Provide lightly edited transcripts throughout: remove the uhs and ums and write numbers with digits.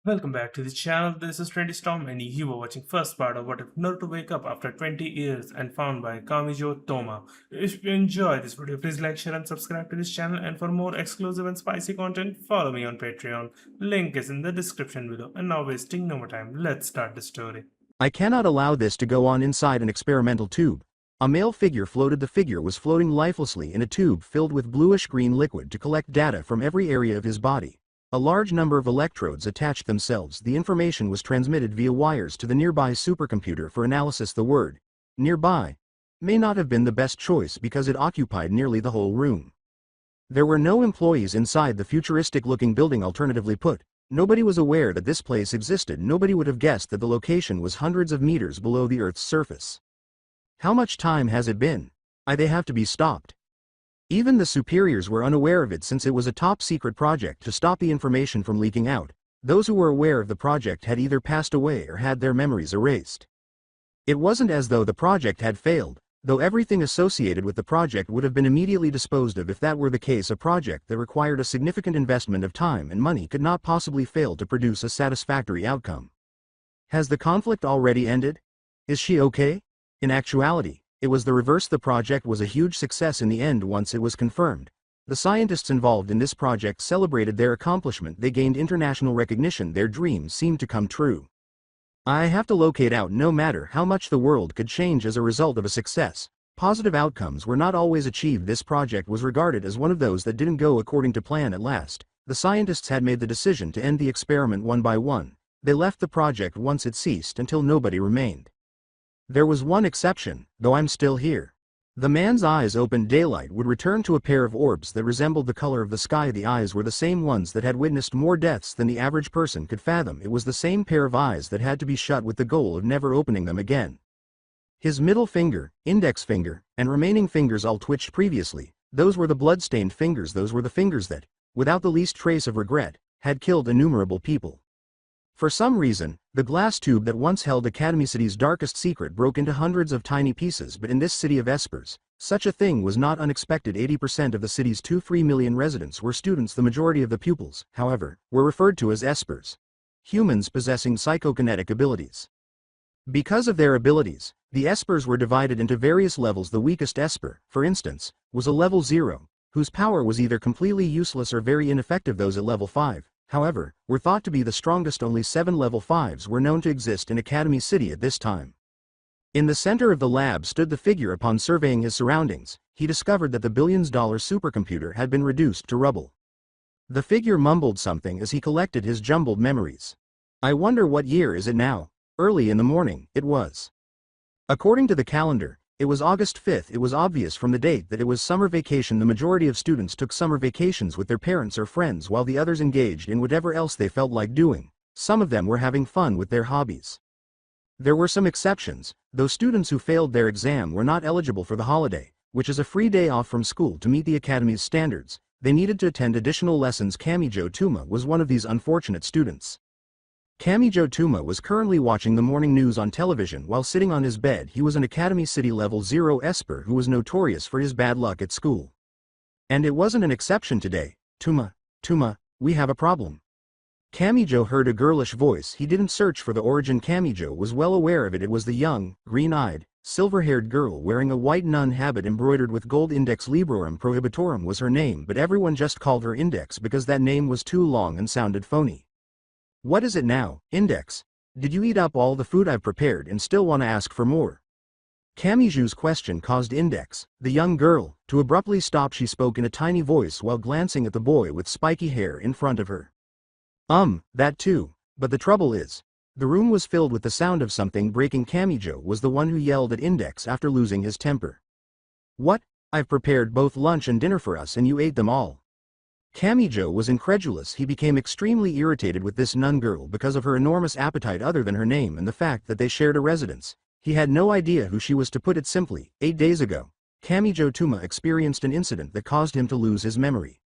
Welcome back to the channel. This is 20 Storm and you were watching first part of What If Naruto Wake Up After 20 Years and found by Kamijou Touma. If you enjoy this video, please like, share and subscribe to this channel, and for more exclusive and spicy content, follow me on Patreon. Link is in the description below. And now wasting no more time, let's start the story. I cannot allow this to go on inside an experimental tube. A male figure floated. The figure was floating lifelessly in a tube filled with bluish-green liquid to collect data from every area of his body. A large number of electrodes attached themselves. The information was transmitted via wires to the nearby supercomputer for analysis. The word, nearby, may not have been the best choice because it occupied nearly the whole room. There were no employees inside the futuristic-looking building. Alternatively put, nobody was aware that this place existed. Nobody would have guessed that the location was hundreds of meters below the Earth's surface. How much time has it been? They have to be stopped. Even the superiors were unaware of it since it was a top-secret project to stop the information from leaking out. Those who were aware of the project had either passed away or had their memories erased. It wasn't as though the project had failed, though everything associated with the project would have been immediately disposed of if that were the case. A project that required a significant investment of time and money could not possibly fail to produce a satisfactory outcome. Has the conflict already ended? Is she okay? In actuality, it was the reverse. The project was a huge success in the end once it was confirmed. The scientists involved in this project celebrated their accomplishment. They gained international recognition. Their dreams seemed to come true. I have to locate out. No matter how much the world could change as a result of a success, positive outcomes were not always achieved. This project was regarded as one of those that didn't go according to plan. At last, the scientists had made the decision to end the experiment one by one. They left the project once it ceased until nobody remained. There was one exception, though. I'm still here. The man's eyes opened. Daylight would return to a pair of orbs that resembled the color of the sky. The eyes were the same ones that had witnessed more deaths than the average person could fathom. It was the same pair of eyes that had to be shut with the goal of never opening them again. His middle finger, index finger, and remaining fingers all twitched previously. Those were the blood-stained fingers. Those were the fingers that, without the least trace of regret, had killed innumerable people. For some reason, the glass tube that once held Academy City's darkest secret broke into hundreds of tiny pieces. But in this city of espers, such a thing was not unexpected. 80% of the city's 2-3 million residents were students. The majority of the pupils, however, were referred to as espers, humans possessing psychokinetic abilities. Because of their abilities, the espers were divided into various levels. The weakest esper, for instance, was a level 0, whose power was either completely useless or very ineffective. Those at level 5, however, were thought to be the strongest. Only 7 level 5s were known to exist in Academy City at this time. In the center of the lab stood the figure. Upon surveying his surroundings, he discovered that the billions-dollar supercomputer had been reduced to rubble. The figure mumbled something as he collected his jumbled memories. I wonder what year is it now? Early in the morning, it was. According to the calendar, it was August 5th. It was obvious from the date that it was summer vacation. The majority of students took summer vacations with their parents or friends while the others engaged in whatever else they felt like doing. Some of them were having fun with their hobbies. There were some exceptions, though. Students who failed their exam were not eligible for the holiday, which is a free day off from school. To meet the Academy's standards, they needed to attend additional lessons. Kamijou Touma was one of these unfortunate students. Kamijou Touma was currently watching the morning news on television while sitting on his bed. He was an Academy City level 0 esper who was notorious for his bad luck at school. And it wasn't an exception today. Touma, we have a problem. Kamijou heard a girlish voice. He didn't search for the origin. Kamijou was well aware of it. It was the young, green-eyed, silver-haired girl wearing a white nun habit embroidered with gold. Index Librorum Prohibitorum was her name, but everyone just called her Index because that name was too long and sounded phony. What is it now, Index? Did you eat up all the food I've prepared and still want to ask for more? Kamijou's question caused Index, the young girl, to abruptly stop. She spoke in a tiny voice while glancing at the boy with spiky hair in front of her. That too, but the trouble is, the room was filled with the sound of something breaking. Kamijou was the one who yelled at Index after losing his temper. What? I've prepared both lunch and dinner for us and you ate them all. Kamijou was incredulous. He became extremely irritated with this nun girl because of her enormous appetite. Other than her name and the fact that they shared a residence, he had no idea who she was. To put it simply, 8 days ago, Kamijou Touma experienced an incident that caused him to lose his memory.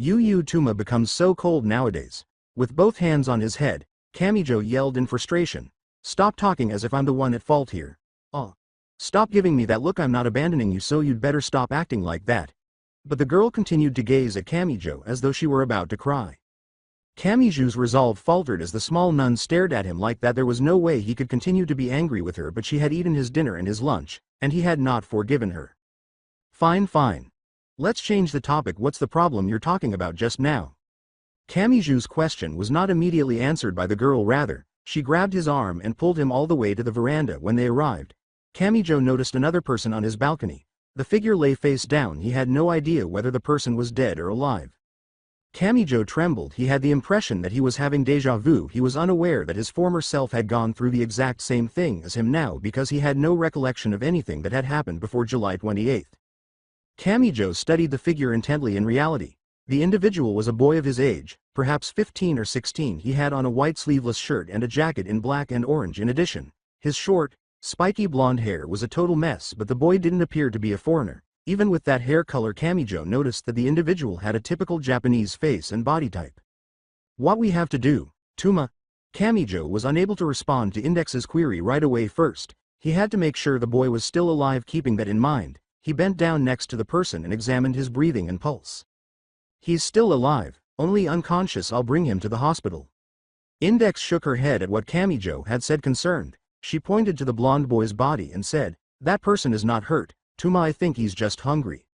Touma becomes so cold nowadays. With both hands on his head, Kamijou yelled in frustration. Stop talking as if I'm the one at fault here. Stop giving me that look. I'm not abandoning you, so you'd better stop acting like that. But the girl continued to gaze at Kamijou as though she were about to cry. Kamijou's resolve faltered as the small nun stared at him like that there was no way he could continue to be angry with her, but she had eaten his dinner and his lunch, and he had not forgiven her. Fine, fine. Let's change the topic. What's the problem you're talking about just now? Kamijou's question was not immediately answered by the girl, rather, she grabbed his arm and pulled him all the way to the veranda. When they arrived, Kamijou noticed another person on his balcony. The figure lay face down. He had no idea whether the person was dead or alive. Kamijou trembled. He had the impression that he was having déjà vu. He was unaware that his former self had gone through the exact same thing as him now because he had no recollection of anything that had happened before July 28. Kamijou studied the figure intently. In reality, the individual was a boy of his age, perhaps 15 or 16. He had on a white sleeveless shirt and a jacket in black and orange. In addition, his short, spiky blonde hair was a total mess, but the boy didn't appear to be a foreigner. Even with that hair color, Kamijou noticed that the individual had a typical Japanese face and body type. What we have to do, Touma? Kamijou was unable to respond to Index's query right away. First, he had to make sure the boy was still alive. Keeping that in mind, he bent down next to the person and examined his breathing and pulse. He's still alive, only unconscious. I'll bring him to the hospital. Index shook her head at what Kamijou had said. Concerned, she pointed to the blonde boy's body and said, "That person is not hurt, Touma. I think he's just hungry."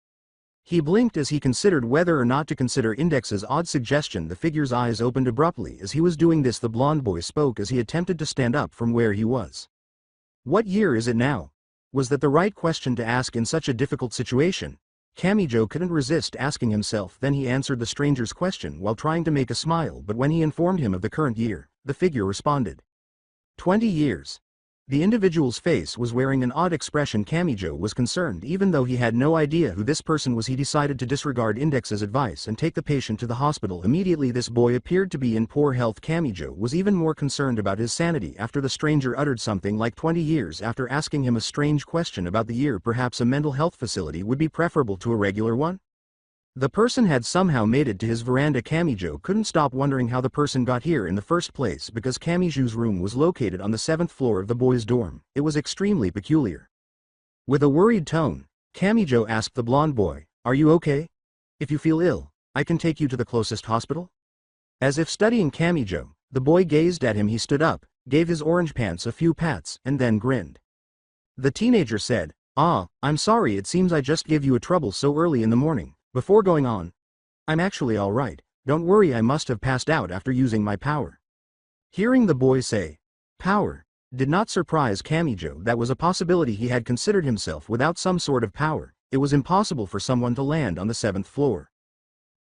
He blinked as he considered whether or not to consider Index's odd suggestion. The figure's eyes opened abruptly. As he was doing this, the blonde boy spoke as he attempted to stand up from where he was. "What year is it now?" Was that the right question to ask in such a difficult situation? Kamijou couldn't resist asking himself. Then he answered the stranger's question while trying to make a smile, but when he informed him of the current year, the figure responded, 20 years. The individual's face was wearing an odd expression. Kamijou was concerned. Even though he had no idea who this person was, he decided to disregard Index's advice and take the patient to the hospital immediately. This boy appeared to be in poor health. Kamijou was even more concerned about his sanity after the stranger uttered something like 20 years after asking him a strange question about the year. Perhaps a mental health facility would be preferable to a regular one? The person had somehow made it to his veranda. Kamijou couldn't stop wondering how the person got here in the first place because Kamijou's room was located on the 7th floor of the boys' dorm. It was extremely peculiar. With a worried tone, Kamijou asked the blonde boy, "Are you okay? If you feel ill, I can take you to the closest hospital?" As if studying Kamijou, the boy gazed at him. He stood up, gave his orange pants a few pats, and then grinned. The teenager said, "Ah, I'm sorry, it seems I just gave you a trouble so early in the morning." Before going on, "I'm actually all right, don't worry, I must have passed out after using my power." Hearing the boy say, "power," did not surprise Kamijou. That was a possibility. He had considered himself without some sort of power. It was impossible for someone to land on the 7th floor.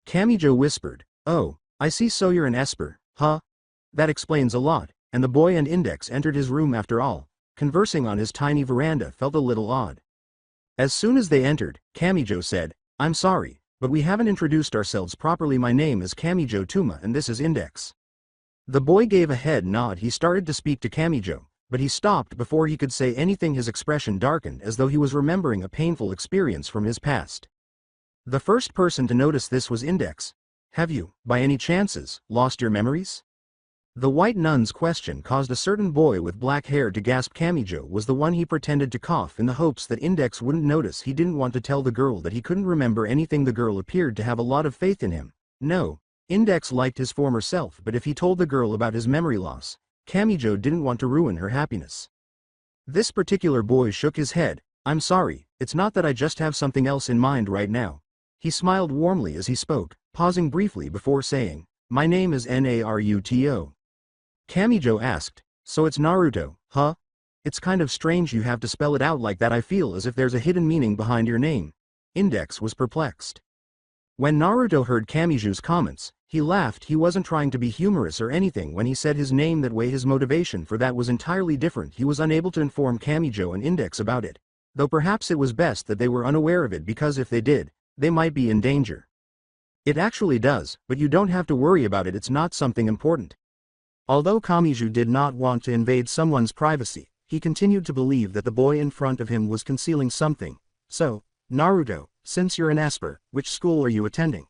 Kamijou whispered, "Oh, I see, so you're an Esper, huh? That explains a lot." And the boy and Index entered his room. After all, conversing on his tiny veranda felt a little odd. As soon as they entered, Kamijou said, "I'm sorry, but we haven't introduced ourselves properly. My name is Kamijou Touma and this is Index." The boy gave a head nod. He started to speak to Kamijou, but he stopped before he could say anything. His expression darkened as though he was remembering a painful experience from his past. The first person to notice this was Index. "Have you, by any chances, lost your memories?" The white nun's question caused a certain boy with black hair to gasp. Kamijou was the one. He pretended to cough in the hopes that Index wouldn't notice. He didn't want to tell the girl that he couldn't remember anything. The girl appeared to have a lot of faith in him. No, Index liked his former self, but if he told the girl about his memory loss, Kamijou didn't want to ruin her happiness. This particular boy shook his head. "I'm sorry, it's not that, I just have something else in mind right now." He smiled warmly as he spoke, pausing briefly before saying, "My name is Naruto." Kamijou asked, "So it's Naruto, huh? It's kind of strange you have to spell it out like that. I feel as if there's a hidden meaning behind your name." Index was perplexed. When Naruto heard Kamijou's comments, he laughed. He wasn't trying to be humorous or anything when he said his name that way. His motivation for that was entirely different. He was unable to inform Kamijou and Index about it, though perhaps it was best that they were unaware of it, because if they did, they might be in danger. "It actually does, but you don't have to worry about it. It's not something important." Although Kamijou did not want to invade someone's privacy, he continued to believe that the boy in front of him was concealing something. "So, Naruto, since you're an Esper, which school are you attending?"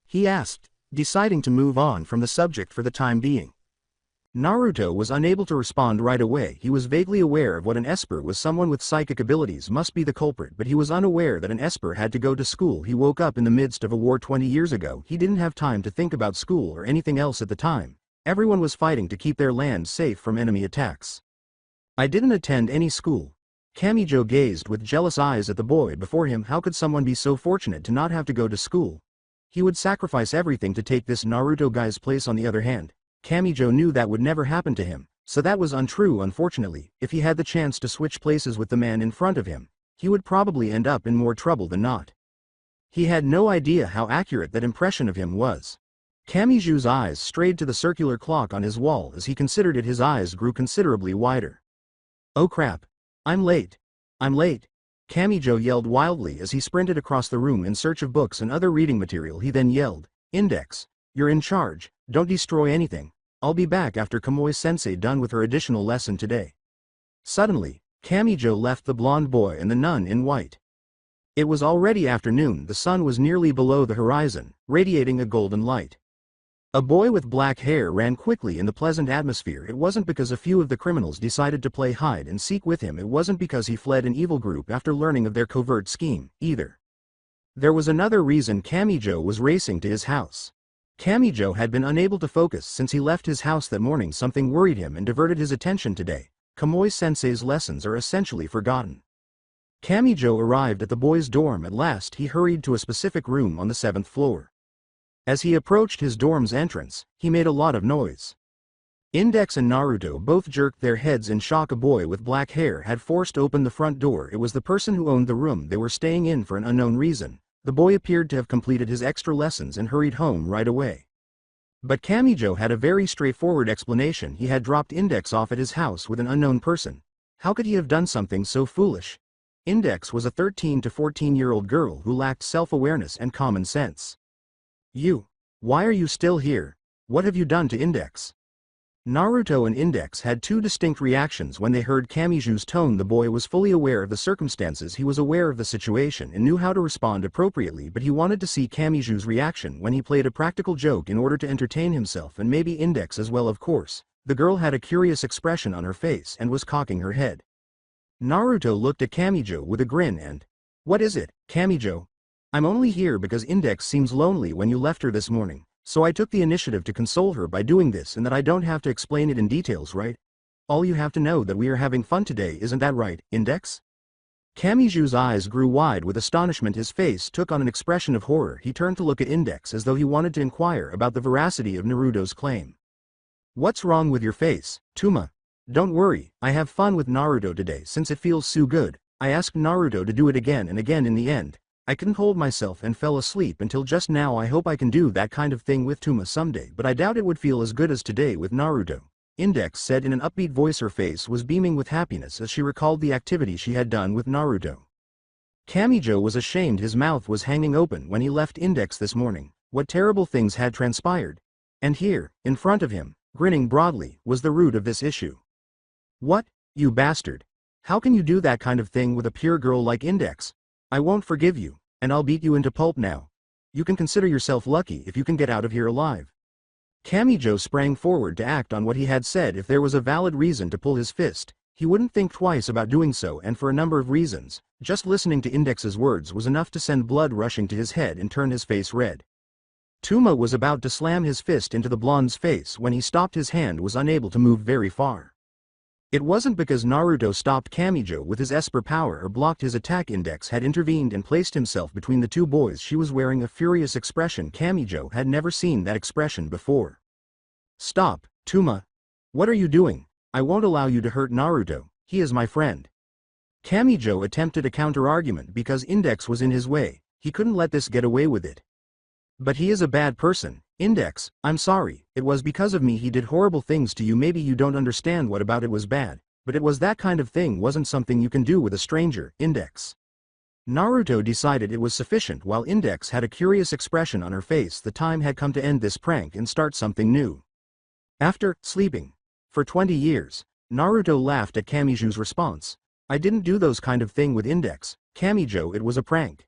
he asked, deciding to move on from the subject for the time being. Naruto was unable to respond right away. He was vaguely aware of what an Esper was. Someone with psychic abilities must be the culprit, but he was unaware that an Esper had to go to school. He woke up in the midst of a war 20 years ago. He didn't have time to think about school or anything else at the time. Everyone was fighting to keep their land safe from enemy attacks. I didn't attend any school. Kamijou gazed with jealous eyes at the boy before him. How could someone be so fortunate to not have to go to school? He would sacrifice everything to take this Naruto guy's place. On the other hand, Kamijou knew that would never happen to him, so that was untrue. Unfortunately, if he had the chance to switch places with the man in front of him, he would probably end up in more trouble than not. He had no idea how accurate that impression of him was. Kamijou's eyes strayed to the circular clock on his wall. As he considered it, his eyes grew considerably wider. Oh crap! I'm late! I'm late! Kamijou yelled wildly as he sprinted across the room in search of books and other reading material. He then yelled, "Index, you're in charge, don't destroy anything. I'll be back after Kamui-sensei done with her additional lesson today." Suddenly, Kamijou left the blonde boy and the nun in white. It was already afternoon. The sun was nearly below the horizon, radiating a golden light. A boy with black hair ran quickly in the pleasant atmosphere. It wasn't because a few of the criminals decided to play hide and seek with him. It wasn't because he fled an evil group after learning of their covert scheme, either. There was another reason. Kamijou was racing to his house. Kamijou had been unable to focus since he left his house that morning. Something worried him and diverted his attention today. Kamui-sensei's lessons are essentially forgotten. Kamijou arrived at the boy's dorm at last. He hurried to a specific room on the 7th floor. As he approached his dorm's entrance, he made a lot of noise. Index and Naruto both jerked their heads in shock. A boy with black hair had forced open the front door. It was the person who owned the room they were staying in for an unknown reason. The boy appeared to have completed his extra lessons and hurried home right away. But Kamijou had a very straightforward explanation. He had dropped Index off at his house with an unknown person. How could he have done something so foolish? Index was a 13 to 14-year-old girl who lacked self-awareness and common sense. Why are you still here? What have you done to Index? Naruto and Index had two distinct reactions when they heard Kamijou's tone. The boy was fully aware of the circumstances. He was aware of the situation and knew how to respond appropriately, but he wanted to see Kamijou's reaction when he played a practical joke in order to entertain himself and maybe Index as well. Of course, the girl had a curious expression on her face and was cocking her head. Naruto looked at Kamijou with a grin and, "What is it, Kamijou? I'm only here because Index seems lonely when you left her this morning, so I took the initiative to console her by doing this, and that I don't have to explain it in details, right? All you have to know that we are having fun today, isn't that right, Index?" Kamijou's eyes grew wide with astonishment. His face took on an expression of horror. He turned to look at Index as though he wanted to inquire about the veracity of Naruto's claim. "What's wrong with your face, Touma? Don't worry, I have fun with Naruto today since it feels so good. I asked Naruto to do it again and again. In the end, I couldn't hold myself and fell asleep until just now. I hope I can do that kind of thing with Touma someday, but I doubt it would feel as good as today with Naruto," Index said in an upbeat voice. Her face was beaming with happiness as she recalled the activity she had done with Naruto. Kamijou was ashamed. His mouth was hanging open when he left Index this morning. What terrible things had transpired? And here, in front of him, grinning broadly, was the root of this issue. "What, you bastard? How can you do that kind of thing with a pure girl like Index? I won't forgive you, and I'll beat you into pulp now. You can consider yourself lucky if you can get out of here alive." Kamijou sprang forward to act on what he had said. If there was a valid reason to pull his fist, he wouldn't think twice about doing so, and for a number of reasons. Just listening to Index's words was enough to send blood rushing to his head and turn his face red. Touma was about to slam his fist into the blonde's face when he stopped. His hand was unable to move very far. It wasn't because Naruto stopped Kamijou with his Esper power or blocked his attack. Index had intervened and placed himself between the two boys. She was wearing a furious expression. Kamijou had never seen that expression before. "Stop, Touma. What are you doing? I won't allow you to hurt Naruto. He is my friend." Kamijou attempted a counter-argument because Index was in his way. He couldn't let this get away with it. "But he is a bad person, Index. I'm sorry, it was because of me he did horrible things to you. Maybe you don't understand what about it was bad, but it was that kind of thing wasn't something you can do with a stranger, Index." Naruto decided it was sufficient. While Index had a curious expression on her face, the time had come to end this prank and start something new. After sleeping for 20 years, Naruto laughed at Kamijou's response. "I didn't do those kind of thing with Index, Kamijou, it was a prank."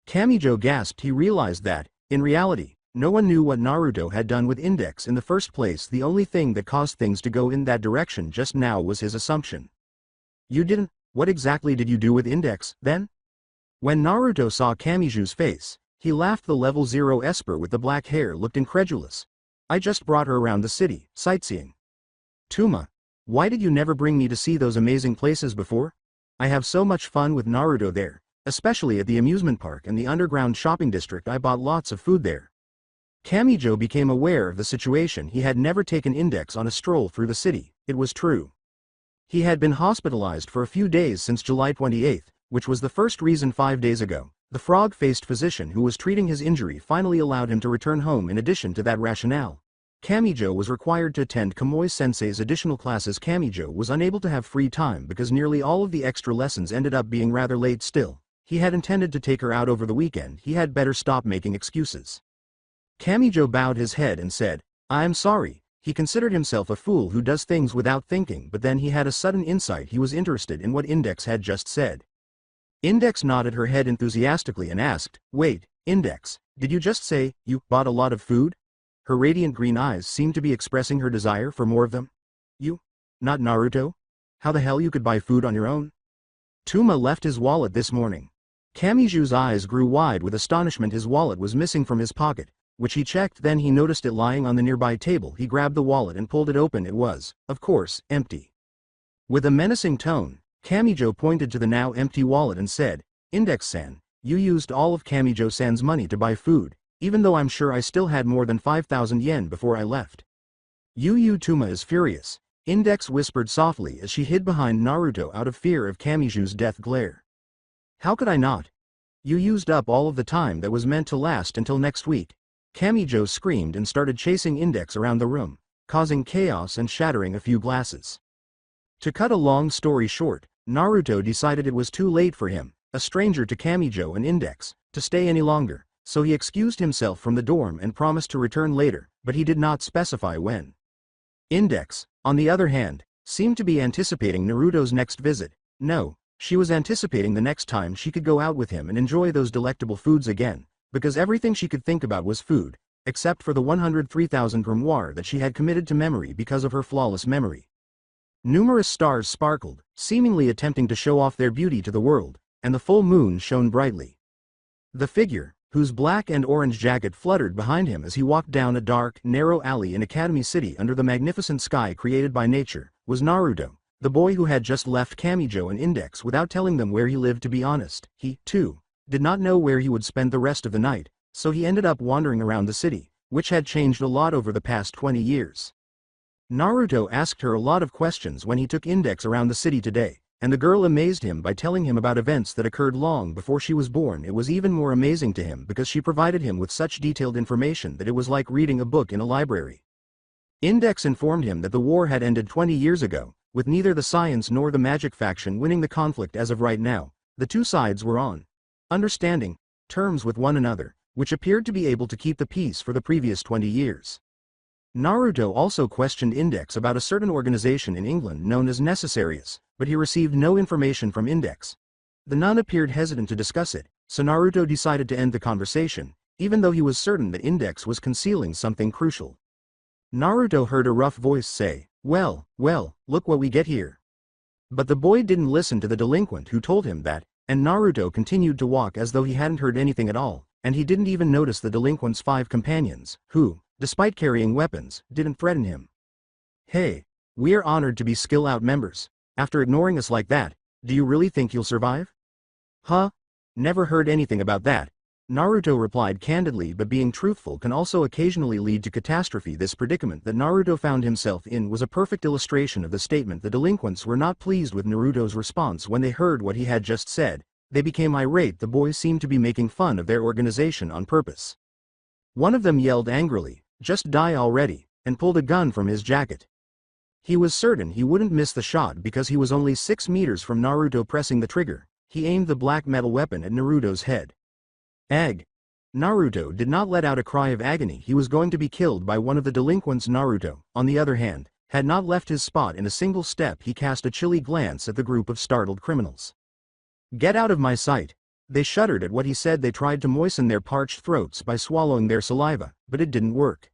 Kamijou gasped. He realized that, in reality, No one knew what Naruto had done with Index in the first place. The only thing that caused things to go in that direction just now was his assumption. You didn't? What exactly did you do with Index, then? When Naruto saw Kamijou's face, he laughed. The level 0 Esper with the black hair looked incredulous. I just brought her around the city, sightseeing. Touma, why did you never bring me to see those amazing places before? I have so much fun with Naruto there, especially at the amusement park and the underground shopping district. I bought lots of food there. Kamijou became aware of the situation. He had never taken Index on a stroll through the city. It was true. He had been hospitalized for a few days since July 28th, which was the first reason. 5 days ago, the frog-faced physician who was treating his injury finally allowed him to return home. In addition to that rationale, Kamijou was required to attend Kamui-sensei's additional classes. Kamijou was unable to have free time because nearly all of the extra lessons ended up being rather late. Still, he had intended to take her out over the weekend. He had better stop making excuses. Kamijou bowed his head and said, I am sorry. He considered himself a fool who does things without thinking, but then he had a sudden insight. He was interested in what Index had just said. Index nodded her head enthusiastically and asked, Wait, Index, did you just say, you bought a lot of food? Her radiant green eyes seemed to be expressing her desire for more of them. You? Not Naruto? How the hell you could buy food on your own? Touma left his wallet this morning. Kamijou's eyes grew wide with astonishment. His wallet was missing from his pocket, which he checked. Then he noticed it lying on the nearby table. He grabbed the wallet and pulled it open. It was, of course, empty. With a menacing tone, Kamijou pointed to the now empty wallet and said, Index-san, you used all of Kamijou-san's money to buy food, even though I'm sure I still had more than 5,000 yen before I left. Touma is furious, Index whispered softly as she hid behind Naruto out of fear of Kamijou's death glare. How could I not? You used up all of the time that was meant to last until next week. Kamijou screamed and started chasing Index around the room, causing chaos and shattering a few glasses. To cut a long story short, Naruto decided it was too late for him, a stranger to Kamijou and Index, to stay any longer, so he excused himself from the dorm and promised to return later, but he did not specify when. Index, on the other hand, seemed to be anticipating Naruto's next visit. No, she was anticipating the next time she could go out with him and enjoy those delectable foods again, because everything she could think about was food, except for the 103,000 grimoire that she had committed to memory because of her flawless memory. Numerous stars sparkled, seemingly attempting to show off their beauty to the world, and the full moon shone brightly. The figure, whose black and orange jacket fluttered behind him as he walked down a dark, narrow alley in Academy City under the magnificent sky created by nature, was Naruto, the boy who had just left Kamijou and Index without telling them where he lived. To be honest, he, too, did not know where he would spend the rest of the night, so he ended up wandering around the city, which had changed a lot over the past 20 years. Naruto asked her a lot of questions when he took Index around the city today, and the girl amazed him by telling him about events that occurred long before she was born. It was even more amazing to him because she provided him with such detailed information that it was like reading a book in a library. Index informed him that the war had ended 20 years ago, with neither the science nor the magic faction winning the conflict as of right now. The two sides were on understanding terms with one another, which appeared to be able to keep the peace for the previous 20 years. Naruto also questioned Index about a certain organization in England known as Necessarius, but he received no information from Index. The nun appeared hesitant to discuss it, so Naruto decided to end the conversation, even though he was certain that Index was concealing something crucial. Naruto heard a rough voice say, well, look what we get here. But the boy didn't listen to the delinquent who told him that, and Naruto continued to walk as though he hadn't heard anything at all, and he didn't even notice the delinquent's 5 companions, who, despite carrying weapons, didn't threaten him. Hey, we are honored to be Skill Out members. After ignoring us like that, do you really think you'll survive? Huh? Never heard anything about that. Naruto replied candidly, but being truthful can also occasionally lead to catastrophe. This predicament that Naruto found himself in was a perfect illustration of the statement. The delinquents were not pleased with Naruto's response when they heard what he had just said. They became irate. The boys seemed to be making fun of their organization on purpose. One of them yelled angrily, "Just die already," and pulled a gun from his jacket. He was certain he wouldn't miss the shot because he was only 6 meters from Naruto. Pressing the trigger, he aimed the black metal weapon at Naruto's head. Ag! Naruto did not let out a cry of agony. He was going to be killed by one of the delinquents. Naruto, on the other hand, had not left his spot in a single step. He cast a chilly glance at the group of startled criminals. "Get out of my sight!" They shuddered at what he said. They tried to moisten their parched throats by swallowing their saliva, but it didn't work.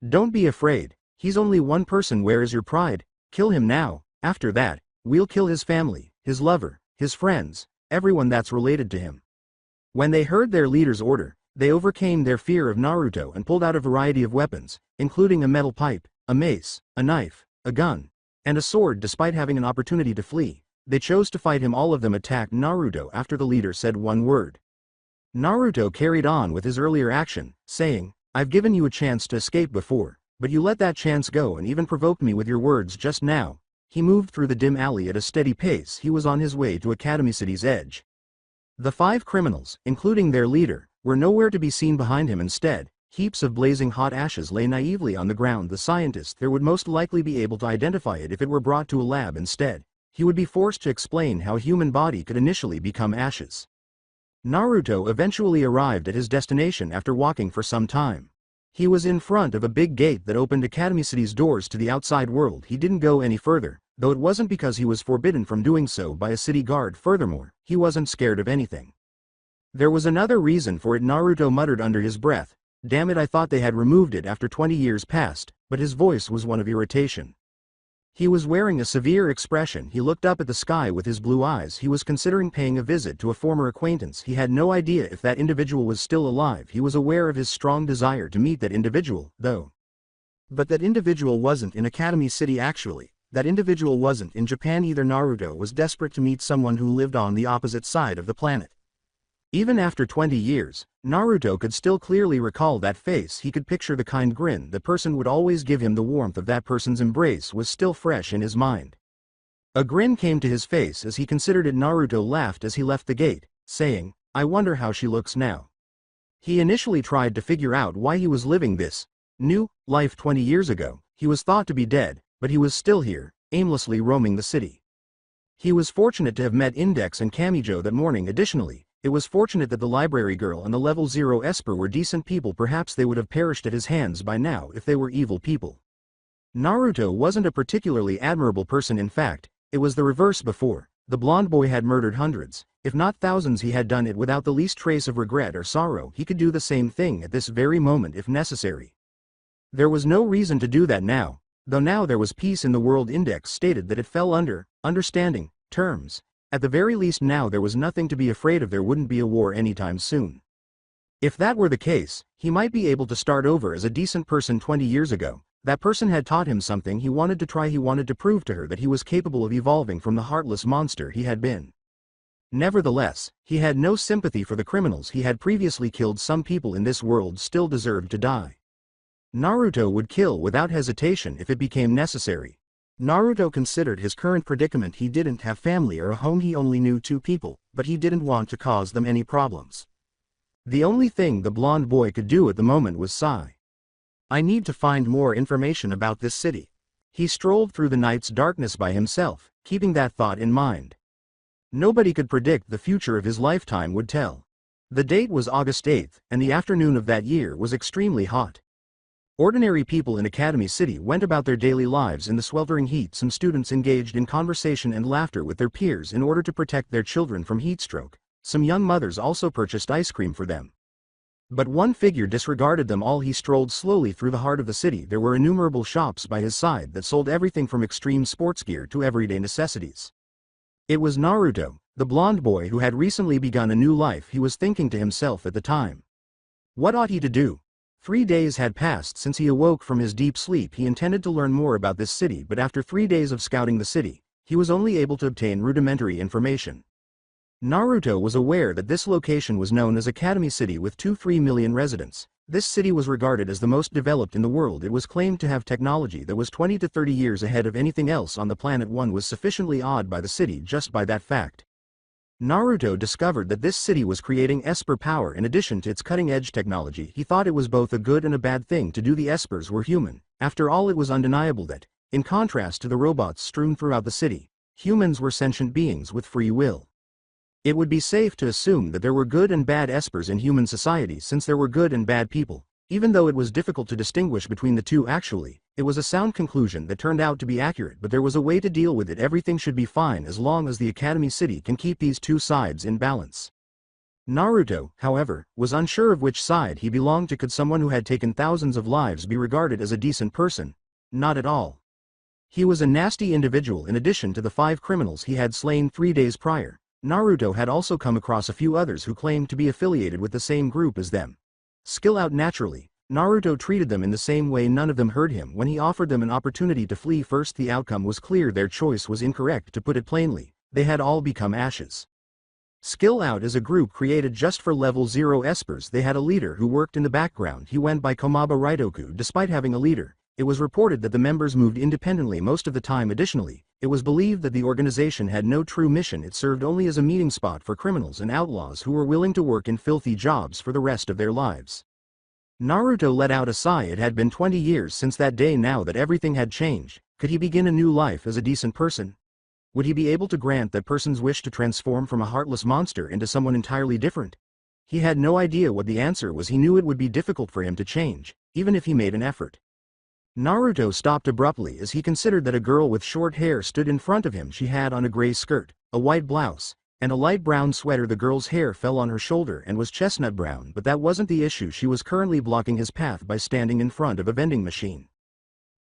Don't be afraid, he's only one person. Where is your pride? Kill him now, after that, we'll kill his family, his lover, his friends, everyone that's related to him. When they heard their leader's order, they overcame their fear of Naruto and pulled out a variety of weapons, including a metal pipe, a mace, a knife, a gun, and a sword. Despite having an opportunity to flee, they chose to fight him. All of them attacked Naruto after the leader said one word. Naruto carried on with his earlier action, saying, I've given you a chance to escape before, but you let that chance go and even provoked me with your words just now. He moved through the dim alley at a steady pace. He was on his way to Academy City's edge. The 5 criminals, including their leader, were nowhere to be seen behind him. Instead, heaps of blazing hot ashes lay naively on the ground. The scientist there would most likely be able to identify it if it were brought to a lab. Instead, he would be forced to explain how a human body could initially become ashes. Naruto eventually arrived at his destination after walking for some time. He was in front of a big gate that opened Academy City's doors to the outside world. He didn't go any further, though it wasn't because he was forbidden from doing so by a city guard. Furthermore, he wasn't scared of anything. There was another reason for it. Naruto muttered under his breath, damn it, I thought they had removed it after 20 years passed, but his voice was one of irritation. He was wearing a severe expression. He looked up at the sky with his blue eyes. He was considering paying a visit to a former acquaintance. He had no idea if that individual was still alive. He was aware of his strong desire to meet that individual, though. But that individual wasn't in Academy City actually. That individual wasn't in Japan either. Naruto was desperate to meet someone who lived on the opposite side of the planet. Even after 20 years, Naruto could still clearly recall that face. He could picture the kind grin that person would always give him. The warmth of that person's embrace was still fresh in his mind. A grin came to his face as he considered it. Naruto laughed as he left the gate, saying, I wonder how she looks now. He initially tried to figure out why he was living this new life 20 years ago. He was thought to be dead, but he was still here, aimlessly roaming the city. He was fortunate to have met Index and Kamijou that morning. Additionally, it was fortunate that the library girl and the level 0 Esper were decent people. Perhaps they would have perished at his hands by now if they were evil people. Naruto wasn't a particularly admirable person. In fact, it was the reverse. Before, the blonde boy had murdered hundreds, if not thousands. He had done it without the least trace of regret or sorrow. He could do the same thing at this very moment if necessary. There was no reason to do that now, though now there was peace in the world. Index stated that it fell under understanding terms. At the very least now there was nothing to be afraid of. There wouldn't be a war anytime soon. If that were the case, he might be able to start over as a decent person. 20 years ago, that person had taught him something he wanted to try. He wanted to prove to her that he was capable of evolving from the heartless monster he had been. Nevertheless, he had no sympathy for the criminals he had previously killed. Some people in this world still deserved to die. Naruto would kill without hesitation if it became necessary. Naruto considered his current predicament. He didn't have family or a home. He only knew 2 people, but he didn't want to cause them any problems. The only thing the blonde boy could do at the moment was sigh. I need to find more information about this city. He strolled through the night's darkness by himself, keeping that thought in mind. Nobody could predict the future of his lifetime would tell. The date was August 8th, and the afternoon of that year was extremely hot. Ordinary people in Academy City went about their daily lives in the sweltering heat. Some students engaged in conversation and laughter with their peers in order to protect their children from heatstroke. Some young mothers also purchased ice cream for them. But one figure disregarded them all. He strolled slowly through the heart of the city. There were innumerable shops by his side that sold everything from extreme sports gear to everyday necessities. It was Naruto, the blonde boy who had recently begun a new life. He was thinking to himself at the time. What ought he to do? 3 days had passed since he awoke from his deep sleep. He intended to learn more about this city, but after 3 days of scouting the city, he was only able to obtain rudimentary information. Naruto was aware that this location was known as Academy City with 2-3 million residents. This city was regarded as the most developed in the world. It was claimed to have technology that was 20 to 30 years ahead of anything else on the planet. One was sufficiently awed by the city just by that fact. Naruto discovered that this city was creating Esper power in addition to its cutting-edge technology. He thought it was both a good and a bad thing to do. The Espers were human. After all, it was undeniable that, in contrast to the robots strewn throughout the city, humans were sentient beings with free will. It would be safe to assume that there were good and bad Espers in human society, since there were good and bad people. Even though it was difficult to distinguish between the two actually, it was a sound conclusion that turned out to be accurate, but there was a way to deal with it. Everything should be fine as long as the Academy City can keep these two sides in balance. Naruto, however, was unsure of which side he belonged to. Could someone who had taken thousands of lives be regarded as a decent person? Not at all. He was a nasty individual. In addition to the 5 criminals he had slain 3 days prior, Naruto had also come across a few others who claimed to be affiliated with the same group as them. Skill out naturally, Naruto treated them in the same way. None of them heard him when he offered them an opportunity to flee first. The outcome was clear. Their choice was incorrect. To put it plainly, they had all become ashes. Skill Out is a group created just for level 0 espers. They had a leader who worked in the background. He went by Komaba Raidoku. Despite having a leader, it was reported that the members moved independently most of the time. Additionally, it was believed that the organization had no true mission. It served only as a meeting spot for criminals and outlaws who were willing to work in filthy jobs for the rest of their lives. Naruto let out a sigh. It had been 20 years since that day. Now that everything had changed, could he begin a new life as a decent person? Would he be able to grant that person's wish to transform from a heartless monster into someone entirely different? He had no idea what the answer was. He knew it would be difficult for him to change, even if he made an effort. Naruto stopped abruptly as he considered that a girl with short hair stood in front of him. She had on a gray skirt, a white blouse, and a light brown sweater. The girl's hair fell on her shoulder and was chestnut brown, but that wasn't the issue. She was currently blocking his path by standing in front of a vending machine.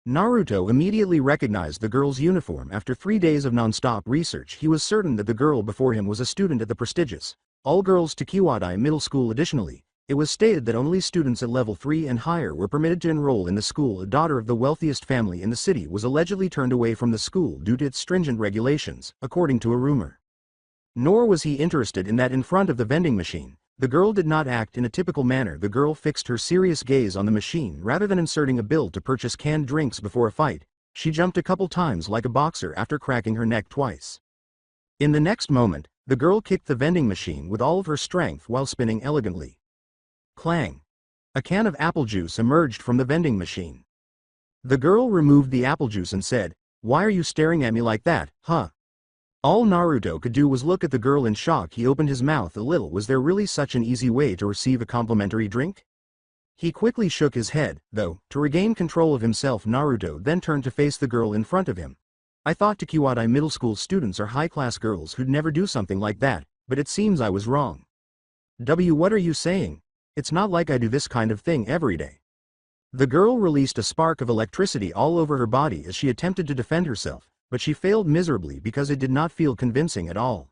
Naruto immediately recognized the girl's uniform. After 3 days of non-stop research, he was certain that the girl before him was a student at the prestigious all-girls Tokiwadai Middle School. Additionally, it was stated that only students at level 3 and higher were permitted to enroll in the school. A daughter of the wealthiest family in the city was allegedly turned away from the school due to its stringent regulations, according to a rumor. Nor was he interested in that. In front of the vending machine, the girl did not act in a typical manner. The girl fixed her serious gaze on the machine. Rather than inserting a bill to purchase canned drinks before a fight, she jumped a couple times like a boxer after cracking her neck twice. In the next moment, the girl kicked the vending machine with all of her strength while spinning elegantly. Clang! A can of apple juice emerged from the vending machine. The girl removed the apple juice and said, "Why are you staring at me like that, huh?" All Naruto could do was look at the girl in shock. He opened his mouth a little. Was there really such an easy way to receive a complimentary drink? He quickly shook his head, though, to regain control of himself. Naruto then turned to face the girl in front of him. "I thought Tokiwadai Middle School students are high-class girls who'd never do something like that, but it seems I was wrong." What are you saying? It's not like I do this kind of thing every day." The girl released a spark of electricity all over her body as she attempted to defend herself, but she failed miserably because it did not feel convincing at all.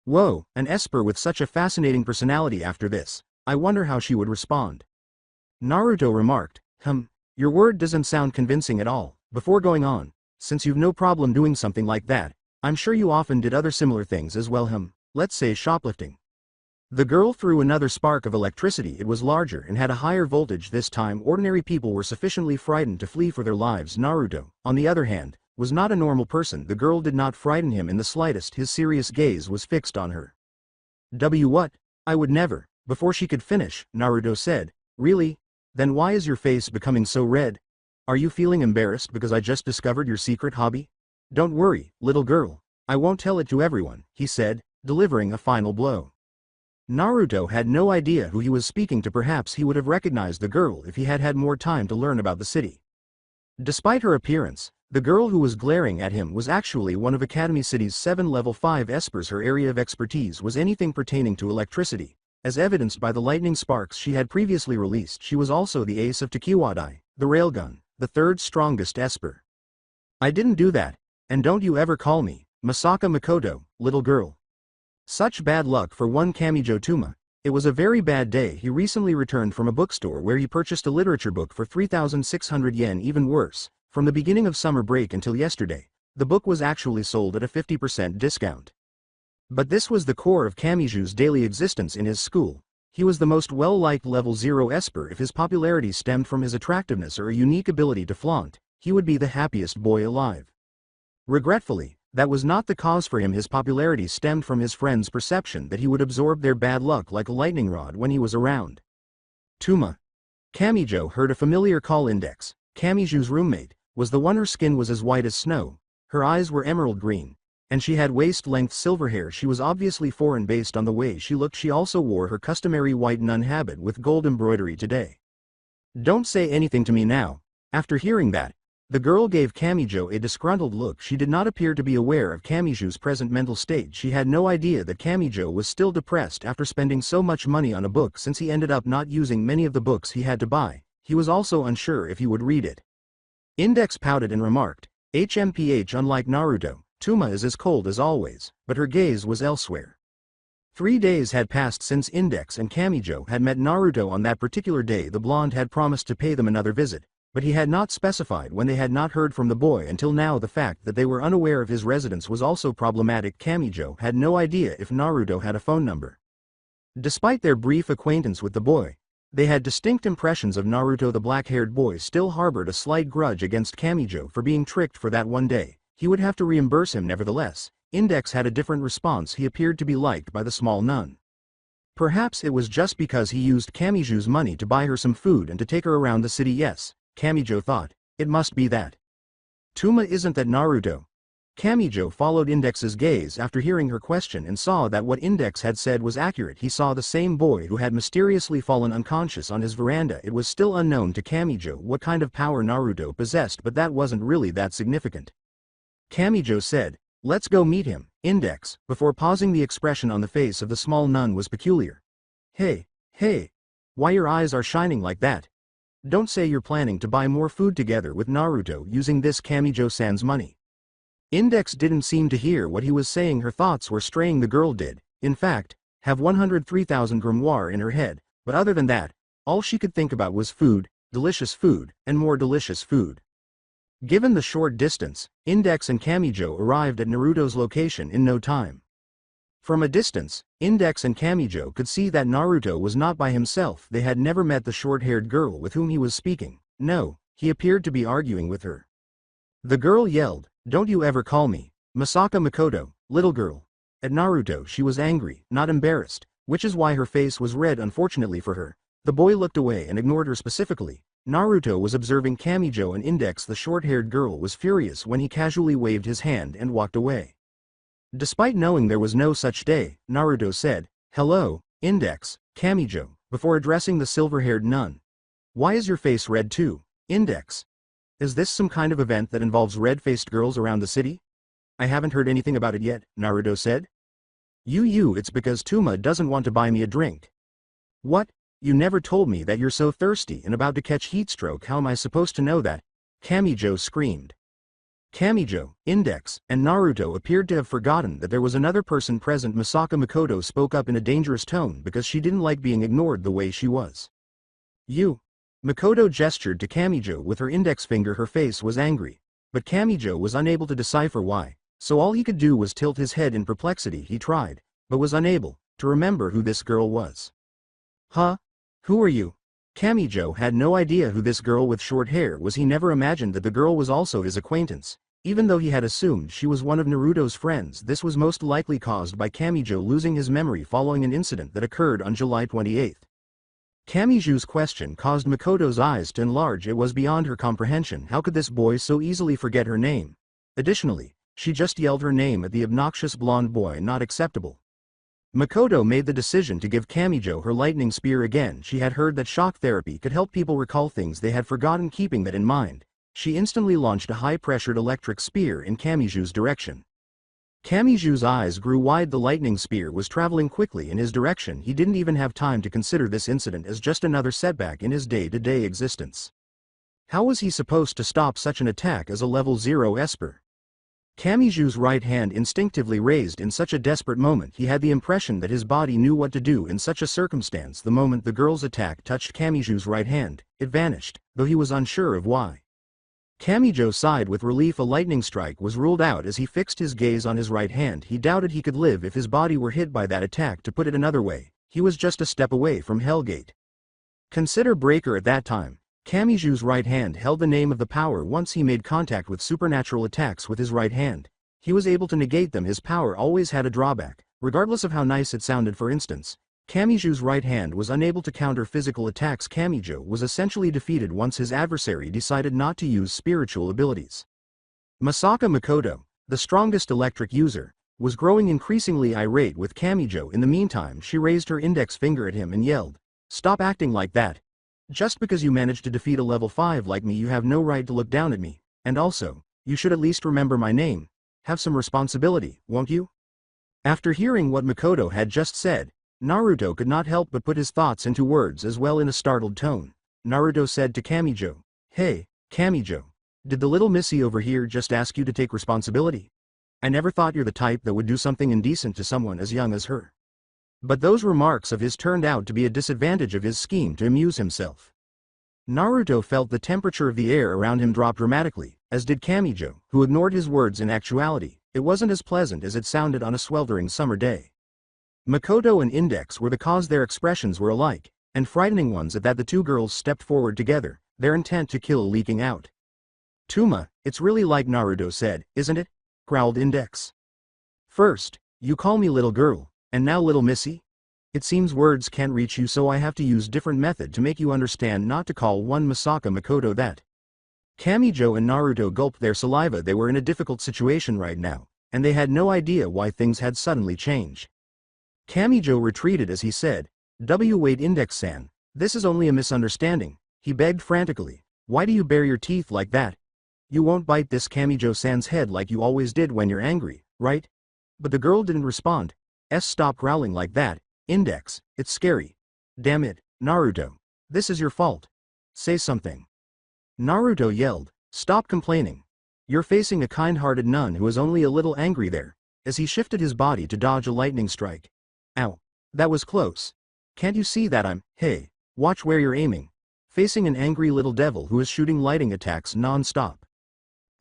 Whoa, an esper with such a fascinating personality. After this, I wonder how she would respond. Naruto remarked, Your word doesn't sound convincing at all." Before going on, "Since you've no problem doing something like that, I'm sure you often did other similar things as well, let's say shoplifting." The girl threw another spark of electricity. It was larger and had a higher voltage. This time ordinary people were sufficiently frightened to flee for their lives. Naruto, on the other hand, was not a normal person. The girl did not frighten him in the slightest. His serious gaze was fixed on her. What? I would never." Before she could finish, Naruto said, "Really? Then why is your face becoming so red? Are you feeling embarrassed because I just discovered your secret hobby?" "Don't worry, little girl. I won't tell it to everyone," he said, delivering a final blow. Naruto had no idea who he was speaking to. Perhaps he would have recognized the girl if he had had more time to learn about the city. Despite her appearance, the girl who was glaring at him was actually one of Academy City's 7 level 5 espers. Her area of expertise was anything pertaining to electricity, as evidenced by the lightning sparks she had previously released. She was also the ace of Tokiwadai, the railgun, the 3rd strongest esper. "I didn't do that, and don't you ever call me Masaka Makoto, little girl." Such bad luck for one Kamijou Touma. It was a very bad day. He recently returned from a bookstore where he purchased a literature book for 3,600 yen. Even worse, from the beginning of summer break until yesterday, the book was actually sold at a 50% discount. But this was the core of Kamijou's daily existence in his school. He was the most well-liked level 0 esper. If his popularity stemmed from his attractiveness or a unique ability to flaunt, he would be the happiest boy alive. Regretfully, that was not the cause for him. His popularity stemmed from his friends' perception that he would absorb their bad luck like a lightning rod when he was around. Touma. Kamijou heard a familiar call. Index. Kamijou's roommate was the one. Her skin was as white as snow, her eyes were emerald green, and she had waist-length silver hair. She was obviously foreign based on the way she looked. She also wore her customary white nun habit with gold embroidery today. "Don't say anything to me now." After hearing that, The girl gave Kamijou a disgruntled look. She did not appear to be aware of Kamijou's present mental state. She had no idea that Kamijou was still depressed after spending so much money on a book since he ended up not using many of the books he had to buy. He was also unsure if he would read it. Index pouted and remarked, HMPH, unlike Naruto, Touma is as cold as always, but her gaze was elsewhere. 3 days had passed since Index and Kamijou had met Naruto. On that particular day the blonde had promised to pay them another visit, but he had not specified when. They had not heard from the boy until now. The fact that they were unaware of his residence was also problematic. Kamijou had no idea if Naruto had a phone number. Despite their brief acquaintance with the boy, they had distinct impressions of Naruto. The black-haired boy still harbored a slight grudge against Kamijou for being tricked for that one day. He would have to reimburse him nevertheless. Index had a different response. He appeared to be liked by the small nun. Perhaps it was just because he used Kamijou's money to buy her some food and to take her around the city. Yes, Kamijou thought, it must be that. Touma isn't that Naruto? Kamijou followed Index's gaze after hearing her question and saw that what Index had said was accurate. He saw the same boy who had mysteriously fallen unconscious on his veranda. It was still unknown to Kamijou what kind of power Naruto possessed, but that wasn't really that significant. Kamijou said, let's go meet him, Index, before pausing. The expression on the face of the small nun was peculiar. Hey, why your eyes are shining like that? Don't say you're planning to buy more food together with Naruto using this Kamijou-san's money. Index didn't seem to hear what he was saying. Her thoughts were straying. The girl did, in fact, have 103,000 grimoire in her head, but other than that, all she could think about was food, delicious food, and more delicious food. Given the short distance, Index and Kamijou arrived at Naruto's location in no time. From a distance, Index and Kamijou could see that Naruto was not by himself. They had never met the short-haired girl with whom he was speaking. No, he appeared to be arguing with her. The girl yelled, don't you ever call me Masaka Makoto, little girl. At Naruto she was angry, not embarrassed, which is why her face was red. Unfortunately for her, the boy looked away and ignored her specifically. Naruto was observing Kamijou and Index. The short-haired girl was furious when he casually waved his hand and walked away. Despite knowing there was no such day, Naruto said, hello, Index, Kamijou, before addressing the silver-haired nun. Why is your face red too, Index? Is this some kind of event that involves red-faced girls around the city? I haven't heard anything about it yet, Naruto said. It's because Touma doesn't want to buy me a drink. What? You never told me that you're so thirsty and about to catch heatstroke. How am I supposed to know that? Kamijou screamed. Kamijou, Index, and Naruto appeared to have forgotten that there was another person present. Masaka Makoto spoke up in a dangerous tone because she didn't like being ignored the way she was. You. Makoto gestured to Kamijou with her index finger. Her face was angry, but Kamijou was unable to decipher why, so all he could do was tilt his head in perplexity. He tried, but was unable, to remember who this girl was. Huh? Who are you? Kamijou had no idea who this girl with short hair was. He never imagined that the girl was also his acquaintance, even though he had assumed she was one of Naruto's friends. This was most likely caused by Kamijou losing his memory following an incident that occurred on July 28. Kamijou's question caused Makoto's eyes to enlarge. It was beyond her comprehension. How could this boy so easily forget her name? Additionally, she just yelled her name at the obnoxious blonde boy. Not acceptable. Makoto made the decision to give Kamijou her lightning spear again. She had heard that shock therapy could help people recall things they had forgotten. Keeping that in mind, she instantly launched a high-pressured electric spear in Kamijou's direction. Kamijou's eyes grew wide. The lightning spear was traveling quickly in his direction. He didn't even have time to consider this incident as just another setback in his day-to-day existence. How was he supposed to stop such an attack as a level 0 Esper? Kamijou's right hand instinctively raised in such a desperate moment. He had the impression that his body knew what to do in such a circumstance. The moment the girl's attack touched Kamijou's right hand, it vanished, though he was unsure of why. Kamijou sighed with relief. A lightning strike was ruled out as he fixed his gaze on his right hand. He doubted he could live if his body were hit by that attack. To put it another way, he was just a step away from Hellgate. Consider Breaker. At that time, Kamijou's right hand held the name of the power. Once he made contact with supernatural attacks with his right hand, he was able to negate them. His power always had a drawback, regardless of how nice it sounded. For instance, Kamijou's right hand was unable to counter physical attacks. Kamijou was essentially defeated once his adversary decided not to use spiritual abilities. Masaka Makoto, the strongest electric user, was growing increasingly irate with Kamijou. In the meantime, she raised her index finger at him and yelled, "Stop acting like that. Just because you managed to defeat a level 5 like me, you have no right to look down at me." And also, you should at least remember my name. Have some responsibility, won't you? After hearing what Makoto had just said, Naruto could not help but put his thoughts into words as well. In a startled tone, Naruto said to Kamijou, "Hey, Kamijou. Did the little missy over here just ask you to take responsibility? I never thought you're the type that would do something indecent to someone as young as her." But those remarks of his turned out to be a disadvantage of his scheme to amuse himself. Naruto felt the temperature of the air around him drop dramatically, as did Kamijou, who ignored his words. In actuality, it wasn't as pleasant as it sounded on a sweltering summer day. Makoto and Index were the cause their expressions were alike, and frightening ones at that. The two girls stepped forward together, their intent to kill leaking out. "Touma, it's really like Naruto said, isn't it?" growled Index. "First, you call me little girl, and now little missy? It seems words can't reach you, so I have to use different method to make you understand not to call one Masaka Makoto that." Kamijou and Naruto gulped their saliva. They were in a difficult situation right now, and they had no idea why things had suddenly changed. Kamijou retreated as he said, "Wait, Index-san, this is only a misunderstanding," he begged frantically. "Why do you bare your teeth like that? You won't bite this Kamijou-san's head like you always did when you're angry, right?" But the girl didn't respond. "Stop growling like that, Index, it's scary. Damn it, Naruto. This is your fault. Say something." Naruto yelled, "Stop complaining. You're facing a kind-hearted nun who is only a little angry there," as he shifted his body to dodge a lightning strike. "Ow. That was close. Can't you see that I'm— Hey, watch where you're aiming." Facing an angry little devil who is shooting lightning attacks non-stop.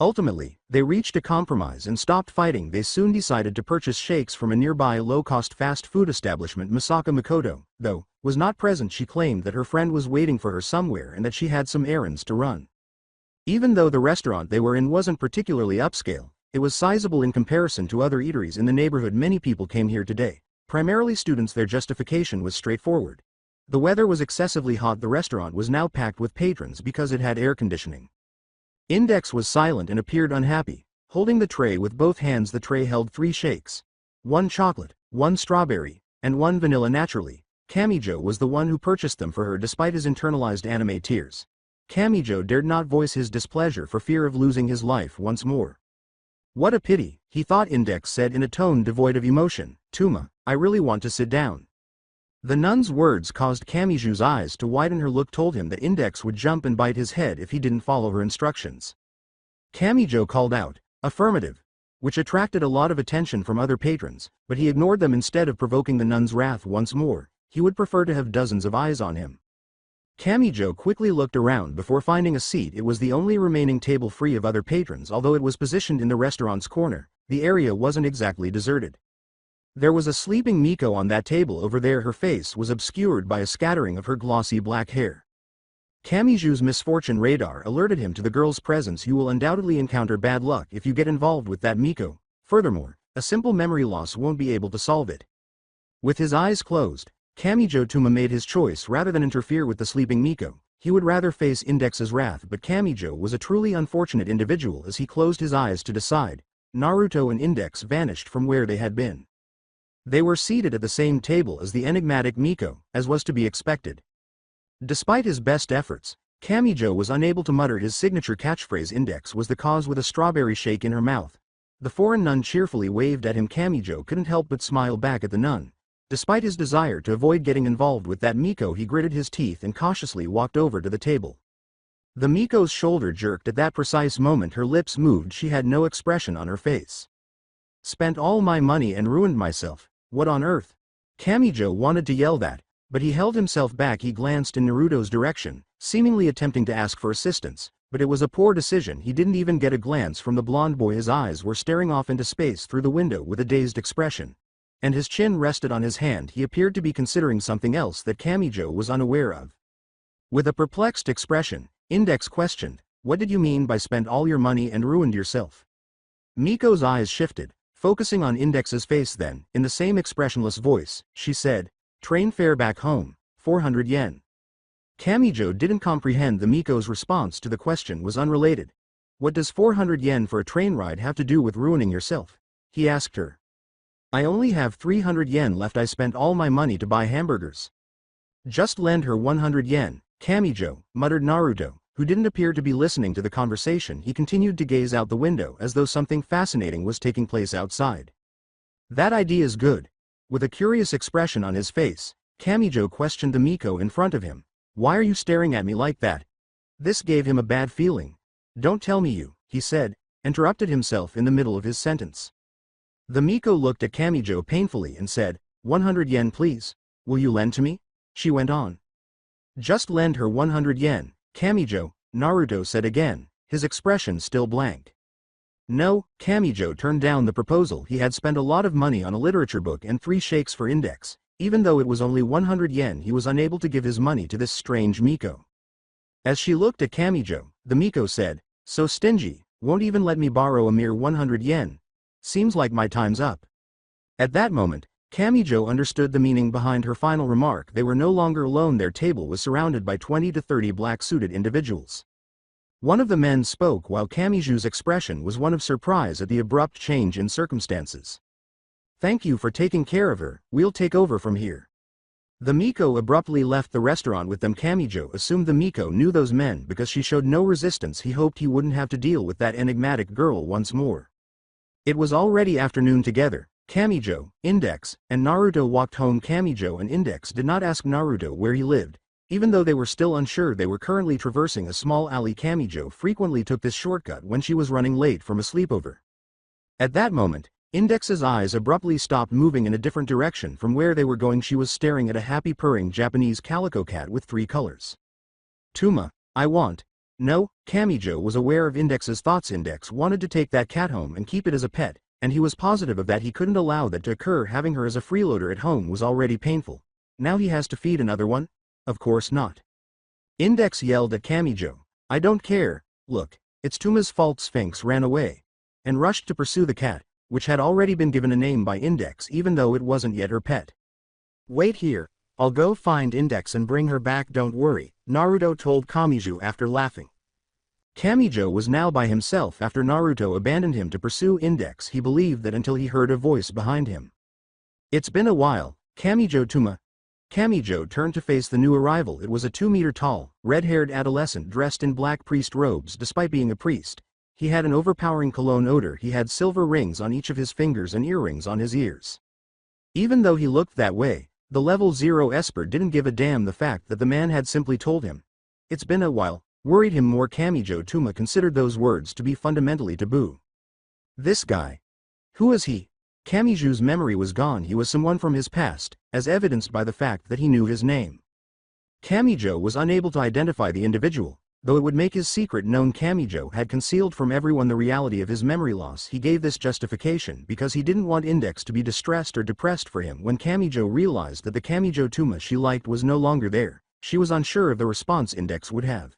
Ultimately, they reached a compromise and stopped fighting. They soon decided to purchase shakes from a nearby low-cost fast food establishment. Masaka Makoto, though, was not present. She claimed that her friend was waiting for her somewhere and that she had some errands to run. Even though the restaurant they were in wasn't particularly upscale, it was sizable in comparison to other eateries in the neighborhood. Many people came here today, primarily students. Their justification was straightforward. The weather was excessively hot. The restaurant was now packed with patrons because it had air conditioning. Index was silent and appeared unhappy, holding the tray with both hands. The tray held 3 shakes. 1 chocolate, 1 strawberry, and 1 vanilla. Naturally, Kamijou was the one who purchased them for her despite his internalized anime tears. Kamijou dared not voice his displeasure for fear of losing his life once more. "What a pity," he thought. Index said in a tone devoid of emotion, "Touma, I really want to sit down." The nun's words caused Kamijou's eyes to widen. Her look told him that Index would jump and bite his head if he didn't follow her instructions. Kamijou called out, "Affirmative," which attracted a lot of attention from other patrons, but he ignored them. Instead of provoking the nun's wrath once more, he would prefer to have dozens of eyes on him. Kamijou quickly looked around before finding a seat. It was the only remaining table free of other patrons. Although it was positioned in the restaurant's corner, the area wasn't exactly deserted. There was a sleeping Miko on that table over there. Her face was obscured by a scattering of her glossy black hair. Kamijou's misfortune radar alerted him to the girl's presence. "You will undoubtedly encounter bad luck if you get involved with that Miko. Furthermore, a simple memory loss won't be able to solve it." With his eyes closed, Kamijou Touma made his choice. Rather than interfere with the sleeping Miko, he would rather face Index's wrath. But Kamijou was a truly unfortunate individual. As he closed his eyes to decide, Naruto and Index vanished from where they had been. They were seated at the same table as the enigmatic Miko, as was to be expected. Despite his best efforts, Kamijou was unable to mutter his signature catchphrase. Index was the cause with a strawberry shake in her mouth. The foreign nun cheerfully waved at him. Kamijou couldn't help but smile back at the nun. Despite his desire to avoid getting involved with that Miko, he gritted his teeth and cautiously walked over to the table. The Miko's shoulder jerked at that precise moment. Her lips moved. She had no expression on her face. "Spent all my money and ruined myself. What on earth?" Kamijou wanted to yell that, but he held himself back. He glanced in Naruto's direction, seemingly attempting to ask for assistance, but it was a poor decision. He didn't even get a glance from the blonde boy. His eyes were staring off into space through the window with a dazed expression, and his chin rested on his hand. He appeared to be considering something else that Kamijou was unaware of. With a perplexed expression, Index questioned, "What did you mean by spent all your money and ruined yourself?" Miko's eyes shifted, focusing on Index's face. Then, in the same expressionless voice, she said, "Train fare back home, 400 yen. Kamijou didn't comprehend. The Miko's response to the question was unrelated. "What does 400 yen for a train ride have to do with ruining yourself?" he asked her. "I only have 300 yen left. I spent all my money to buy hamburgers." "Just lend her 100 yen, Kamijou," muttered Naruto, who didn't appear to be listening to the conversation. He continued to gaze out the window as though something fascinating was taking place outside. That idea is good. With a curious expression on his face, Kamijou questioned the Miko in front of him. Why are you staring at me like that? This gave him a bad feeling. Don't tell me you, he said, interrupted himself in the middle of his sentence. The Miko looked at Kamijou painfully and said, 100 yen please. Will you lend to me? She went on. Just lend her 100 yen, Kamijou, Naruto said again, his expression still blank. No, Kamijou turned down the proposal. He had spent a lot of money on a literature book and 3 shakes for index. Even though it was only 100 yen, he was unable to give his money to this strange Miko. As she looked at Kamijou, the Miko said, so stingy, won't even let me borrow a mere 100 yen. Seems like my time's up. At that moment, Kamijou understood the meaning behind her final remark. They were no longer alone. Their table was surrounded by 20 to 30 black-suited individuals. One of the men spoke while Kamijou's expression was one of surprise at the abrupt change in circumstances. Thank you for taking care of her, we'll take over from here. The Miko abruptly left the restaurant with them. Kamijou assumed the Miko knew those men because she showed no resistance. He hoped he wouldn't have to deal with that enigmatic girl once more. It was already afternoon. Together, Kamijou, Index, and Naruto walked home. Kamijou and Index did not ask Naruto where he lived. Even though they were still unsure, they were currently traversing a small alley. Kamijou frequently took this shortcut when she was running late from a sleepover. At that moment, Index's eyes abruptly stopped moving in a different direction from where they were going. She was staring at a happy purring Japanese calico cat with 3 colors. Touma, I want. No, Kamijou was aware of Index's thoughts. Index wanted to take that cat home and keep it as a pet, and he was positive of that. He couldn't allow that to occur. Having her as a freeloader at home was already painful. Now he has to feed another one? Of course not. Index yelled at Kamijou. I don't care, look, it's Touma's fault. Sphinx ran away and rushed to pursue the cat, which had already been given a name by Index even though it wasn't yet her pet. Wait here, I'll go find Index and bring her back. Don't worry, Naruto told Kamijou after laughing. Kamijou was now by himself after Naruto abandoned him to pursue Index. He believed that until he heard a voice behind him. It's been a while, Kamijou. Touma. Kamijou turned to face the new arrival. It was a 2-meter-tall, red-haired adolescent dressed in black priest robes. Despite being a priest, he had an overpowering cologne odor. He had silver rings on each of his fingers and earrings on his ears. Even though he looked that way, the level 0 Esper didn't give a damn. The fact that the man had simply told him, it's been a while, worried him more. Kamijou Touma considered those words to be fundamentally taboo. This guy. Who is he? Kamijou's memory was gone. He was someone from his past, as evidenced by the fact that he knew his name. Kamijou was unable to identify the individual, though it would make his secret known. Kamijou had concealed from everyone the reality of his memory loss. He gave this justification because he didn't want Index to be distressed or depressed for him. When Kamijou realized that the Kamijou Touma she liked was no longer there, she was unsure of the response Index would have.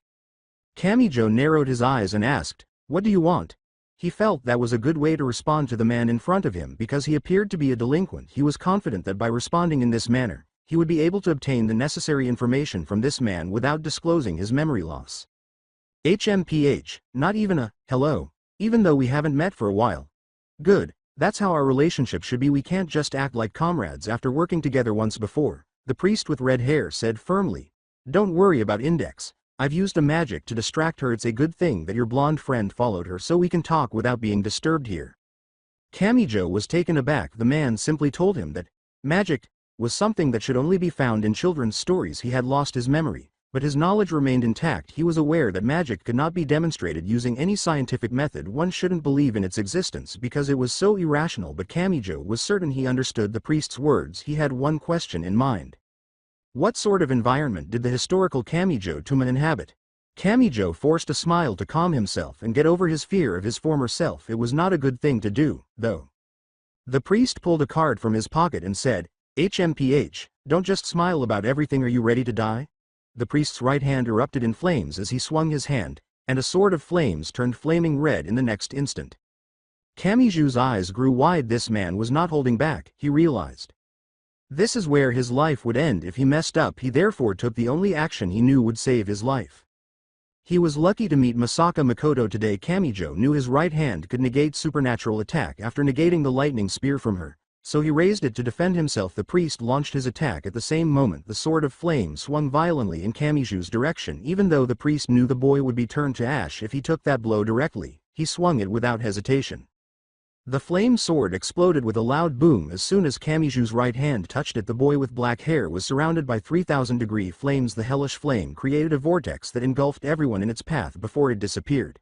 Kamijou narrowed his eyes and asked, what do you want? He felt that was a good way to respond to the man in front of him because he appeared to be a delinquent. He was confident that by responding in this manner, he would be able to obtain the necessary information from this man without disclosing his memory loss. HMPH, not even a hello, even though we haven't met for a while. Good, that's how our relationship should be. We can't just act like comrades after working together once before, the priest with red hair said firmly. Don't worry about Index. I've used a magic to distract her. It's a good thing that your blonde friend followed her so we can talk without being disturbed here. Kamijou was taken aback. The man simply told him that magic was something that should only be found in children's stories. He had lost his memory, but his knowledge remained intact. He was aware that magic could not be demonstrated using any scientific method. One shouldn't believe in its existence because it was so irrational. But Kamijou was certain he understood the priest's words. He had one question in mind. What sort of environment did the historical Kamijou Touma inhabit? Kamijou forced a smile to calm himself and get over his fear of his former self. It was not a good thing to do, though. The priest pulled a card from his pocket and said, HMPH, don't just smile about everything. Are you ready to die? The priest's right hand erupted in flames as he swung his hand, and a sword of flames turned flaming red in the next instant. Kamijou's eyes grew wide. This man was not holding back, he realized. This is where his life would end if he messed up. He therefore took the only action he knew would save his life. He was lucky to meet Masaka Makoto today. Kamijou knew his right hand could negate supernatural attack. After negating the lightning spear from her, so he raised it to defend himself. The priest launched his attack. At the same moment the sword of flame swung violently in Kamijou's direction. Even though the priest knew the boy would be turned to ash if he took that blow directly, he swung it without hesitation. The flame sword exploded with a loud boom. As soon as Kamijou's right hand touched it, the boy with black hair was surrounded by 3,000-degree flames. The hellish flame created a vortex that engulfed everyone in its path before it disappeared.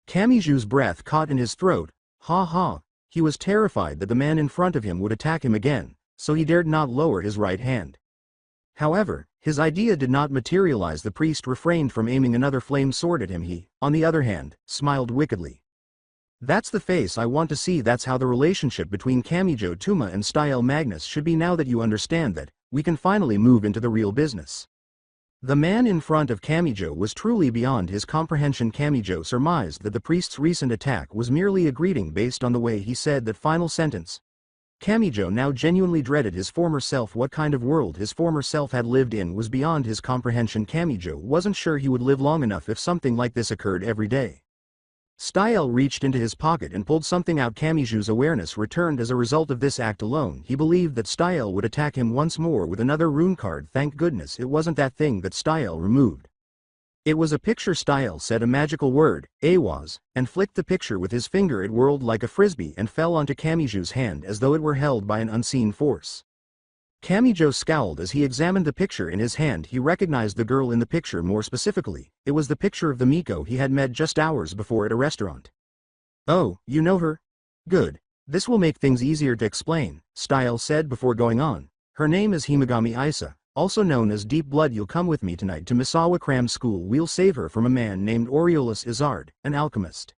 Kamijou's breath caught in his throat. Ha ha! He was terrified that the man in front of him would attack him again, so he dared not lower his right hand. However, his idea did not materialize. The priest refrained from aiming another flame sword at him. He, on the other hand, smiled wickedly. That's the face I want to see. That's how the relationship between Kamijou, Touma and Style Magnus should be. Now that you understand that, we can finally move into the real business. The man in front of Kamijou was truly beyond his comprehension. Kamijou surmised that the priest's recent attack was merely a greeting based on the way he said that final sentence. Kamijou now genuinely dreaded his former self. What kind of world his former self had lived in was beyond his comprehension. Kamijou wasn't sure he would live long enough if something like this occurred every day. Style reached into his pocket and pulled something out. Kamijou's awareness returned as a result of this act alone. He believed that Style would attack him once more with another rune card. Thank goodness it wasn't that thing that Style removed. It was a picture. Style said a magical word, Awaz, and flicked the picture with his finger. It whirled like a frisbee and fell onto Kamijou's hand as though it were held by an unseen force. Kamijou scowled as he examined the picture in his hand. He recognized the girl in the picture. More specifically, it was the picture of the Miko he had met just hours before at a restaurant. Oh, you know her? Good. This will make things easier to explain, Style said before going on. Her name is Himagami Isa, also known as Deep Blood. You'll come with me tonight to Misawa Cram School. We'll save her from a man named Aureolus Izard, an alchemist.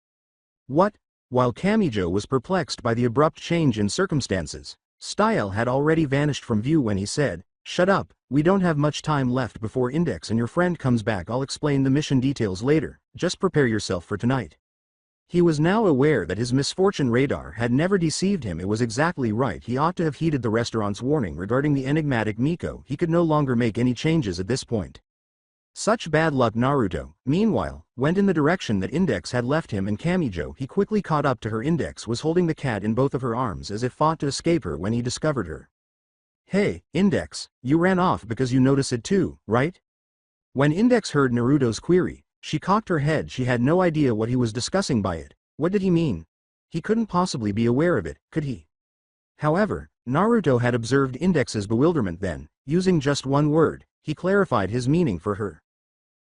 What? While Kamijou was perplexed by the abrupt change in circumstances, Style had already vanished from view when he said, "Shut up, we don't have much time left before Index and your friend comes back. I'll explain the mission details later, just prepare yourself for tonight." He was now aware that his misfortune radar had never deceived him. It was exactly right. He ought to have heeded the restaurant's warning regarding the enigmatic Miko. He could no longer make any changes at this point. Such bad luck. Naruto, meanwhile, went in the direction that Index had left him, and Kamijou, he quickly caught up to her. Index was holding the cat in both of her arms as if fought to escape her when he discovered her. Hey, Index, you ran off because you noticed it too, right? When Index heard Naruto's query, she cocked her head. She had no idea what he was discussing by it. What did he mean? He couldn't possibly be aware of it, could he? However, Naruto had observed Index's bewilderment. Then, using just one word, he clarified his meaning for her.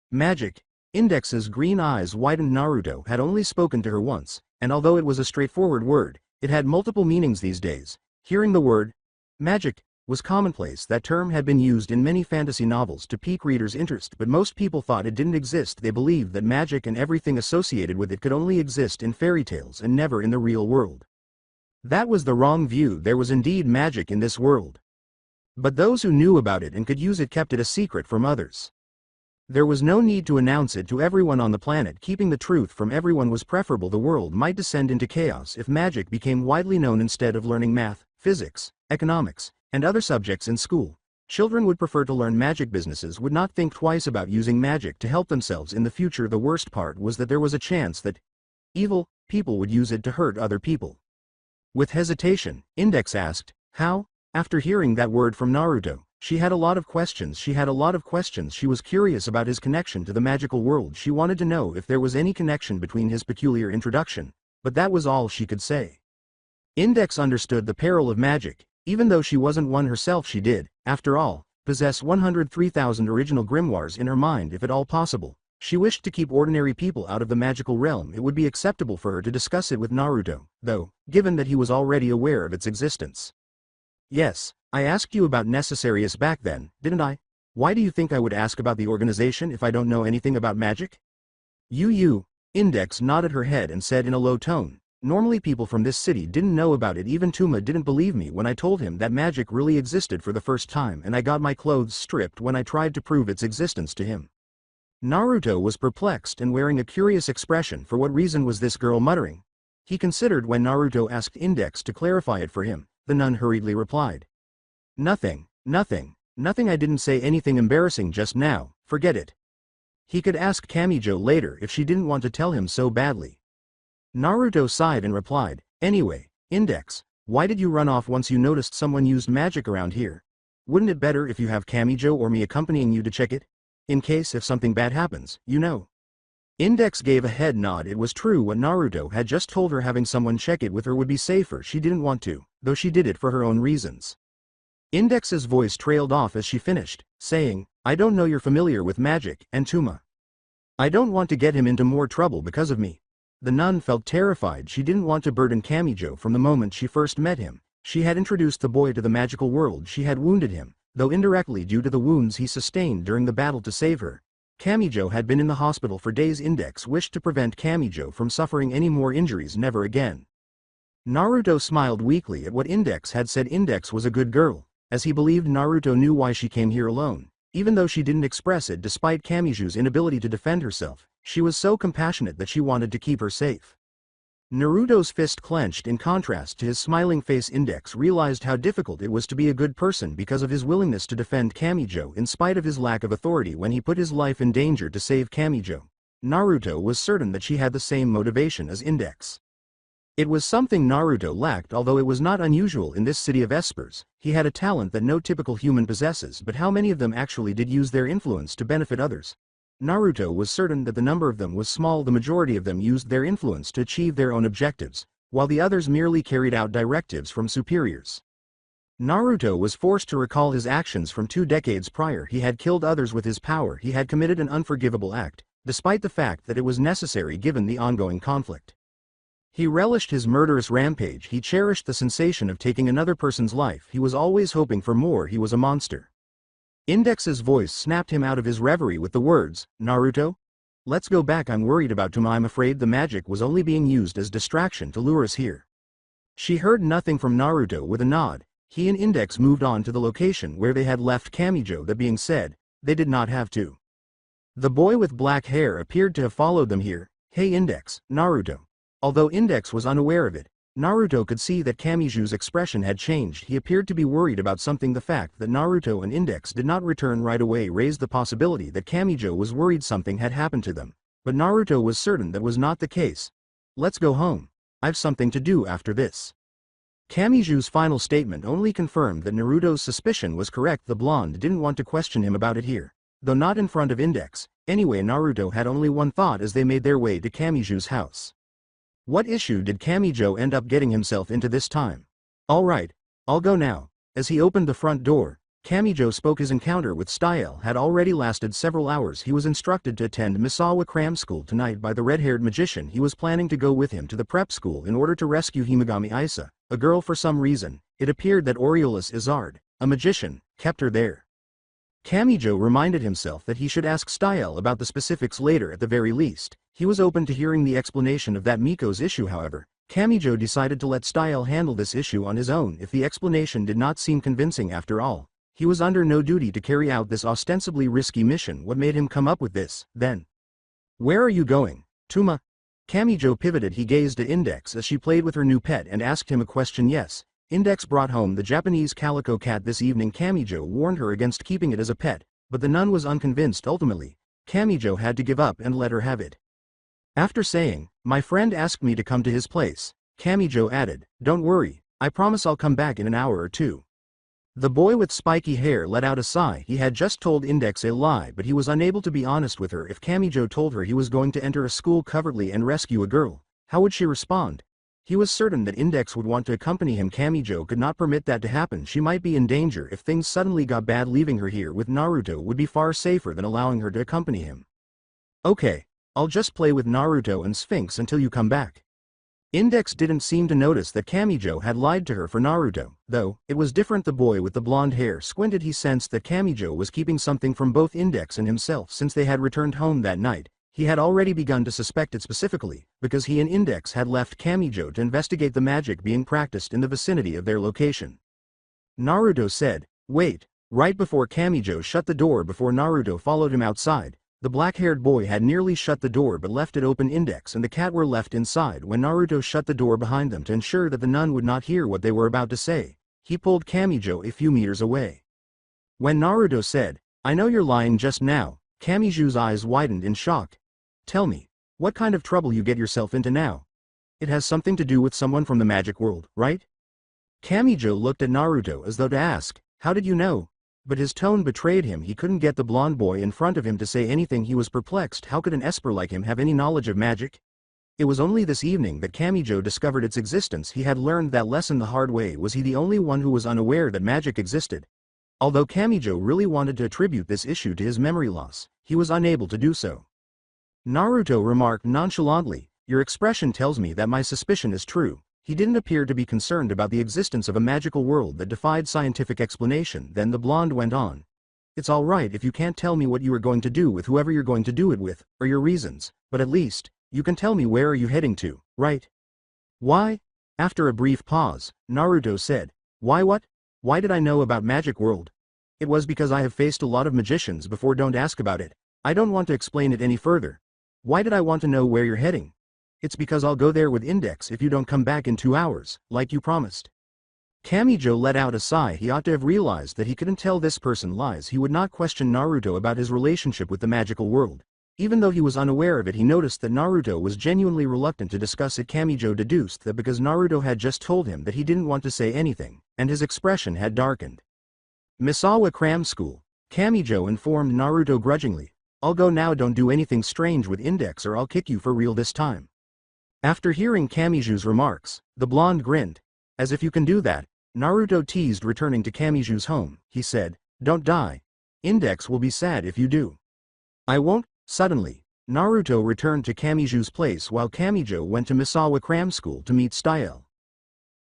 Magic. Index's green eyes widened. Naruto had only spoken to her once, and although it was a straightforward word, it had multiple meanings these days. Hearing the word magic was commonplace. That term had been used in many fantasy novels to pique readers' interest, but most people thought it didn't exist. They believed that magic and everything associated with it could only exist in fairy tales and never in the real world. That was the wrong view. There was indeed magic in this world. But those who knew about it and could use it kept it a secret from others. There was no need to announce it to everyone on the planet. Keeping the truth from everyone was preferable. The world might descend into chaos if magic became widely known. Instead of learning math, physics, economics, and other subjects in school, children would prefer to learn magic. Businesses would not think twice about using magic to help themselves in the future. The worst part was that there was a chance that evil people would use it to hurt other people. With hesitation, Index asked, "How?" After hearing that word from Naruto, she had a lot of questions. She was curious about his connection to the magical world. She wanted to know if there was any connection between his peculiar introduction, but that was all she could say. Index understood the peril of magic. Even though she wasn't one herself, she did, after all, possess 103,000 original grimoires in her mind. If at all possible, she wished to keep ordinary people out of the magical realm. It would be acceptable for her to discuss it with Naruto, though, given that he was already aware of its existence. Yes, I asked you about Necessarius back then, didn't I? Why do you think I would ask about the organization if I don't know anything about magic? You. Index nodded her head and said in a low tone, "Normally people from this city didn't know about it. Even Touma didn't believe me when I told him that magic really existed for the first time, and I got my clothes stripped when I tried to prove its existence to him." Naruto was perplexed and wearing a curious expression. For what reason was this girl muttering? He considered when Naruto asked Index to clarify it for him. The nun hurriedly replied, Nothing. I didn't say anything embarrassing just now, forget it." He could ask Kamijou later if she didn't want to tell him so badly. Naruto sighed and replied, "Anyway, Index, Why did you run off once you noticed someone used magic around here? Wouldn't it better if you have Kamijou or me accompanying you to check it? In case if something bad happens, you know. Index gave a head nod. It was true what Naruto had just told her. Having someone check it with her would be safer. She didn't want to, though she did it for her own reasons. Index's voice trailed off as she finished, saying, I don't know you're familiar with magic, and Touma. I don't want to get him into more trouble because of me. The nun felt terrified. She didn't want to burden Kamijou from the moment she first met him. She had introduced the boy to the magical world. She had wounded him, though indirectly due to the wounds he sustained during the battle to save her. Kamijou had been in the hospital for days. Index wished to prevent Kamijou from suffering any more injuries. Never again. Naruto smiled weakly at what Index had said. Index was a good girl, as he believed Naruto knew why she came here alone. Even though she didn't express it despite Kamijou's inability to defend herself, she was so compassionate that she wanted to keep her safe. Naruto's fist clenched. In contrast to his smiling face, Index realized how difficult it was to be a good person because of his willingness to defend Kamijou in spite of his lack of authority when he put his life in danger to save Kamijou. Naruto was certain that she had the same motivation as Index. It was something Naruto lacked, although it was not unusual in this city of espers. He had a talent that no typical human possesses, but how many of them actually did use their influence to benefit others? Naruto was certain that the number of them was small. The majority of them used their influence to achieve their own objectives, while the others merely carried out directives from superiors. Naruto was forced to recall his actions from 2 decades prior. He had killed others with his power. He had committed an unforgivable act, despite the fact that it was necessary given the ongoing conflict. He relished his murderous rampage. He cherished the sensation of taking another person's life. He was always hoping for more. He was a monster. Index's voice snapped him out of his reverie with the words, Naruto? Let's go back. I'm worried about Touma. I'm afraid the magic was only being used as distraction to lure us here. She heard nothing from Naruto. With a nod, he and Index moved on to the location where they had left Kamijou. That being said, they did not have to. The boy with black hair appeared to have followed them here. Hey Index, Naruto. Although Index was unaware of it, Naruto could see that Kamijou's expression had changed. He appeared to be worried about something. The fact that Naruto and Index did not return right away raised the possibility that Kamijou was worried something had happened to them, but Naruto was certain that was not the case. Let's go home. I've something to do after this. Kamijou's final statement only confirmed that Naruto's suspicion was correct. The blonde didn't want to question him about it here, though not in front of Index. Anyway, Naruto had only one thought as they made their way to Kamijou's house. What issue did Kamijou end up getting himself into this time? Alright, I'll go now. As he opened the front door, Kamijou spoke. His encounter with Style had already lasted several hours. He was instructed to attend Misawa Cram School tonight by the red-haired magician. He was planning to go with him to the prep school in order to rescue Himagami Isa, a girl. For some reason, it appeared that Aureolus Izard, a magician, kept her there. Kamijou reminded himself that he should ask Style about the specifics later. At the very least, he was open to hearing the explanation of that Miko's issue. However, Kamijou decided to let Style handle this issue on his own if the explanation did not seem convincing. After all, he was under no duty to carry out this ostensibly risky mission. What made him come up with this, then? Where are you going, Touma? Kamijou pivoted. He gazed at Index as she played with her new pet and asked him a question. Yes, Index brought home the Japanese calico cat this evening. Kamijou warned her against keeping it as a pet, but the nun was unconvinced. Ultimately, Kamijou had to give up and let her have it. After saying, my friend asked me to come to his place, Kamijou added, don't worry, I promise I'll come back in an hour or two. The boy with spiky hair let out a sigh. He had just told Index a lie, but he was unable to be honest with her. If Kamijou told her he was going to enter a school covertly and rescue a girl, how would she respond? He was certain that Index would want to accompany him. Kamijou could not permit that to happen. She might be in danger if things suddenly got bad. Leaving her here with Naruto would be far safer than allowing her to accompany him. Okay, I'll just play with Naruto and Sphinx until you come back. Index didn't seem to notice that Kamijou had lied to her for Naruto, though. It was different. The boy with the blonde hair squinted. He sensed that Kamijou was keeping something from both Index and himself. Since they had returned home that night, he had already begun to suspect it, specifically because he and Index had left Kamijou to investigate the magic being practiced in the vicinity of their location. Naruto said, wait. Right before Kamijou shut the door before Naruto followed him outside, the black-haired boy had nearly shut the door but left it open. Index and the cat were left inside when Naruto shut the door behind them to ensure that the nun would not hear what they were about to say. He pulled Kamijou a few meters away. When Naruto said, I know you're lying just now, Kamijou's eyes widened in shock. Tell me, what kind of trouble you get yourself into now? It has something to do with someone from the magic world, right? Kamijou looked at Naruto as though to ask, "How did you know?" But his tone betrayed him. He couldn't get the blonde boy in front of him to say anything. He was perplexed. How could an esper like him have any knowledge of magic? It was only this evening that Kamijou discovered its existence. He had learned that lesson the hard way. Was he the only one who was unaware that magic existed? Although Kamijou really wanted to attribute this issue to his memory loss, he was unable to do so. Naruto remarked nonchalantly, "Your expression tells me that my suspicion is true." He didn't appear to be concerned about the existence of a magical world that defied scientific explanation. Then the blonde went on. "It's all right if you can't tell me what you are going to do with whoever you're going to do it with, or your reasons, but at least, you can tell me where are you heading to, right?" "Why?" After a brief pause, Naruto said, "Why what? Why did I know about Magic World? It was because I have faced a lot of magicians before. Don't ask about it. I don't want to explain it any further. Why did I want to know where you're heading? It's because I'll go there with Index if you don't come back in 2 hours, like you promised." Kamijou let out a sigh. He ought to have realized that he couldn't tell this person lies. He would not question Naruto about his relationship with the magical world. Even though he was unaware of it, he noticed that Naruto was genuinely reluctant to discuss it. Kamijou deduced that because Naruto had just told him that he didn't want to say anything, and his expression had darkened. "Misawa Cram School," Kamijou informed Naruto grudgingly. "I'll go now. Don't do anything strange with Index or I'll kick you for real this time." After hearing Kamijou's remarks, the blonde grinned. "As if you can do that," Naruto teased. Returning to Kamijou's home, he said, "Don't die. Index will be sad if you do." "I won't." Suddenly, Naruto returned to Kamijou's place while Kamijou went to Misawa Cram School to meet Style.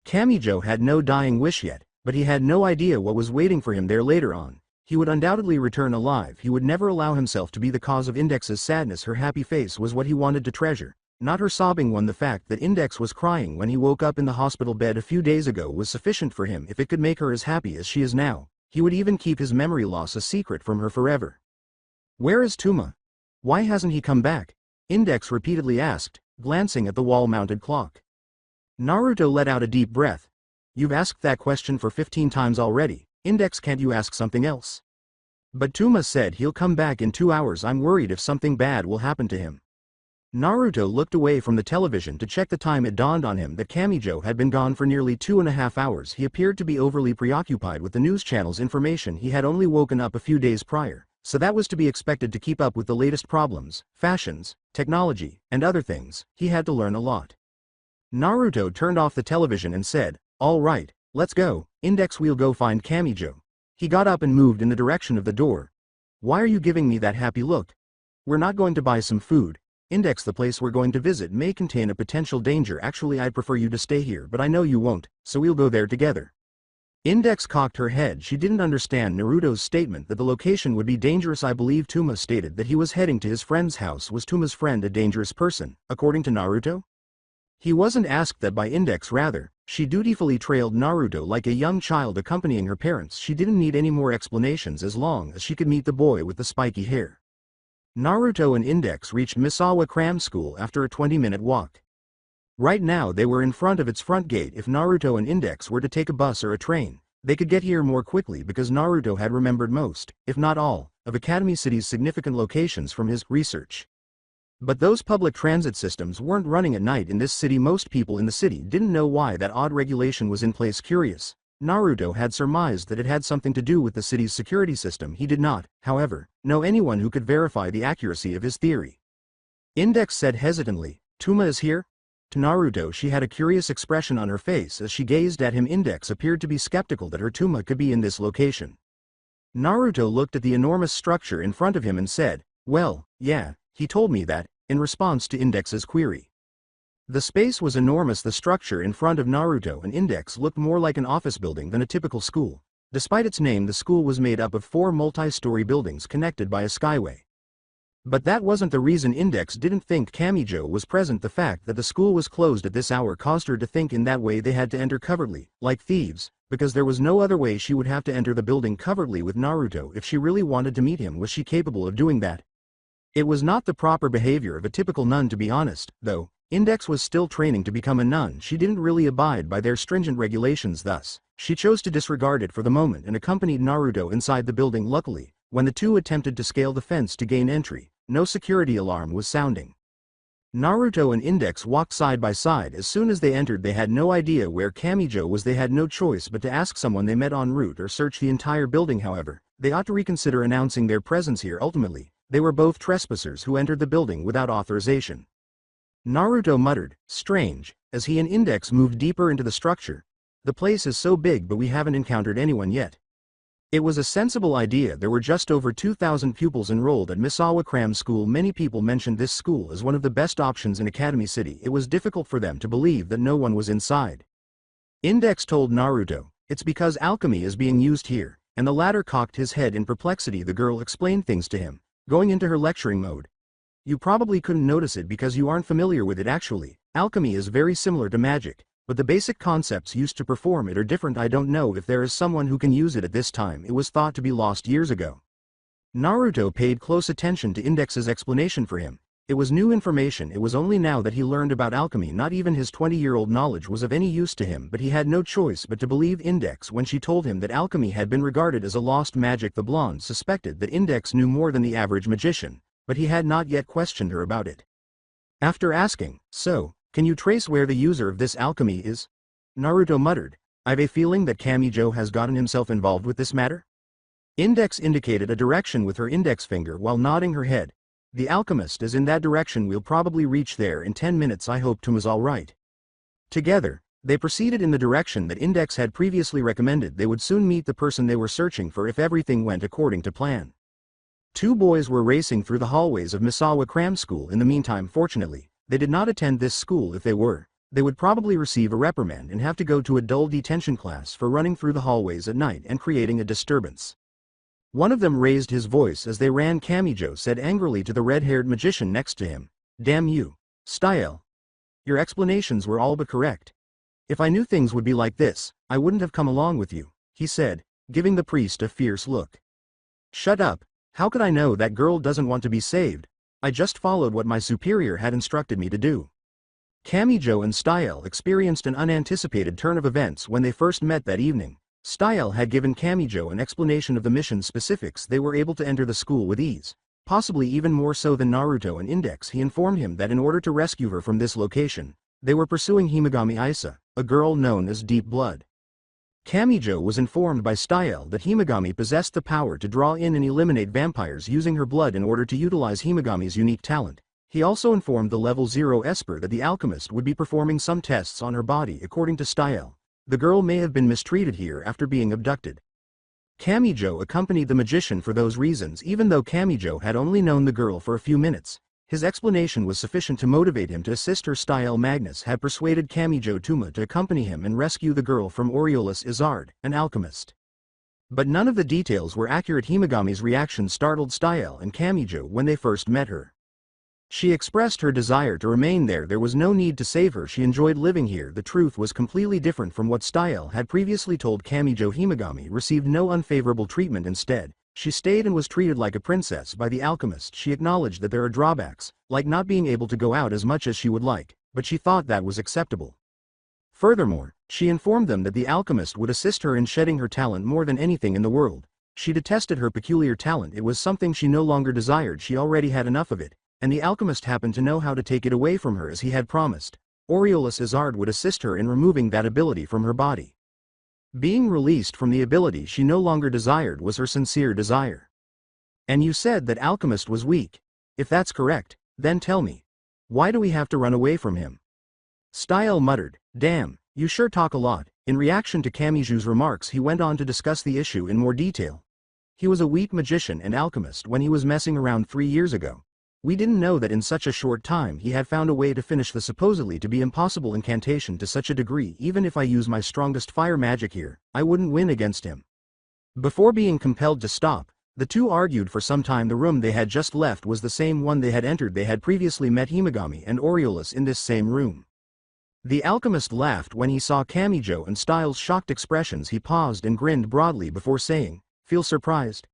Kamijou had no dying wish yet, but he had no idea what was waiting for him there later on. He would undoubtedly return alive. He would never allow himself to be the cause of Index's sadness. Her happy face was what he wanted to treasure, not her sobbing one. The fact that Index was crying when he woke up in the hospital bed a few days ago was sufficient for him. If it could make her as happy as she is now, he would even keep his memory loss a secret from her forever. "Where is Touma? Why hasn't he come back?" Index repeatedly asked, glancing at the wall-mounted clock. Naruto let out a deep breath. "You've asked that question for 15 times already, Index. Can't you ask something else?" "But Touma said he'll come back in 2 hours. I'm worried if something bad will happen to him." Naruto looked away from the television to check the time. It dawned on him that Kamijou had been gone for nearly 2.5 hours. He appeared to be overly preoccupied with the news channel's information. He had only woken up a few days prior, so that was to be expected. To keep up with the latest problems, fashions, technology, and other things, he had to learn a lot. Naruto turned off the television and said, "All right, let's go, Index. We'll go find Kamijou." He got up and moved in the direction of the door. "Why are you giving me that happy look?" "We're not going to buy some food, Index. The place we're going to visit may contain a potential danger. Actually, I'd prefer you to stay here, but I know you won't, so we'll go there together." Index cocked her head. She didn't understand Naruto's statement that the location would be dangerous. "I believe Touma stated that he was heading to his friend's house." Was Touma's friend a dangerous person, according to Naruto? He wasn't asked that by Index. Rather, she dutifully trailed Naruto like a young child accompanying her parents. She didn't need any more explanations as long as she could meet the boy with the spiky hair. Naruto and Index reached Misawa Cram School after a 20-minute walk. Right now they were in front of its front gate. If Naruto and Index were to take a bus or a train, they could get here more quickly because Naruto had remembered most, if not all, of Academy City's significant locations from his research. But those public transit systems weren't running at night in this city. Most people in the city didn't know why that odd regulation was in place. Curious, Naruto had surmised that it had something to do with the city's security system. He did not, however, know anyone who could verify the accuracy of his theory. Index said hesitantly, "Touma is here?" To Naruto, she had a curious expression on her face as she gazed at him. Index appeared to be skeptical that her Touma could be in this location. Naruto looked at the enormous structure in front of him and said, "Well, yeah, he told me that," in response to Index's query. The space was enormous. The structure in front of Naruto and Index looked more like an office building than a typical school. Despite its name, the school was made up of 4 multi-story buildings connected by a skyway. But that wasn't the reason Index didn't think Kamijou was present. The fact that the school was closed at this hour caused her to think in that way. They had to enter covertly, like thieves, because there was no other way. She would have to enter the building covertly with Naruto if she really wanted to meet him. Was she capable of doing that? It was not the proper behavior of a typical nun, to be honest, though. Index was still training to become a nun. She didn't really abide by their stringent regulations. Thus, she chose to disregard it for the moment and accompanied Naruto inside the building. Luckily, when the two attempted to scale the fence to gain entry, no security alarm was sounding. Naruto and Index walked side by side. As soon as they entered, they had no idea where Kamijou was. They had no choice but to ask someone they met en route or search the entire building. However, they ought to reconsider announcing their presence here. Ultimately, they were both trespassers who entered the building without authorization. Naruto muttered, "Strange," as he and Index moved deeper into the structure. "The place is so big, but we haven't encountered anyone yet." It was a sensible idea. There were just over 2,000 pupils enrolled at Misawa Cram School. Many people mentioned this school as one of the best options in Academy City. It was difficult for them to believe that no one was inside. Index told Naruto, "It's because alchemy is being used here," and the latter cocked his head in perplexity. The girl explained things to him, going into her lecturing mode. "You probably couldn't notice it because you aren't familiar with it. Actually, alchemy is very similar to magic, but the basic concepts used to perform it are different. I don't know if there is someone who can use it at this time. It was thought to be lost years ago." Naruto paid close attention to Index's explanation for him. It was new information. It was only now that he learned about alchemy. Not even his 20-year-old knowledge was of any use to him, but he had no choice but to believe Index when she told him that alchemy had been regarded as a lost magic. The blonde suspected that Index knew more than the average magician, but he had not yet questioned her about it. After asking, "So, can you trace where the user of this alchemy is?" Naruto muttered, "I've a feeling that Kamijou has gotten himself involved with this matter." Index indicated a direction with her index finger while nodding her head. "The alchemist is in that direction. We'll probably reach there in 10 minutes. I hope Touma's all right." Together, they proceeded in the direction that Index had previously recommended. They would soon meet the person they were searching for if everything went according to plan. Two boys were racing through the hallways of Misawa Cram School. In the meantime, fortunately, they did not attend this school. If they were, they would probably receive a reprimand and have to go to a dull detention class for running through the hallways at night and creating a disturbance. One of them raised his voice as they ran. Kamijou said angrily to the red-haired magician next to him, "Damn you, Style. Your explanations were all but correct. If I knew things would be like this, I wouldn't have come along with you," he said, giving the priest a fierce look. "Shut up. How could I know that girl doesn't want to be saved? I just followed what my superior had instructed me to do." Kamijou and Style experienced an unanticipated turn of events when they first met that evening. Style had given Kamijou an explanation of the mission specifics. They were able to enter the school with ease, possibly even more so than Naruto and Index. He informed him that in order to rescue her from this location, they were pursuing Himegami Isa, a girl known as Deep Blood. Kamijou was informed by Style that Himegami possessed the power to draw in and eliminate vampires using her blood in order to utilize Himegami's unique talent. He also informed the level 0 Esper that the alchemist would be performing some tests on her body. According to Style, the girl may have been mistreated here after being abducted. Kamijou accompanied the magician for those reasons. Even though Kamijou had only known the girl for a few minutes, his explanation was sufficient to motivate him to assist her. Style Magnus had persuaded Kamijou Touma to accompany him and rescue the girl from Aureolus Izard, an alchemist. But none of the details were accurate. Himegami's reaction startled Style and Kamijou when they first met her. She expressed her desire to remain there. There was no need to save her. She enjoyed living here. The truth was completely different from what Style had previously told Kamijou. Himegami received no unfavorable treatment. Instead, she stayed and was treated like a princess by the alchemist. She acknowledged that there are drawbacks, like not being able to go out as much as she would like, but she thought that was acceptable. Furthermore, she informed them that the alchemist would assist her in shedding her talent more than anything in the world. She detested her peculiar talent. It was something she no longer desired. She already had enough of it, and the alchemist happened to know how to take it away from her as he had promised. Aureolus Izard would assist her in removing that ability from her body. Being released from the ability she no longer desired was her sincere desire. "And you said that alchemist was weak. If that's correct, then tell me, why do we have to run away from him?" Style muttered, "Damn, you sure talk a lot." In reaction to Kamijou's remarks, he went on to discuss the issue in more detail. He was a weak magician and alchemist when he was messing around 3 years ago. We didn't know that in such a short time he had found a way to finish the supposedly to be impossible incantation to such a degree. Even if I use my strongest fire magic here, I wouldn't win against him. Before being compelled to stop, the two argued for some time. The room they had just left was the same one they had entered. They had previously met Himegami and Aureolus in this same room. The alchemist laughed when he saw Kamijou and Style's shocked expressions. He paused and grinned broadly before saying, "Feel surprised?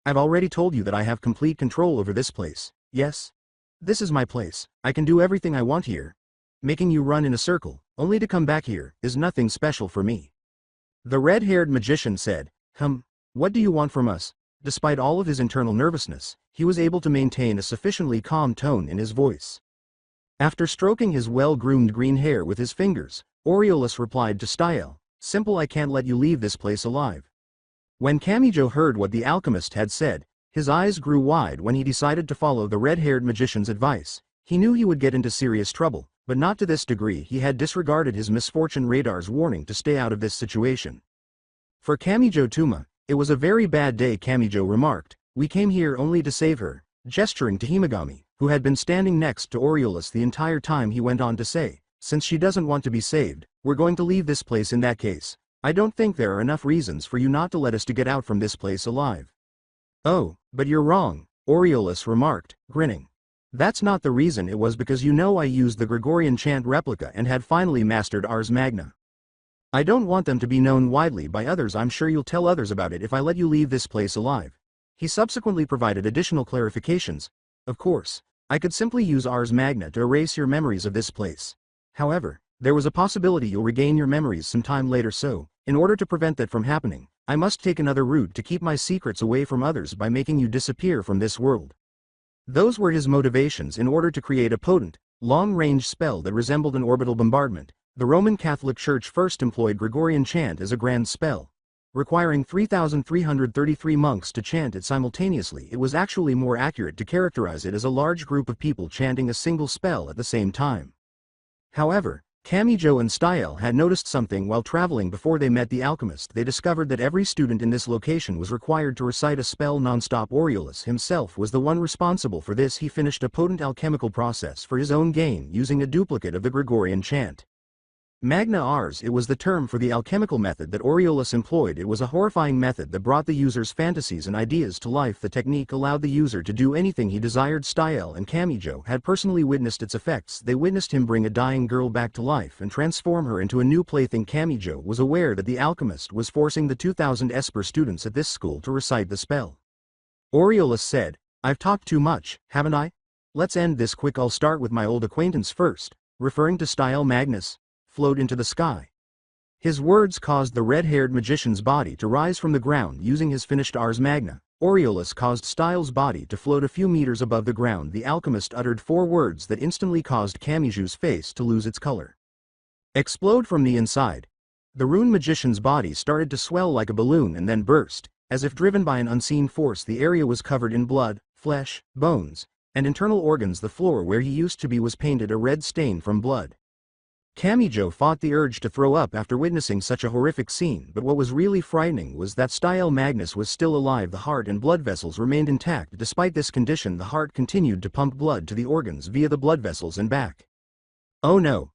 I've already told you that I have complete control over this place. Yes? This is my place. I can do everything I want here. Making you run in a circle, only to come back here, is nothing special for me." The red-haired magician said, What do you want from us?" Despite all of his internal nervousness, he was able to maintain a sufficiently calm tone in his voice. After stroking his well-groomed green hair with his fingers, Aureolus replied to Style, "Simple, I can't let you leave this place alive." When Kamijou heard what the alchemist had said, his eyes grew wide when he decided to follow the red-haired magician's advice. He knew he would get into serious trouble, but not to this degree. He had disregarded his misfortune radar's warning to stay out of this situation. For Kamijou Touma, it was a very bad day. Kamijou remarked, "We came here only to save her," gesturing to Himegami, who had been standing next to Aureolus the entire time. He went on to say, "Since she doesn't want to be saved, we're going to leave this place in that case. I don't think there are enough reasons for you not to let us to get out from this place alive." "Oh, but you're wrong," Aureolus remarked, grinning. "That's not the reason. It was because you know I used the Gregorian chant replica and had finally mastered Ars Magna. I don't want them to be known widely by others. I'm sure you'll tell others about it if I let you leave this place alive." He subsequently provided additional clarifications. "Of course, I could simply use Ars Magna to erase your memories of this place. However, there was a possibility you'll regain your memories sometime later, so, in order to prevent that from happening, I must take another route to keep my secrets away from others by making you disappear from this world." Those were his motivations in order to create a potent, long-range spell that resembled an orbital bombardment. The Roman Catholic Church first employed Gregorian chant as a grand spell, requiring 3,333 monks to chant it simultaneously. It was actually more accurate to characterize it as a large group of people chanting a single spell at the same time. However, Kamijou and Style had noticed something while traveling. Before they met the alchemist, they discovered that every student in this location was required to recite a spell non-stop. Aureolus himself was the one responsible for this. He finished a potent alchemical process for his own gain using a duplicate of the Gregorian chant. Magna Ars, it was the term for the alchemical method that Aureolus employed. It was a horrifying method that brought the user's fantasies and ideas to life. The technique allowed the user to do anything he desired. Style and Kamijou had personally witnessed its effects. They witnessed him bring a dying girl back to life and transform her into a new plaything. Kamijou was aware that the alchemist was forcing the 2,000 Esper students at this school to recite the spell. Aureolus said, "I've talked too much, haven't I? Let's end this quick. I'll start with my old acquaintance first," referring to Style. "Magnus, float into the sky." His words caused the red-haired magician's body to rise from the ground using his finished Ars Magna. Aureolus caused Style's body to float a few meters above the ground. The alchemist uttered 4 words that instantly caused Kamijou's face to lose its color. Explode from the inside. The rune magician's body started to swell like a balloon and then burst. As if driven by an unseen force, the area was covered in blood, flesh, bones, and internal organs. The floor where he used to be was painted a red stain from blood. Kamijou fought the urge to throw up after witnessing such a horrific scene, but what was really frightening was that Style Magnus was still alive. The heart and blood vessels remained intact. Despite this condition, the heart continued to pump blood to the organs via the blood vessels and back. Oh no!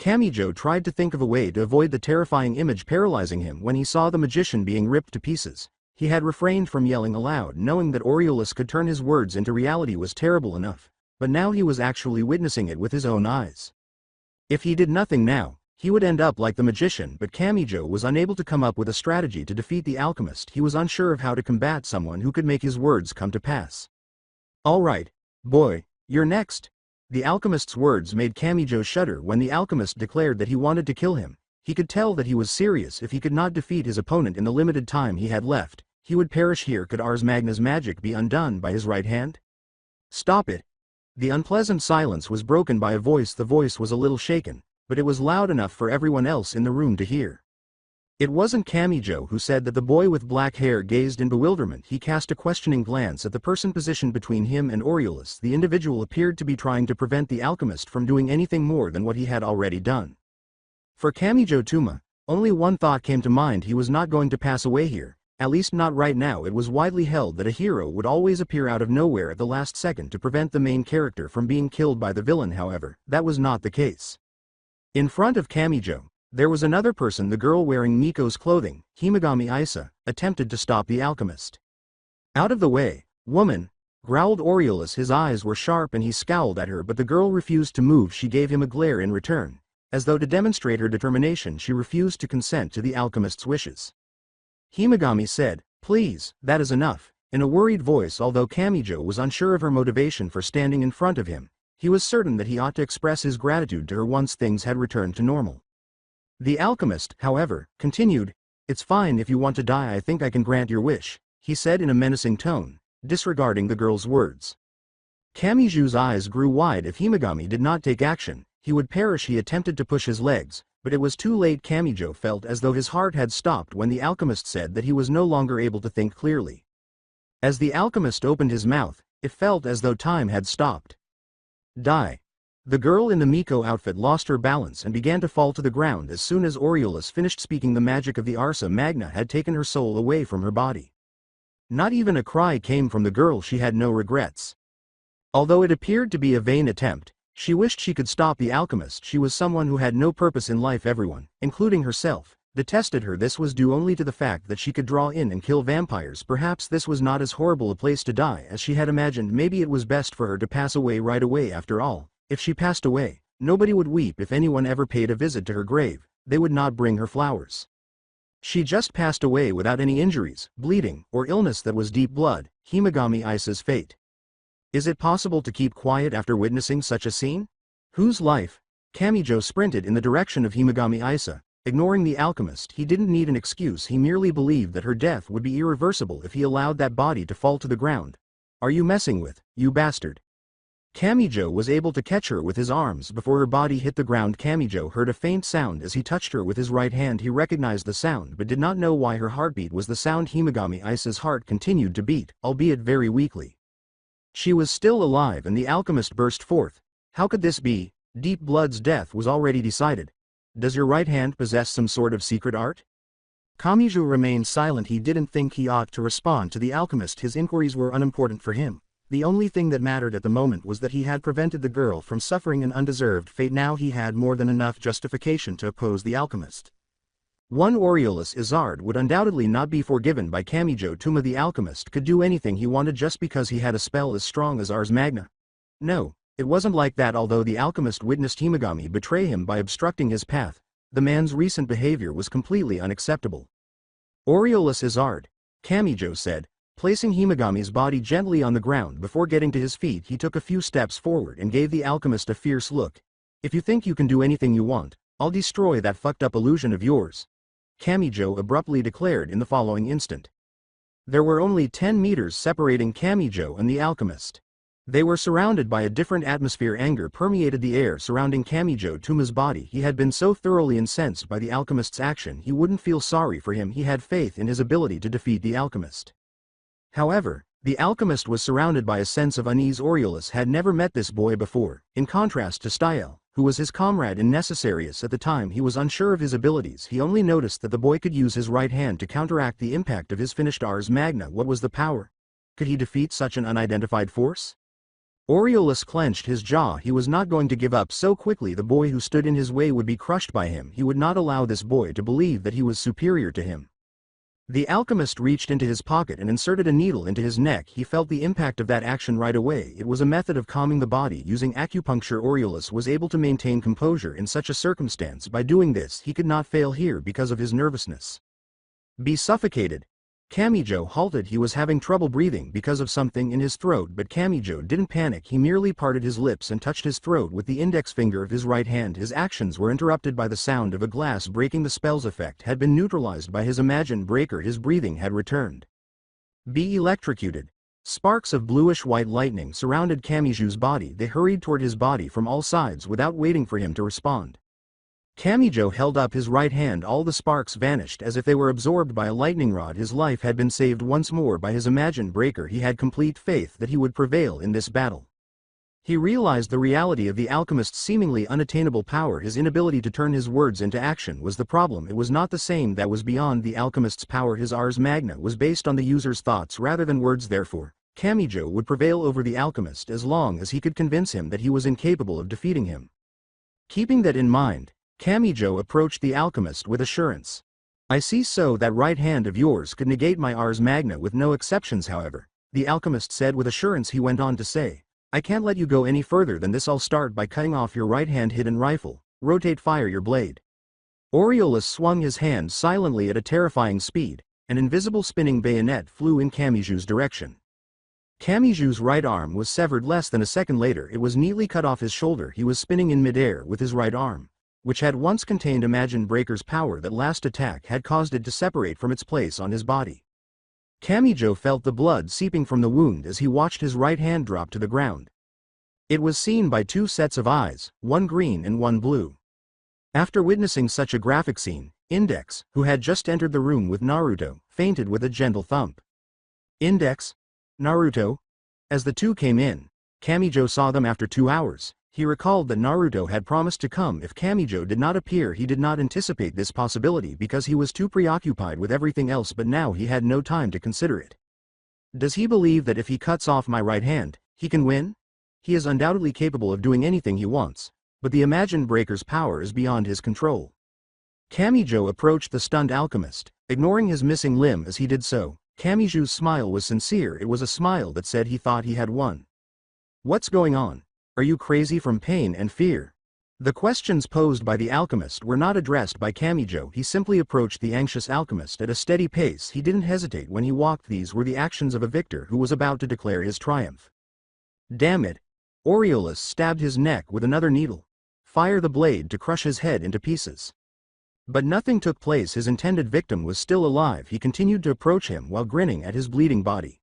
Kamijou tried to think of a way to avoid the terrifying image paralyzing him when he saw the magician being ripped to pieces. He had refrained from yelling aloud, knowing that Aureolus could turn his words into reality was terrible enough, but now he was actually witnessing it with his own eyes. If he did nothing now, he would end up like the magician. But Kamijou was unable to come up with a strategy to defeat the alchemist. He was unsure of how to combat someone who could make his words come to pass. "All right, boy, you're next." The alchemist's words made Kamijou shudder. When the alchemist declared that he wanted to kill him, he could tell that he was serious. If he could not defeat his opponent in the limited time he had left, he would perish here. Could Ars Magna's magic be undone by his right hand? "Stop it." The unpleasant silence was broken by a voice. The voice was a little shaken, but it was loud enough for everyone else in the room to hear. It wasn't Kamijou who said that. The boy with black hair gazed in bewilderment. He cast a questioning glance at the person positioned between him and Aureolus. The individual appeared to be trying to prevent the alchemist from doing anything more than what he had already done. For Kamijou Touma, only one thought came to mind: he was not going to pass away here. At least not right now. It was widely held that a hero would always appear out of nowhere at the last second to prevent the main character from being killed by the villain. However, that was not the case. In front of Kamijou, there was another person. The girl wearing Miko's clothing, Himegami Isa, attempted to stop the alchemist. "Out of the way, woman," growled Aureolus. His eyes were sharp and he scowled at her, but the girl refused to move. She gave him a glare in return. As though to demonstrate her determination, she refused to consent to the alchemist's wishes. Himegami said, "Please, that is enough," in a worried voice. Although Kamijou was unsure of her motivation for standing in front of him, he was certain that he ought to express his gratitude to her once things had returned to normal. The alchemist, however, continued, "It's fine if you want to die. I think I can grant your wish," he said in a menacing tone, disregarding the girl's words. Kamijou's eyes grew wide. If Himagami did not take action, he would perish. He attempted to push his legs, but it was too late. Kamijou felt as though his heart had stopped when the alchemist said that he was no longer able to think clearly. As the alchemist opened his mouth, it felt as though time had stopped. Die. The girl in the Miko outfit lost her balance and began to fall to the ground as soon as Aureolus finished speaking. The magic of the Ars Magna had taken her soul away from her body. Not even a cry came from the girl. She had no regrets. Although it appeared to be a vain attempt, she wished she could stop the alchemist. She was someone who had no purpose in life. Everyone, including herself, detested her. This was due only to the fact that she could draw in and kill vampires. Perhaps this was not as horrible a place to die as she had imagined. Maybe it was best for her to pass away right away. After all, if she passed away, nobody would weep. If anyone ever paid a visit to her grave, they would not bring her flowers. She just passed away without any injuries, bleeding, or illness that was deep blood. Himagami Isa's fate. Is it possible to keep quiet after witnessing such a scene? Whose life? Kamijou sprinted in the direction of Himagami Isa, ignoring the alchemist. He didn't need an excuse. He merely believed that her death would be irreversible if he allowed that body to fall to the ground. Are you messing with, you bastard? Kamijou was able to catch her with his arms before her body hit the ground. Kamijou heard a faint sound as he touched her with his right hand. He recognized the sound but did not know why her heartbeat was the sound. Himagami Isa's heart continued to beat, albeit very weakly. She was still alive and the alchemist burst forth. How could this be? Deep Blood's death was already decided. Does your right hand possess some sort of secret art? Kamijou remained silent. He didn't think he ought to respond to the alchemist. His inquiries were unimportant for him. The only thing that mattered at the moment was that he had prevented the girl from suffering an undeserved fate. Now he had more than enough justification to oppose the alchemist. One Aureolus Izard would undoubtedly not be forgiven by Kamijou. Touma the alchemist could do anything he wanted just because he had a spell as strong as Ars Magna. No, it wasn't like that. Although the alchemist witnessed Himagami betray him by obstructing his path, the man's recent behavior was completely unacceptable. Aureolus Izard, Kamijou said, placing Himagami's body gently on the ground. Before getting to his feet, he took a few steps forward and gave the alchemist a fierce look. If you think you can do anything you want, I'll destroy that fucked up illusion of yours, Kamijou abruptly declared. In the following instant, there were only 10 meters separating Kamijou and the alchemist. They were surrounded by a different atmosphere. Anger permeated the air surrounding Kamijou. Touma's body. He had been so thoroughly incensed by the alchemist's action he wouldn't feel sorry for him. He had faith in his ability to defeat the alchemist. However, the alchemist was surrounded by a sense of unease. Aureolus had never met this boy before. In contrast to Style, who was his comrade in Necessarius at the time, he was unsure of his abilities. He only noticed that the boy could use his right hand to counteract the impact of his finished Ars Magna. What was the power? Could he defeat such an unidentified force? Aureolus clenched his jaw. He was not going to give up so quickly. The boy who stood in his way would be crushed by him. He would not allow this boy to believe that he was superior to him. The alchemist reached into his pocket and inserted a needle into his neck. He felt the impact of that action right away. It was a method of calming the body using acupuncture. Aureolus was able to maintain composure in such a circumstance. By doing this, he could not fail here because of his nervousness. Be suffocated. Kamijou halted. He was having trouble breathing because of something in his throat, but Kamijou didn't panic. He merely parted his lips and touched his throat with the index finger of his right hand. His actions were interrupted by the sound of a glass breaking. The spell's effect had been neutralized by his imagined breaker. His breathing had returned. Be electrocuted. Sparks of bluish-white lightning surrounded Kamijou's body. They hurried toward his body from all sides without waiting for him to respond. Kamijou held up his right hand. All the sparks vanished as if they were absorbed by a lightning rod. His life had been saved once more by his imagined breaker. He had complete faith that he would prevail in this battle. He realized the reality of the alchemist's seemingly unattainable power. His inability to turn his words into action was the problem. It was not the same that was beyond the alchemist's power. His Ars Magna was based on the user's thoughts rather than words. Therefore, Kamijou would prevail over the alchemist as long as he could convince him that he was incapable of defeating him. Keeping that in mind, Kamijou approached the alchemist with assurance. I see, so that right hand of yours could negate my Ars Magna with no exceptions. However, the alchemist said with assurance. He went on to say, I can't let you go any further than this. I'll start by cutting off your right hand hidden rifle. Rotate, fire your blade. Aureolus swung his hand silently at a terrifying speed. An invisible spinning bayonet flew in Kamijou's direction. Kamijou's right arm was severed. Less than a second later, it was neatly cut off his shoulder. He was spinning in midair with his right arm, which had once contained Imagined Breaker's power. That last attack had caused it to separate from its place on his body. Kamijou felt the blood seeping from the wound as he watched his right hand drop to the ground. It was seen by two sets of eyes, one green and one blue. After witnessing such a graphic scene, Index, who had just entered the room with Naruto, fainted with a gentle thump. Index? Naruto? As the two came in, Kamijou saw them after 2 hours. He recalled that Naruto had promised to come if Kamijou did not appear. He did not anticipate this possibility because he was too preoccupied with everything else, but now he had no time to consider it. Does he believe that if he cuts off my right hand, he can win? He is undoubtedly capable of doing anything he wants, but the imagined breaker's power is beyond his control. Kamijou approached the stunned alchemist, ignoring his missing limb as he did so. Kamijou's smile was sincere. It was a smile that said he thought he had won. What's going on? Are you crazy from pain and fear? The questions posed by the alchemist were not addressed by Kamijou. He simply approached the anxious alchemist at a steady pace. He didn't hesitate when he walked. These were the actions of a victor who was about to declare his triumph. Damn it! Aureolus stabbed his neck with another needle. Fire the blade to crush his head into pieces. But nothing took place. His intended victim was still alive. He continued to approach him while grinning at his bleeding body.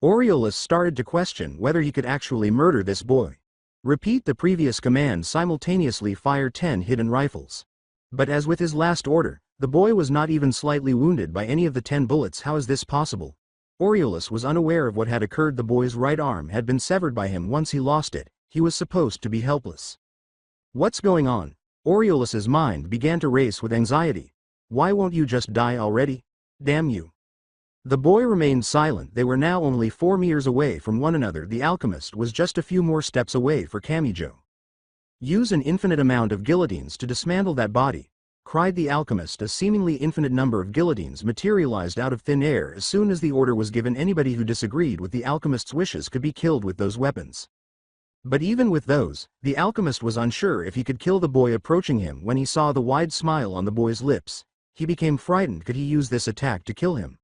Aureolus started to question whether he could actually murder this boy. Repeat the previous command. Simultaneously fire 10 hidden rifles. But as with his last order, the boy was not even slightly wounded by any of the 10 bullets. How is this possible? Aureolus was unaware of what had occurred. The boy's right arm had been severed by him. Once he lost it, he was supposed to be helpless. What's going on? Aureolus's mind began to race with anxiety. Why won't you just die already? Damn you. The boy remained silent. They were now only 4 meters away from one another. The alchemist was just a few more steps away for Kamijou. Use an infinite amount of guillotines to dismantle that body, cried the alchemist. A seemingly infinite number of guillotines materialized out of thin air. As soon as the order was given, anybody who disagreed with the alchemist's wishes could be killed with those weapons. But even with those, the alchemist was unsure if he could kill the boy approaching him. When he saw the wide smile on the boy's lips, he became frightened. Could he use this attack to kill him?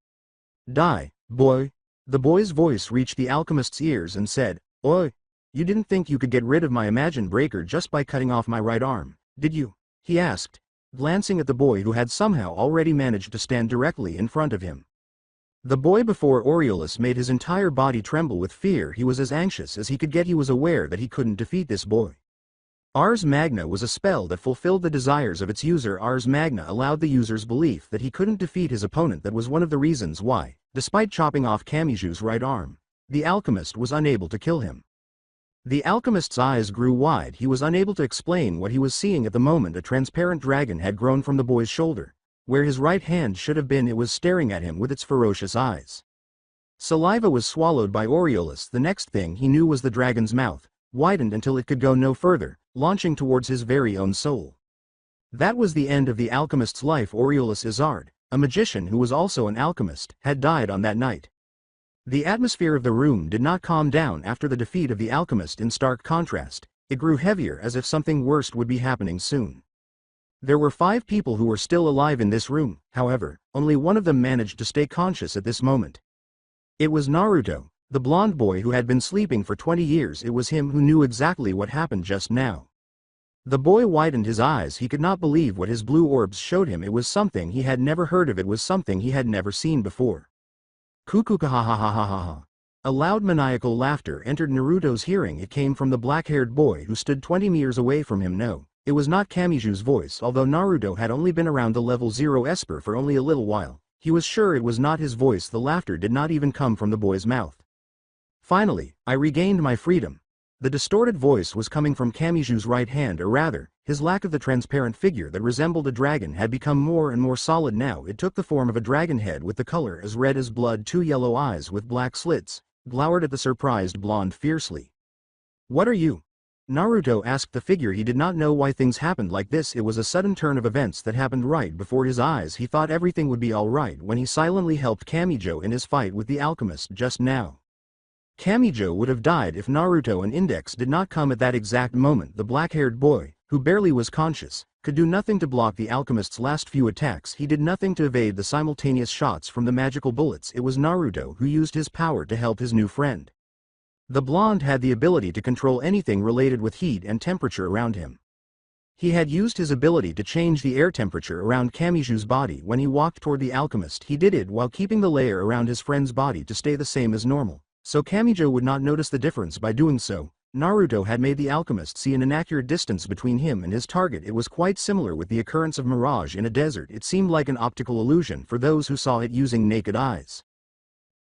Die, boy. The boy's voice reached the alchemist's ears and said, Oi, you didn't think you could get rid of my imagined breaker just by cutting off my right arm, did you? He asked, glancing at the boy who had somehow already managed to stand directly in front of him. The boy before Aureolus made his entire body tremble with fear. He was as anxious as he could get. He was aware that he couldn't defeat this boy. Ars Magna was a spell that fulfilled the desires of its user. Ars Magna allowed the user's belief that he couldn't defeat his opponent. That was one of the reasons why, despite chopping off Kamijou's right arm, the alchemist was unable to kill him. The alchemist's eyes grew wide. He was unable to explain what he was seeing at the moment. A transparent dragon had grown from the boy's shoulder. Where his right hand should have been, it was staring at him with its ferocious eyes. Saliva was swallowed by Aureolus. The next thing he knew was the dragon's mouth widened until it could go no further, launching towards his very own soul. That was the end of the alchemist's life. Aureolus Izard, a magician who was also an alchemist, had died on that night. The atmosphere of the room did not calm down after the defeat of the alchemist. In stark contrast, it grew heavier, as if something worse would be happening soon. There were 5 people who were still alive in this room. However, only one of them managed to stay conscious at this moment. It was Naruto, the blonde boy who had been sleeping for 20 years. It was him who knew exactly what happened just now. The boy widened his eyes. He could not believe what his blue orbs showed him. It was something he had never heard of. It was something he had never seen before. Kukukahahahahaha. A loud maniacal laughter entered Naruto's hearing. It came from the black-haired boy who stood 20 meters away from him. No, it was not Kamijou's voice. Although Naruto had only been around the level 0 Esper for only a little while, he was sure it was not his voice. The laughter did not even come from the boy's mouth. Finally, I regained my freedom. The distorted voice was coming from Kamijou's right hand, or rather, his lack of the transparent figure that resembled a dragon had become more and more solid. Now it took the form of a dragon head with the color as red as blood. 2 yellow eyes with black slits glowered at the surprised blonde fiercely. What are you? Naruto asked the figure. He did not know why things happened like this. It was a sudden turn of events that happened right before his eyes. He thought everything would be alright when he silently helped Kamijou in his fight with the alchemist just now. Kamijou would have died if Naruto and Index did not come at that exact moment. The black-haired boy, who barely was conscious, could do nothing to block the alchemist's last few attacks. He did nothing to evade the simultaneous shots from the magical bullets. It was Naruto who used his power to help his new friend. The blonde had the ability to control anything related with heat and temperature around him. He had used his ability to change the air temperature around Kamijou's body. When he walked toward the alchemist, he did it while keeping the layer around his friend's body to stay the same as normal, so Kamijou would not notice the difference. By doing so, Naruto had made the alchemist see an inaccurate distance between him and his target. It was quite similar with the occurrence of mirage in a desert. It seemed like an optical illusion for those who saw it using naked eyes.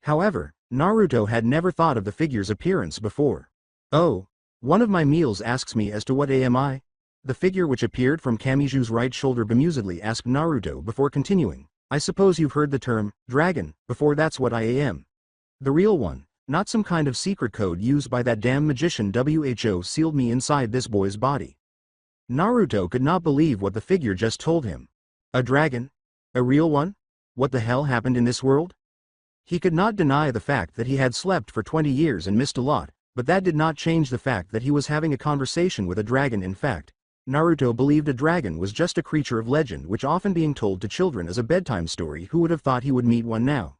However, Naruto had never thought of the figure's appearance before. "Oh, one of my meals asks me as to what am I?" The figure which appeared from Kamijou's right shoulder bemusedly asked Naruto before continuing. "I suppose you've heard the term, dragon, before. That's what I am. The real one, not some kind of secret code used by that damn magician. Who sealed me inside this boy's body." Naruto could not believe what the figure just told him. A dragon? A real one? What the hell happened in this world? He could not deny the fact that he had slept for 20 years and missed a lot, but that did not change the fact that he was having a conversation with a dragon. In fact, Naruto believed a dragon was just a creature of legend which often being told to children as a bedtime story. Who would have thought he would meet one now?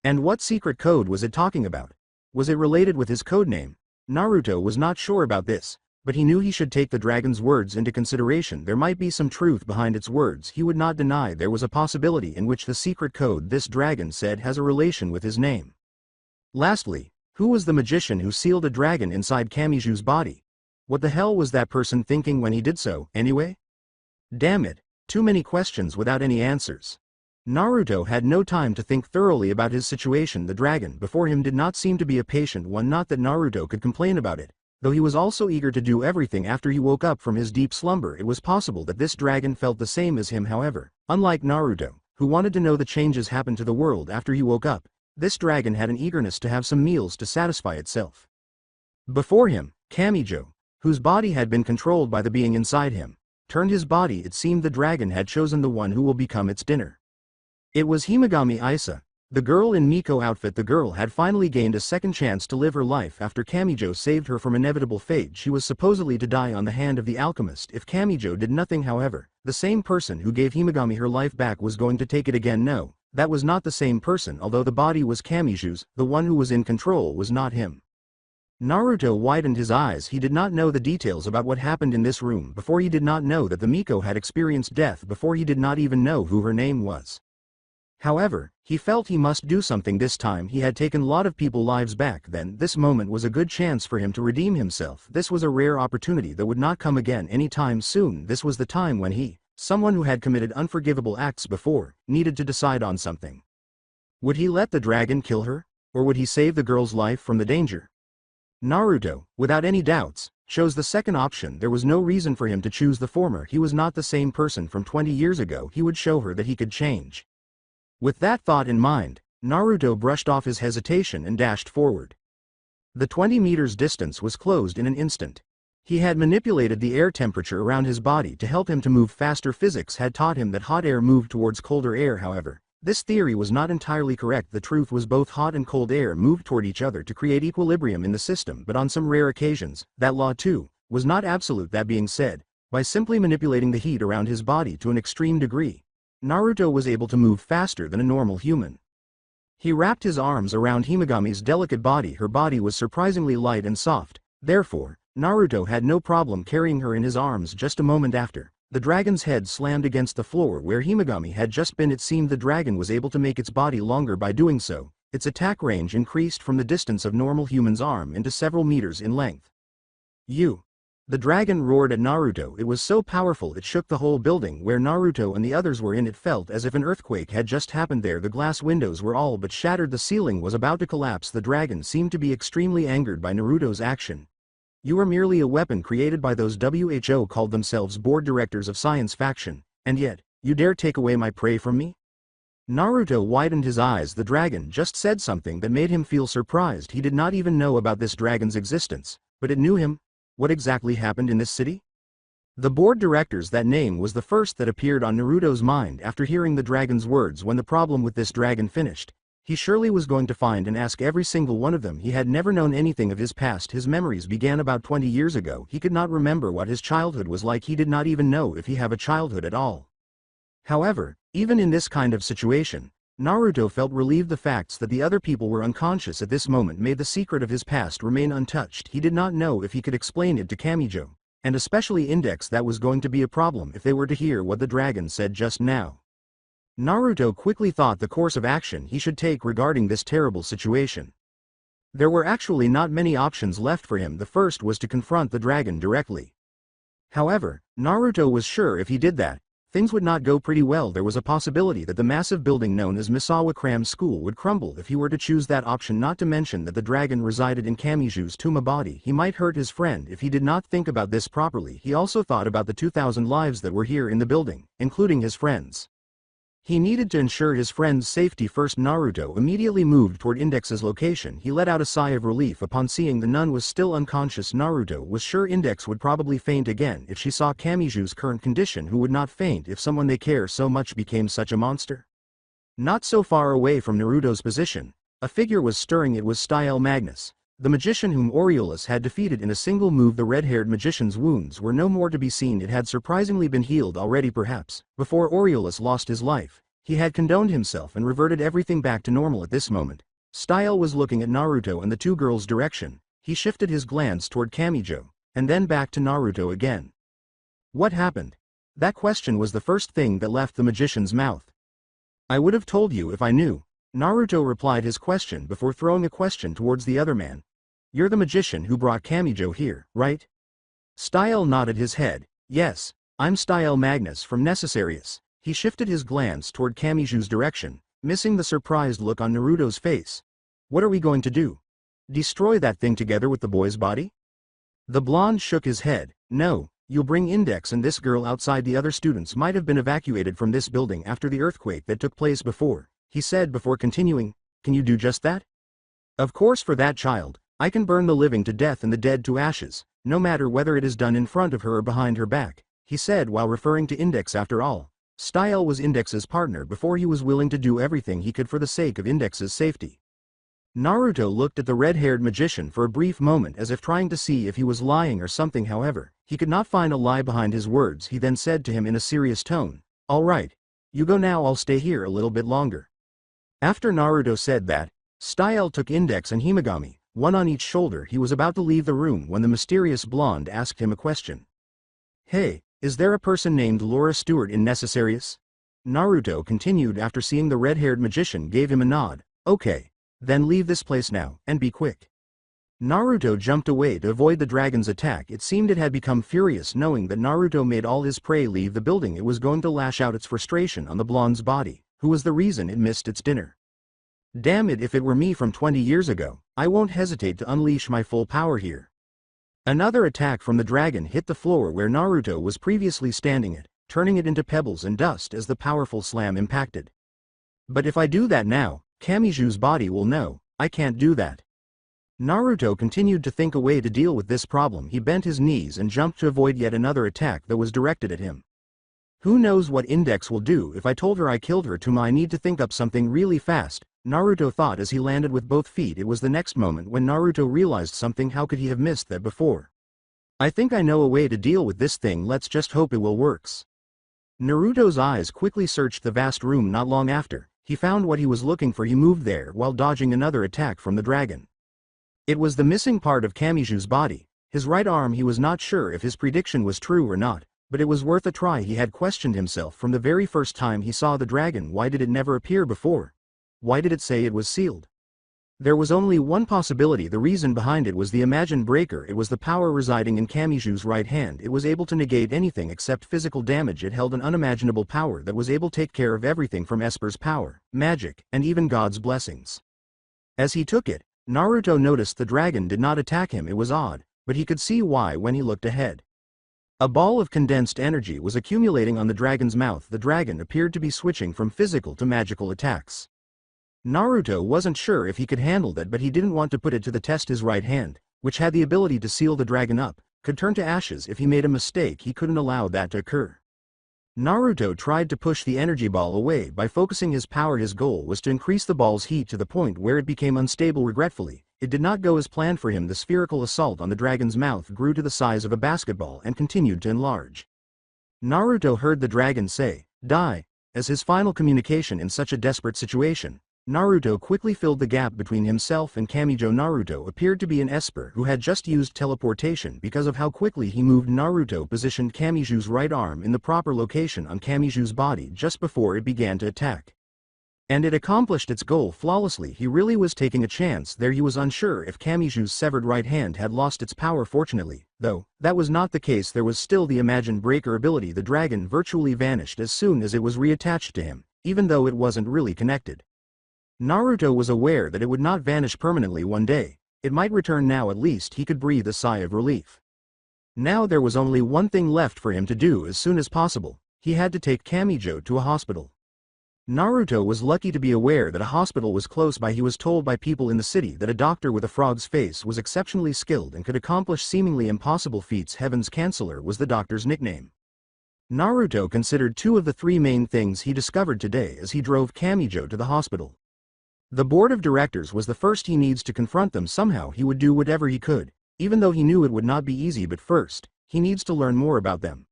And what secret code was it talking about? Was it related with his code name? Naruto was not sure about this, but he knew he should take the dragon's words into consideration. There might be some truth behind its words. He would not deny there was a possibility in which the secret code this dragon said has a relation with his name. Lastly, who was the magician who sealed a dragon inside Kamijou's body? What the hell was that person thinking when he did so, anyway? Damn it, too many questions without any answers. Naruto had no time to think thoroughly about his situation. The dragon before him did not seem to be a patient one. Not that Naruto could complain about it, though he was also eager to do everything after he woke up from his deep slumber. It was possible that this dragon felt the same as him. However, unlike Naruto, who wanted to know the changes happened to the world after he woke up, this dragon had an eagerness to have some meals to satisfy itself. Before him, Kamijou, whose body had been controlled by the being inside him, turned his body. It seemed the dragon had chosen the one who will become its dinner. It was Himegami Isa, the girl in Miko outfit. The girl had finally gained a second chance to live her life after Kamijou saved her from inevitable fate. She was supposedly to die on the hand of the alchemist if Kamijou did nothing. However, the same person who gave Himegami her life back was going to take it again. No, that was not the same person. Although the body was Kamijou's, the one who was in control was not him. Naruto widened his eyes. He did not know the details about what happened in this room before. He did not know that the Miko had experienced death before. He did not even know who her name was. However, he felt he must do something this time. He had taken a lot of people's lives back then. This moment was a good chance for him to redeem himself. This was a rare opportunity that would not come again anytime soon. This was the time when he, someone who had committed unforgivable acts before, needed to decide on something. Would he let the dragon kill her, or would he save the girl's life from the danger? Naruto, without any doubts, chose the second option. There was no reason for him to choose the former. He was not the same person from 20 years ago. He would show her that he could change. With that thought in mind, Naruto brushed off his hesitation and dashed forward. The 20 meters distance was closed in an instant. He had manipulated the air temperature around his body to help him to move faster. Physics had taught him that hot air moved towards colder air. However, this theory was not entirely correct. The truth was both hot and cold air moved toward each other to create equilibrium in the system, but on some rare occasions, that law too, was not absolute. That being said, by simply manipulating the heat around his body to an extreme degree, Naruto was able to move faster than a normal human. He wrapped his arms around Himegami's delicate body. Her body was surprisingly light and soft, therefore, Naruto had no problem carrying her in his arms. Just a moment after, the dragon's head slammed against the floor where Himegami had just been. It seemed the dragon was able to make its body longer. By doing so, its attack range increased from the distance of normal human's arm into several meters in length. "You!" The dragon roared at Naruto. It was so powerful it shook the whole building where Naruto and the others were in. It felt as if an earthquake had just happened there. The glass windows were all but shattered. The ceiling was about to collapse. The dragon seemed to be extremely angered by Naruto's action. "You are merely a weapon created by those who called themselves board directors of science faction, and yet, you dare take away my prey from me?" Naruto widened his eyes. The dragon just said something that made him feel surprised. He did not even know about this dragon's existence, but it knew him. What exactly happened in this city? The board directors, that name was the first that appeared on Naruto's mind after hearing the dragon's words. When the problem with this dragon finished, he surely was going to find and ask every single one of them. He had never known anything of his past. His memories began about 20 years ago. He could not remember what his childhood was like. He did not even know if he had a childhood at all. However, even in this kind of situation, Naruto felt relieved. The facts that the other people were unconscious at this moment made the secret of his past remain untouched. He did not know if he could explain it to Kamijou, and especially Index. That was going to be a problem if they were to hear what the dragon said just now. Naruto quickly thought the course of action he should take regarding this terrible situation. There were actually not many options left for him. The first was to confront the dragon directly. However, Naruto was sure if he did that, things would not go pretty well. There was a possibility that the massive building known as Misawa Cram School would crumble if he were to choose that option, not to mention that the dragon resided in Kamijou's Touma body. He might hurt his friend if he did not think about this properly. He also thought about the 2,000 lives that were here in the building, including his friends. He needed to ensure his friend's safety first. Naruto immediately moved toward Index's location. He let out a sigh of relief upon seeing the nun was still unconscious. Naruto was sure Index would probably faint again if she saw Kamijou's current condition. Who would not faint if someone they care so much became such a monster? Not so far away from Naruto's position, a figure was stirring. It was Style Magnus, the magician whom Aureolus had defeated in a single move. The red-haired magician's wounds were no more to be seen. It had surprisingly been healed already. Perhaps, before Aureolus lost his life, he had condoned himself and reverted everything back to normal. At this moment, Style was looking at Naruto and the two girls' direction. He shifted his glance toward Kamijou, and then back to Naruto again. What happened? That question was the first thing that left the magician's mouth. I would have told you if I knew. Naruto replied his question before throwing a question towards the other man. You're the magician who brought Kamijou here, right? Style nodded his head. Yes, I'm Style Magnus from Necessarius. He shifted his glance toward Kamijou's direction, missing the surprised look on Naruto's face. What are we going to do? Destroy that thing together with the boy's body? The blonde shook his head. No, you'll bring Index and this girl outside. The other students might have been evacuated from this building after the earthquake that took place before, he said before continuing. Can you do just that? Of course. For that child, I can burn the living to death and the dead to ashes, no matter whether it is done in front of her or behind her back, he said while referring to Index. After all, Style was Index's partner before. He was willing to do everything he could for the sake of Index's safety. Naruto looked at the red-haired magician for a brief moment as if trying to see if he was lying or something. However, he could not find a lie behind his words. He then said to him in a serious tone, "All right. You go now. I'll stay here a little bit longer." After Naruto said that, Style took Index and Himegami, one on each shoulder. He was about to leave the room when the mysterious blonde asked him a question. Hey, is there a person named Laura Stewart in Necessarius? Naruto continued after seeing the red-haired magician gave him a nod. Okay. Then leave this place now, and be quick. Naruto jumped away to avoid the dragon's attack. It seemed it had become furious knowing that Naruto made all his prey leave the building. It was going to lash out its frustration on the blonde's body, who was the reason it missed its dinner. Damn it, if it were me from 20 years ago, I won't hesitate to unleash my full power here. Another attack from the dragon hit the floor where Naruto was previously standing at, turning it into pebbles and dust as the powerful slam impacted. But if I do that now, Kamijou's body will know. I can't do that. Naruto continued to think a way to deal with this problem. He bent his knees and jumped to avoid yet another attack that was directed at him. Who knows what Index will do if I told her I killed her? Touma, I need to think up something really fast, Naruto thought as he landed with both feet. It was the next moment when Naruto realized something. How could he have missed that before? I think I know a way to deal with this thing. Let's just hope it will works. Naruto's eyes quickly searched the vast room. Not long after, he found what he was looking for. He moved there while dodging another attack from the dragon. It was the missing part of Kamijou's body, his right arm. He was not sure if his prediction was true or not, but it was worth a try. He had questioned himself from the very first time he saw the dragon. Why did it never appear before? Why did it say it was sealed? There was only one possibility. The reason behind it was the imagined breaker. It was the power residing in Kamijou's right hand. It was able to negate anything except physical damage. It held an unimaginable power that was able to take care of everything from Esper's power, magic, and even God's blessings. As he took it, Naruto noticed the dragon did not attack him. It was odd, but he could see why when he looked ahead. A ball of condensed energy was accumulating on the dragon's mouth. The dragon appeared to be switching from physical to magical attacks. Naruto wasn't sure if he could handle that, but he didn't want to put it to the test. His right hand, which had the ability to seal the dragon up, could turn to ashes if he made a mistake. He couldn't allow that to occur. Naruto tried to push the energy ball away by focusing his power. His goal was to increase the ball's heat to the point where it became unstable. Regretfully, it did not go as planned for him. The spherical assault on the dragon's mouth grew to the size of a basketball and continued to enlarge. Naruto heard the dragon say, "Die," as his final communication in such a desperate situation. Naruto quickly filled the gap between himself and Kamijou. Naruto appeared to be an Esper who had just used teleportation. Because of how quickly he moved, Naruto positioned Kamijou's right arm in the proper location on Kamijou's body just before it began to attack. And it accomplished its goal flawlessly. He really was taking a chance there. He was unsure if Kamijou's severed right hand had lost its power. Fortunately, though, that was not the case. There was still the imagined breaker ability. The dragon virtually vanished as soon as it was reattached to him, even though it wasn't really connected. Naruto was aware that it would not vanish permanently one day. It might return now. At least he could breathe a sigh of relief. Now there was only one thing left for him to do as soon as possible. He had to take Kamijou to a hospital. Naruto was lucky to be aware that a hospital was close by. He was told by people in the city that a doctor with a frog's face was exceptionally skilled and could accomplish seemingly impossible feats. Heaven's Chancellor was the doctor's nickname. Naruto considered two of the three main things he discovered today as he drove Kamijou to the hospital. The board of directors was the first. He needs to confront them somehow. He would do whatever he could, even though he knew it would not be easy. But first, he needs to learn more about them.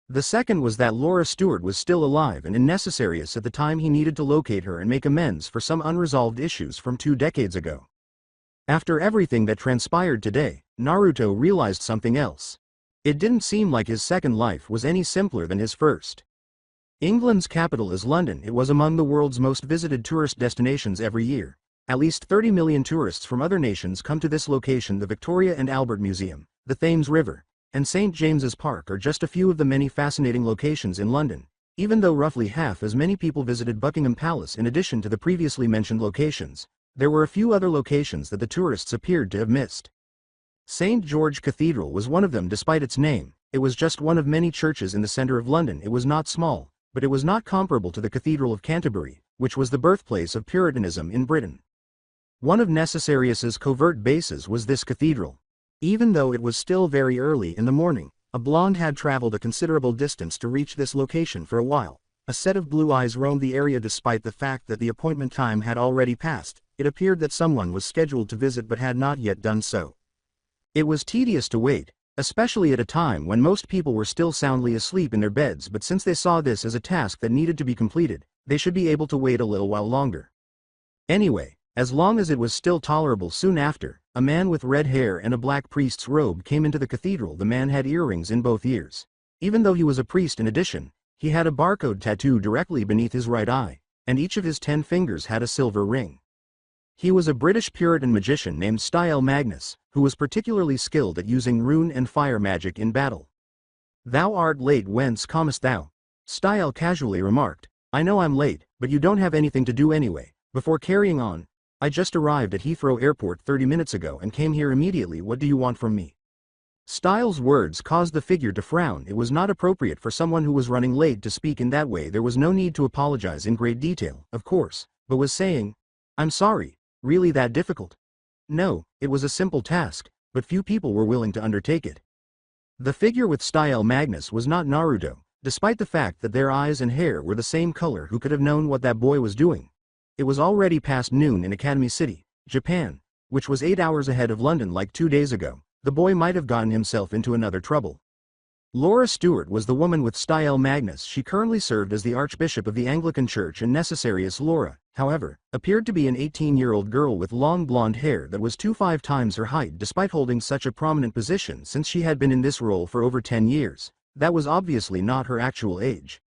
The second was that Laura Stewart was still alive and in Necessarius at the time. He needed to locate her and make amends for some unresolved issues from 2 decades ago. After everything that transpired today, Naruto realized something else. It didn't seem like his second life was any simpler than his first. England's capital is London. It was among the world's most visited tourist destinations every year. At least 30 million tourists from other nations come to this location. The Victoria and Albert Museum, the Thames River, and St. James's Park are just a few of the many fascinating locations in London, even though roughly half as many people visited Buckingham Palace. In addition to the previously mentioned locations, there were a few other locations that the tourists appeared to have missed. St. George Cathedral was one of them. Despite its name, it was just one of many churches in the center of London. It was not small, but it was not comparable to the Cathedral of Canterbury, which was the birthplace of Puritanism in Britain. One of Necessarius's covert bases was this cathedral. Even though it was still very early in the morning, a blonde had traveled a considerable distance to reach this location. For a while, a set of blue eyes roamed the area. Despite the fact that the appointment time had already passed, it appeared that someone was scheduled to visit but had not yet done so. It was tedious to wait, especially at a time when most people were still soundly asleep in their beds. But since they saw this as a task that needed to be completed, they should be able to wait a little while longer. Anyway, as long as it was still tolerable. Soon after, a man with red hair and a black priest's robe came into the cathedral. The man had earrings in both ears. Even though he was a priest, in addition, he had a barcode tattoo directly beneath his right eye, and each of his 10 fingers had a silver ring. He was a British Puritan magician named Style Magnus, who was particularly skilled at using rune and fire magic in battle. "Thou art late. Whence comest thou?" Style casually remarked. "I know I'm late, but you don't have anything to do anyway." Before carrying on, "I just arrived at Heathrow Airport 30 minutes ago and came here immediately. What do you want from me?" Styles' words caused the figure to frown. It was not appropriate for someone who was running late to speak in that way. There was no need to apologize in great detail, of course, but was saying, "I'm sorry, really that difficult?" No, it was a simple task, but few people were willing to undertake it. The figure with Style Magnus was not Naruto, despite the fact that their eyes and hair were the same color. Who could have known what that boy was doing? It was already past noon in Academy City, Japan, which was 8 hours ahead of London. Like 2 days ago, the boy might have gotten himself into another trouble. Laura Stewart was the woman with Style Magnus. She currently served as the Archbishop of the Anglican Church in Necessarius. Laura, however, appeared to be an 18-year-old girl with long blonde hair that was 25 times her height. Despite holding such a prominent position since she had been in this role for over 10 years, that was obviously not her actual age.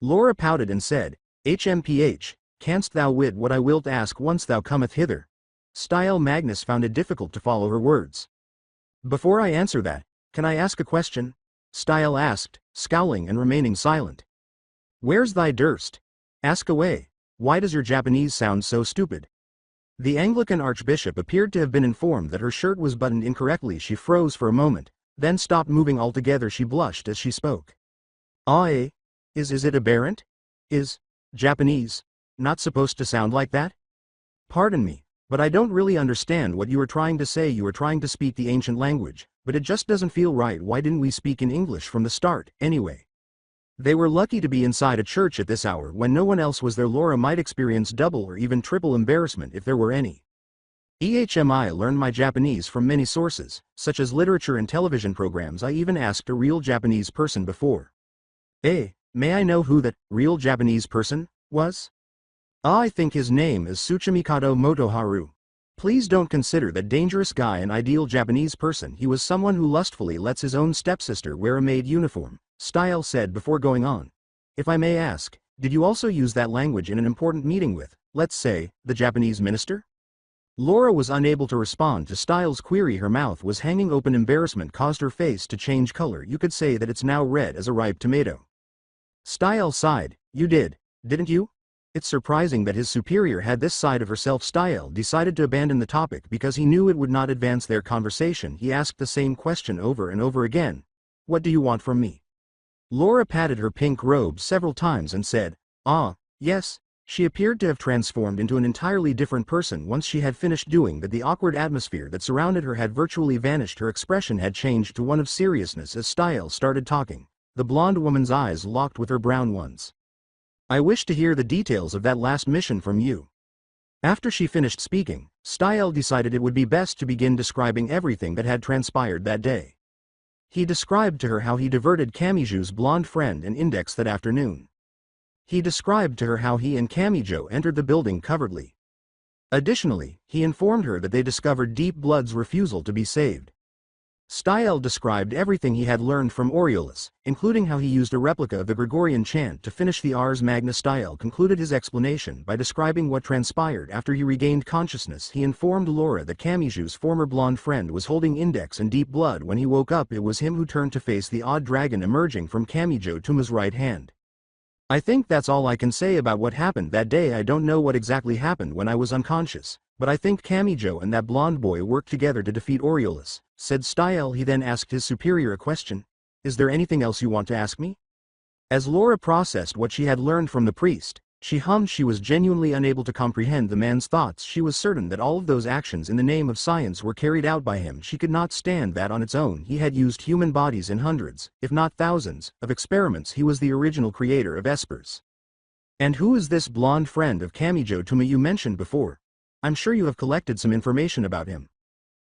Laura pouted and said, "HMPH, canst thou wit what I wilt ask once thou cometh hither?" Style Magnus found it difficult to follow her words. "Before I answer that, can I ask a question?" Style asked, scowling and remaining silent. "Where's thy durst? Ask away. Why does your Japanese sound so stupid?" The Anglican Archbishop appeared to have been informed that her shirt was buttoned incorrectly. She froze for a moment, then stopped moving altogether. She blushed as she spoke. "Ah, eh? Is it aberrant? Is Japanese not supposed to sound like that? Pardon me, but I don't really understand what you were trying to say. You were trying to speak the ancient language, but it just doesn't feel right. Why didn't we speak in English from the start, anyway?" They were lucky to be inside a church at this hour when no one else was there. Laura might experience double or even triple embarrassment if there were any. "I learned my Japanese from many sources, such as literature and television programs. I even asked a real Japanese person before." May I know who that real Japanese person was?" "I think his name is Tsuchimikado Motoharu. Please don't consider that dangerous guy an ideal Japanese person. He was someone who lustfully lets his own stepsister wear a maid uniform," Style said before going on. "If I may ask, Did you also use that language in an important meeting with, let's say, the Japanese minister? Laura was unable to respond to Styles' query. Her mouth was hanging open. Embarrassment caused her face to change color. You could say that it's now red as a ripe tomato. Styles sighed. You did, didn't you? It's surprising that his superior had this side of herself. Styles decided to abandon the topic because he knew it would not advance their conversation. He asked the same question over and over again. What do you want from me? Laura patted her pink robe several times and said, ah, yes. She appeared to have transformed into an entirely different person once she had finished doing that. The awkward atmosphere that surrounded her had virtually vanished. Her expression had changed to one of seriousness as Styles started talking. The blonde woman's eyes locked with her brown ones. I wish to hear the details of that last mission from you. After she finished speaking, Styles decided it would be best to begin describing everything that had transpired that day. He described to her how he diverted Kamijou's blonde friend and Index that afternoon. He described to her how he and Kamijou entered the building covertly. Additionally, he informed her that they discovered Deep Blood's refusal to be saved. Styles described everything he had learned from Aureolus, including how he used a replica of the Gregorian chant to finish the Ars Magna. Styles concluded his explanation by describing what transpired after he regained consciousness. He informed Laura that Kamijou's former blonde friend was holding Index and Deep Blood. When he woke up, it was him who turned to face the odd dragon emerging from Kamijou Touma's right hand. I think that's all I can say about what happened that day. I don't know what exactly happened when I was unconscious, but I think Kamijou and that blonde boy worked together to defeat Aureolus, said Styles. He then asked his superior a question. Is there anything else you want to ask me? As Laura processed what she had learned from the priest, she hummed. She was genuinely unable to comprehend the man's thoughts. She was certain that all of those actions in the name of science were carried out by him. She could not stand that on its own. He had used human bodies in hundreds, if not thousands, of experiments. He was the original creator of espers. And who is this blonde friend of Kamijou Touma you mentioned before? I'm sure you have collected some information about him.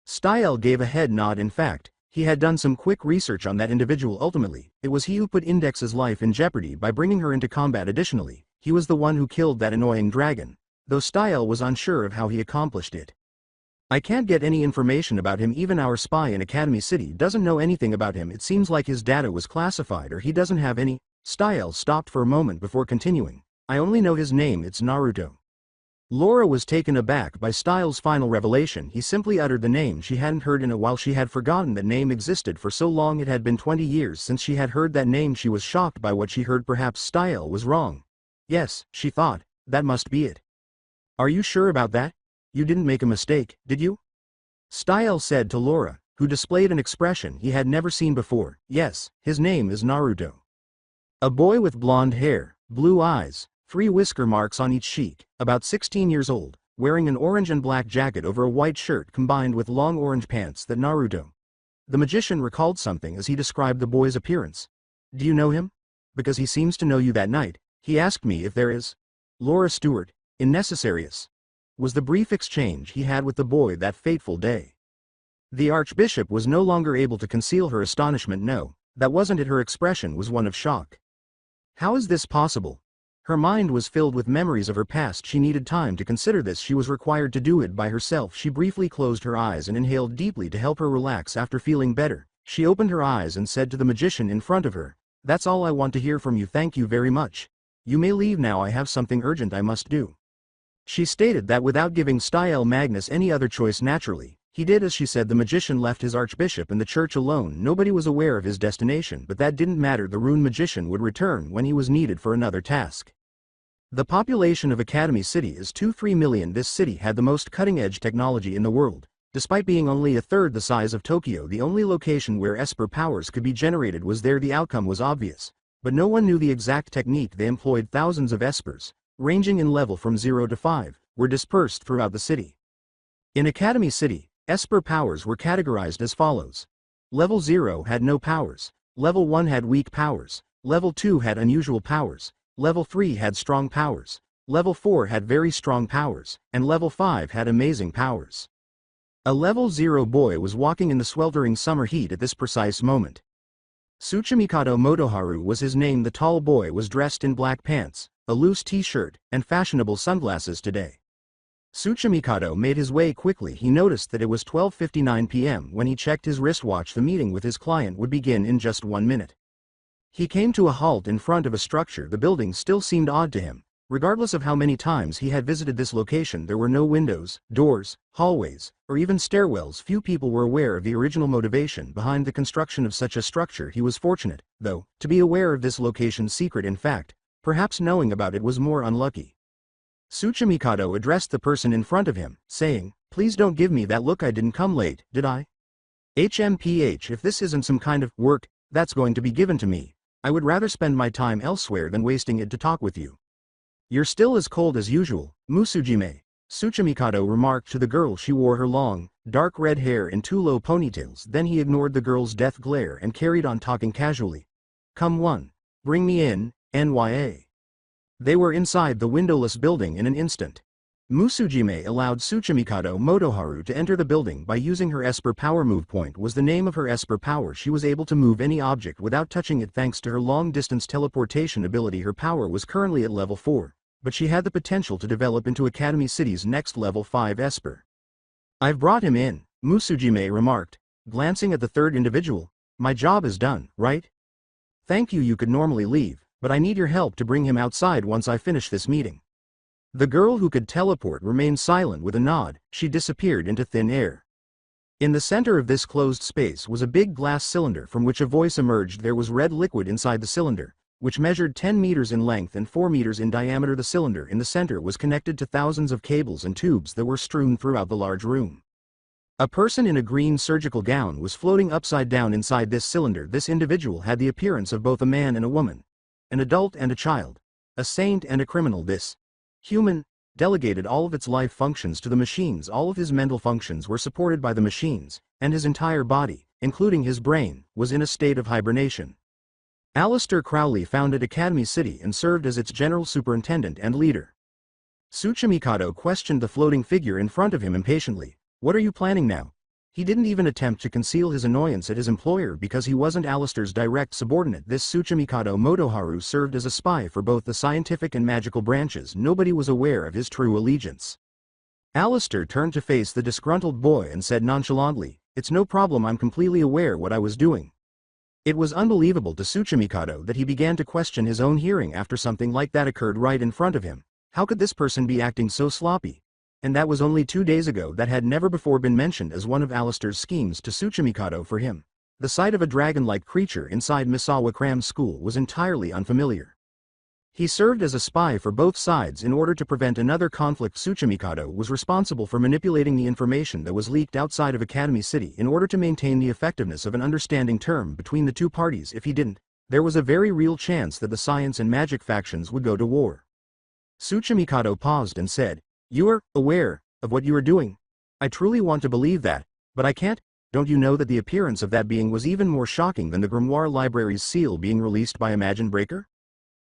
Styles gave a head nod. In fact, he had done some quick research on that individual. Ultimately, it was he who put Index's life in jeopardy by bringing her into combat. Additionally, he was the one who killed that annoying dragon, though Styles was unsure of how he accomplished it. I can't get any information about him. Even our spy in Academy City doesn't know anything about him. It seems like his data was classified or he doesn't have any. Styles stopped for a moment before continuing. I only know his name. It's Naruto. Laura was taken aback by Styles' final revelation. He simply uttered the name she hadn't heard in a while. She had forgotten that name existed for so long. It had been 20 years since she had heard that name. She was shocked by what she heard. Perhaps Styles was wrong. Yes, she thought, that must be it. Are you sure about that? You didn't make a mistake, did you? Styles said to Laura, who displayed an expression he had never seen before. Yes, his name is Naruto. A boy with blonde hair, blue eyes, 3 whisker marks on each cheek, about 16 years old, wearing an orange and black jacket over a white shirt combined with long orange pants. That Naruto. The magician recalled something as he described the boy's appearance. Do you know him? Because he seems to know you. That night, he asked me if there is. Laura Stewart, in Necessarius. Was the brief exchange he had with the boy that fateful day. The Archbishop was no longer able to conceal her astonishment. No, that wasn't it. Her expression was one of shock. How is this possible? Her mind was filled with memories of her past. She needed time to consider this. She was required to do it by herself. She briefly closed her eyes and inhaled deeply to help her relax. After feeling better, she opened her eyes and said to the magician in front of her, "That's all I want to hear from you. Thank you very much. You may leave now. I have something urgent I must do." She stated that without giving Styles Magnus any other choice. Naturally, he did as she said. The magician left his archbishop and the church alone. Nobody was aware of his destination, but that didn't matter. The rune magician would return when he was needed for another task. The population of Academy City is 2-3 million. This city had the most cutting-edge technology in the world. Despite being only a third the size of Tokyo, the only location where esper powers could be generated was there. The outcome was obvious, but no one knew the exact technique they employed. Thousands of espers, ranging in level from 0 to 5, were dispersed throughout the city. In Academy City, esper powers were categorized as follows. Level 0 had no powers, Level 1 had weak powers, Level 2 had unusual powers, Level 3 had strong powers, Level 4 had very strong powers, and Level 5 had amazing powers. A Level 0 boy was walking in the sweltering summer heat at this precise moment. Tsuchimikado Motoharu was his name. The tall boy was dressed in black pants, a loose t-shirt, and fashionable sunglasses today. Tsuchimikado made his way quickly. He noticed that it was 12:59 p.m. when he checked his wristwatch. The meeting with his client would begin in just 1 minute. He came to a halt in front of a structure. The building still seemed odd to him. Regardless of how many times he had visited this location, there were no windows, doors, hallways, or even stairwells. Few people were aware of the original motivation behind the construction of such a structure. He was fortunate, though, to be aware of this location's secret. In fact, perhaps knowing about it was more unlucky. Tsuchimikado addressed the person in front of him, saying, "Please don't give me that look. I didn't come late, did I? HMPH, if this isn't some kind of work that's going to be given to me, I would rather spend my time elsewhere than wasting it to talk with you. You're still as cold as usual, Musujime," Tsuchimikado remarked to the girl. She wore her long, dark red hair in two low ponytails. Then he ignored the girl's death glare and carried on talking casually. "Come one. Bring me in, NYA." They were inside the windowless building in an instant. Musujime allowed Tsuchimikado Motoharu to enter the building by using her Esper power. Move point was the name of her Esper power. She was able to move any object without touching it thanks to her long-distance teleportation ability. Her power was currently at level 4, but she had the potential to develop into Academy City's next level 5 Esper. "I've brought him in," Musujime remarked, glancing at the third individual. "My job is done, right? Thank you. You could normally leave, but I need your help to bring him outside once I finish this meeting." The girl who could teleport remained silent. With a nod, she disappeared into thin air. In the center of this closed space was a big glass cylinder from which a voice emerged. There was red liquid inside the cylinder, which measured 10 meters in length and 4 meters in diameter. The cylinder in the center was connected to thousands of cables and tubes that were strewn throughout the large room. A person in a green surgical gown was floating upside down inside this cylinder. This individual had the appearance of both a man and a woman, an adult and a child, a saint and a criminal. This human delegated all of its life functions to the machines. All of his mental functions were supported by the machines, and his entire body, including his brain, was in a state of hibernation. Alistair Crowley founded Academy City and served as its general superintendent and leader. Tsuchimikado questioned the floating figure in front of him impatiently. "What are you planning now?" He didn't even attempt to conceal his annoyance at his employer because he wasn't Alistair's direct subordinate. This Tsuchimikado Motoharu served as a spy for both the scientific and magical branches. Nobody was aware of his true allegiance. Alistair turned to face the disgruntled boy and said nonchalantly, "It's no problem. I'm completely aware what I was doing." It was unbelievable to Tsuchimikado that he began to question his own hearing after something like that occurred right in front of him. How could this person be acting so sloppy? And that was only 2 days ago. That had never before been mentioned as one of Alistair's schemes to Tsuchimikado for him. The sight of a dragon-like creature inside Misawa Cram's school was entirely unfamiliar. He served as a spy for both sides in order to prevent another conflict. Tsuchimikado was responsible for manipulating the information that was leaked outside of Academy City in order to maintain the effectiveness of an understanding term between the two parties. If he didn't, there was a very real chance that the science and magic factions would go to war. Tsuchimikado paused and said, "You are aware of what you are doing? I truly want to believe that, but I can't. Don't you know that the appearance of that being was even more shocking than the Grimoire Library's seal being released by Imagine Breaker?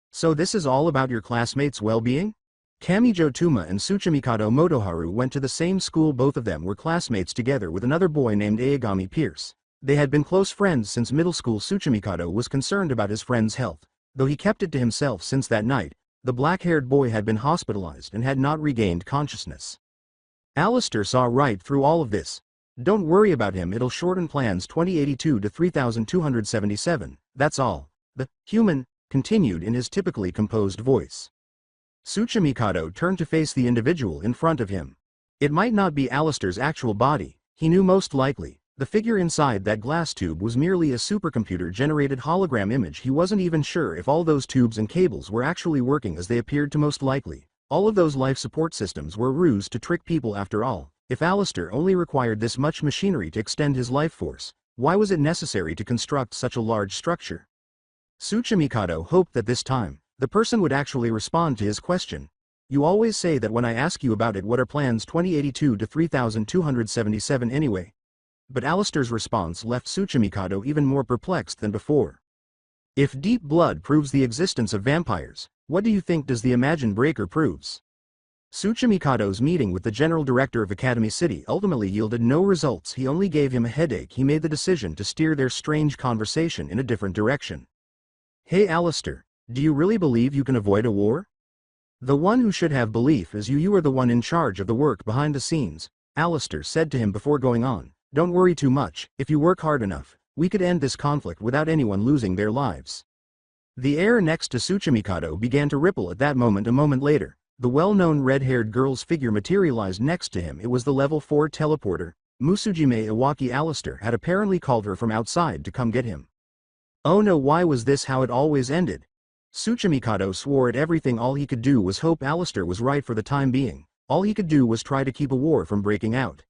So this is all about your classmates' well-being?" Kamijou Touma and Tsuchimikado Motoharu went to the same school. Both of them were classmates together with another boy named Aogami Pierce. They had been close friends since middle school. Tsuchimikado was concerned about his friend's health, though he kept it to himself since that night. The black-haired boy had been hospitalized and had not regained consciousness. Alistair saw right through all of this. "Don't worry about him. It'll shorten plans 2082 to 3277, that's all," the human continued in his typically composed voice. Tsuchimikado turned to face the individual in front of him. It might not be Alistair's actual body, he knew. Most likely, the figure inside that glass tube was merely a supercomputer-generated hologram image. He wasn't even sure if all those tubes and cables were actually working as they appeared to. Most likely, all of those life support systems were a ruse to trick people. After all, if Alistair only required this much machinery to extend his life force, why was it necessary to construct such a large structure? Tsuchimikado hoped that this time, the person would actually respond to his question. "You always say that when I ask you about it. What are plans 2082 to 3277 anyway?" But Alistair's response left Tsuchimikado even more perplexed than before. "If deep blood proves the existence of vampires, what do you think does the Imagine Breaker proves?" Tsuchimikado's meeting with the general director of Academy City ultimately yielded no results. He only gave him a headache. He made the decision to steer their strange conversation in a different direction. "Hey Alistair, do you really believe you can avoid a war?" "The one who should have belief is you. You are the one in charge of the work behind the scenes," Alistair said to him before going on. "Don't worry too much. If you work hard enough, we could end this conflict without anyone losing their lives." The air next to Tsuchimikado began to ripple at that moment. A moment later, the well-known red-haired girl's figure materialized next to him. It was the level 4 teleporter. Musujime Iwaki. Alistair had apparently called her from outside to come get him. Oh no, why was this how it always ended? Tsuchimikado swore at everything. All he could do was hope Alistair was right for the time being. All he could do was try to keep a war from breaking out.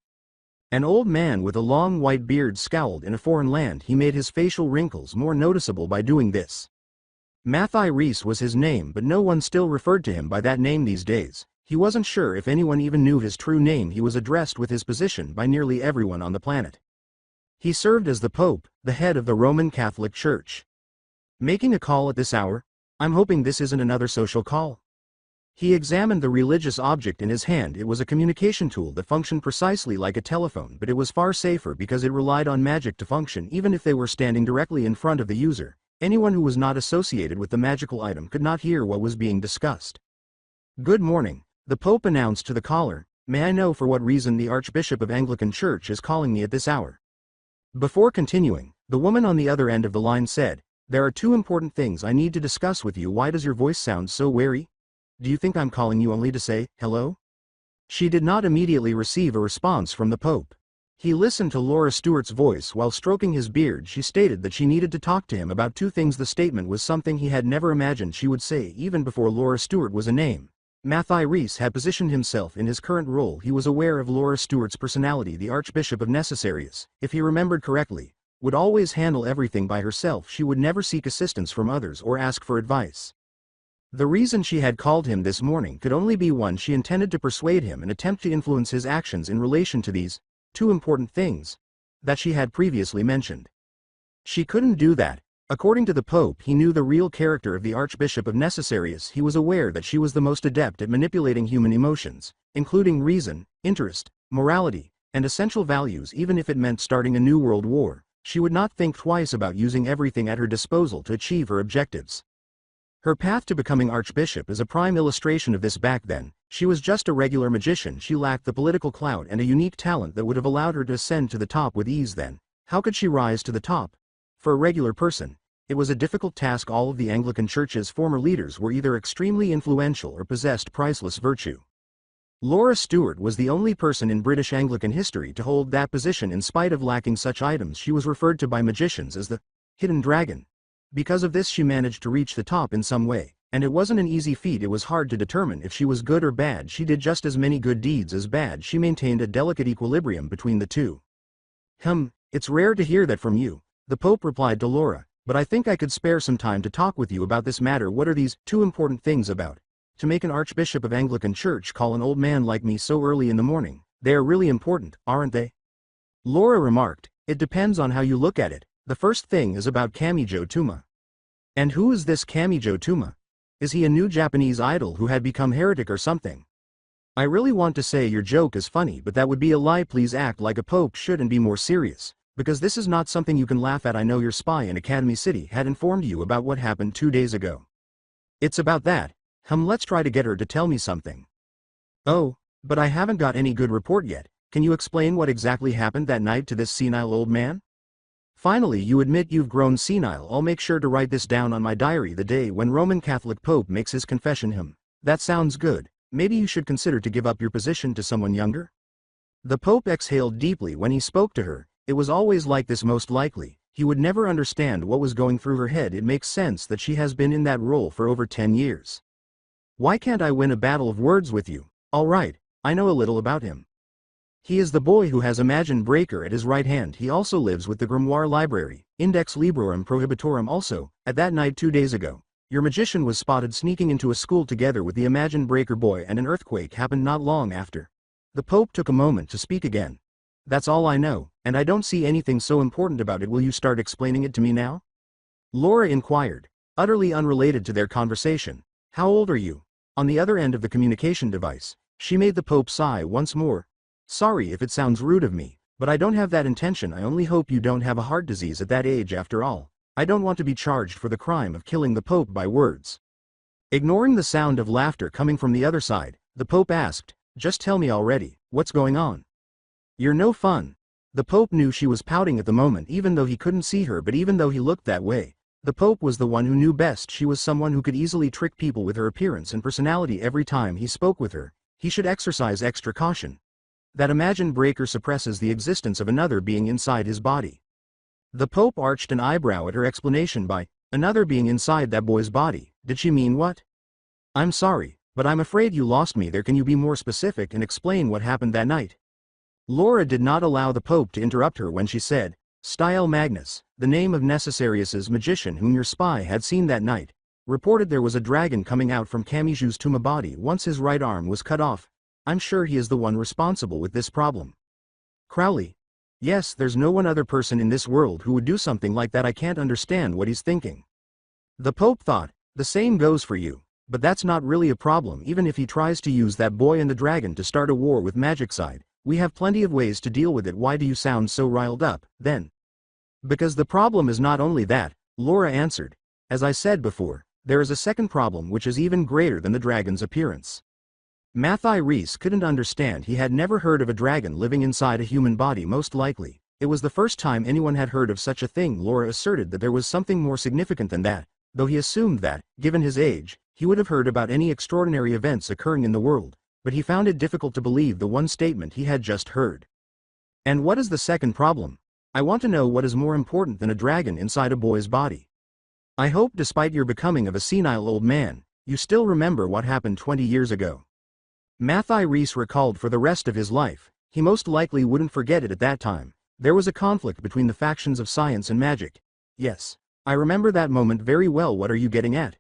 An old man with a long white beard scowled. In a foreign land, he made his facial wrinkles more noticeable by doing this. Mathai Reese was his name, but no one still referred to him by that name these days. He wasn't sure if anyone even knew his true name. He was addressed with his position by nearly everyone on the planet. He served as the Pope, the head of the Roman Catholic Church. Making a call at this hour? I'm hoping this isn't another social call. He examined the religious object in his hand. It was a communication tool that functioned precisely like a telephone, but it was far safer because it relied on magic to function. Even if they were standing directly in front of the user, anyone who was not associated with the magical item could not hear what was being discussed. Good morning, the Pope announced to the caller. May I know for what reason the Archbishop of Anglican Church is calling me at this hour? Before continuing, the woman on the other end of the line said, there are 2 important things I need to discuss with you. Why does your voice sound so wary? Do you think I'm calling you only to say, hello? She did not immediately receive a response from the Pope. He listened to Laura Stewart's voice while stroking his beard. She stated that she needed to talk to him about 2 things. The statement was something he had never imagined she would say. Even before Laura Stewart was a name, Mathai Reese had positioned himself in his current role. He was aware of Laura Stewart's personality. The Archbishop of Necessarius, if he remembered correctly, would always handle everything by herself. She would never seek assistance from others or ask for advice. The reason she had called him this morning could only be one. She intended to persuade him and attempt to influence his actions in relation to these 2 important things that she had previously mentioned. She couldn't do that. According to the Pope, he knew the real character of the Archbishop of Necessarius. He was aware that she was the most adept at manipulating human emotions, including reason, interest, morality, and essential values. Even if it meant starting a new world war, she would not think twice about using everything at her disposal to achieve her objectives. Her path to becoming Archbishop is a prime illustration of this. Back then, she was just a regular magician. She lacked the political clout and a unique talent that would have allowed her to ascend to the top with ease. Then, how could she rise to the top? For a regular person, it was a difficult task. All of the Anglican Church's former leaders were either extremely influential or possessed priceless virtue. Laura Stewart was the only person in British Anglican history to hold that position. In spite of lacking such items, she was referred to by magicians as the hidden dragon. Because of this, she managed to reach the top in some way, and it wasn't an easy feat. It was hard to determine if she was good or bad. She did just as many good deeds as bad. She maintained a delicate equilibrium between the 2. It's rare to hear that from you, the Pope replied to Laura, but I think I could spare some time to talk with you about this matter. What are these 2 important things about? To make an Archbishop of Anglican Church call an old man like me so early in the morning? They are really important, aren't they? Laura remarked, it depends on how you look at it. The first thing is about Kamijou Touma. And who is this Kamijou Touma? Is he a new Japanese idol who had become heretic or something? I really want to say your joke is funny, but that would be a lie. Please act like a pope should and be more serious, because this is not something you can laugh at. I know your spy in Academy City had informed you about what happened 2 days ago. It's about that. Let's try to get her to tell me something. Oh, but I haven't got any good report yet. Can you explain what exactly happened that night to this senile old man? Finally, you admit you've grown senile. I'll make sure to write this down on my diary. The day when Roman Catholic Pope makes his confession. That sounds good. Maybe you should consider to give up your position to someone younger? The Pope exhaled deeply when he spoke to her. It was always like this. Most likely, he would never understand what was going through her head. It makes sense that she has been in that role for over 10 years. Why can't I win a battle of words with you? All right, I know a little about him. He is the boy who has Imagine Breaker at his right hand. He also lives with the Grimoire Library, Index Librorum Prohibitorum. Also, at that night 2 days ago, your magician was spotted sneaking into a school together with the Imagine Breaker boy, and an earthquake happened not long after. The Pope took a moment to speak again. That's all I know, and I don't see anything so important about it. Will you start explaining it to me now? Laura inquired, utterly unrelated to their conversation. How old are you? On the other end of the communication device, she made the Pope sigh once more. Sorry if it sounds rude of me, but I don't have that intention. I only hope you don't have a heart disease at that age. After all, I don't want to be charged for the crime of killing the Pope by words. Ignoring the sound of laughter coming from the other side, the Pope asked, just tell me already, what's going on? You're no fun. The Pope knew she was pouting at the moment, even though he couldn't see her. But even though he looked that way, The Pope was the one who knew best. She was someone who could easily trick people with her appearance and personality. Every time he spoke with her, he should exercise extra caution. That imagined breaker suppresses the existence of another being inside his body. The Pope arched an eyebrow at her explanation by, another being inside that boy's body. Did she mean what? I'm sorry, but I'm afraid you lost me there. Can you be more specific and explain what happened that night? Laura did not allow the Pope to interrupt her when she said, Style Magnus, the name of Necessarius's magician whom your spy had seen that night, reported there was a dragon coming out from Kamijou's Touma body once his right arm was cut off. I'm sure he is the one responsible with this problem. Crowley. Yes, there's no one other person in this world who would do something like that. I can't understand what he's thinking. The Pope thought, the same goes for you, but that's not really a problem. Even if he tries to use that boy and the dragon to start a war with magic side, we have plenty of ways to deal with it. Why do you sound so riled up, then? Because the problem is not only that, Laura answered. As I said before, there is a second problem which is even greater than the dragon's appearance. Mathai Reese couldn't understand. He had never heard of a dragon living inside a human body. Most likely, it was the first time anyone had heard of such a thing. Laura asserted that there was something more significant than that, though he assumed that, given his age, he would have heard about any extraordinary events occurring in the world, but he found it difficult to believe the one statement he had just heard. And what is the second problem? I want to know what is more important than a dragon inside a boy's body. I hope despite your becoming of a senile old man, you still remember what happened 20 years ago. Mathai Reese recalled for the rest of his life. He most likely wouldn't forget it at that time. There was a conflict between the factions of science and magic. Yes, I remember that moment very well. What are you getting at?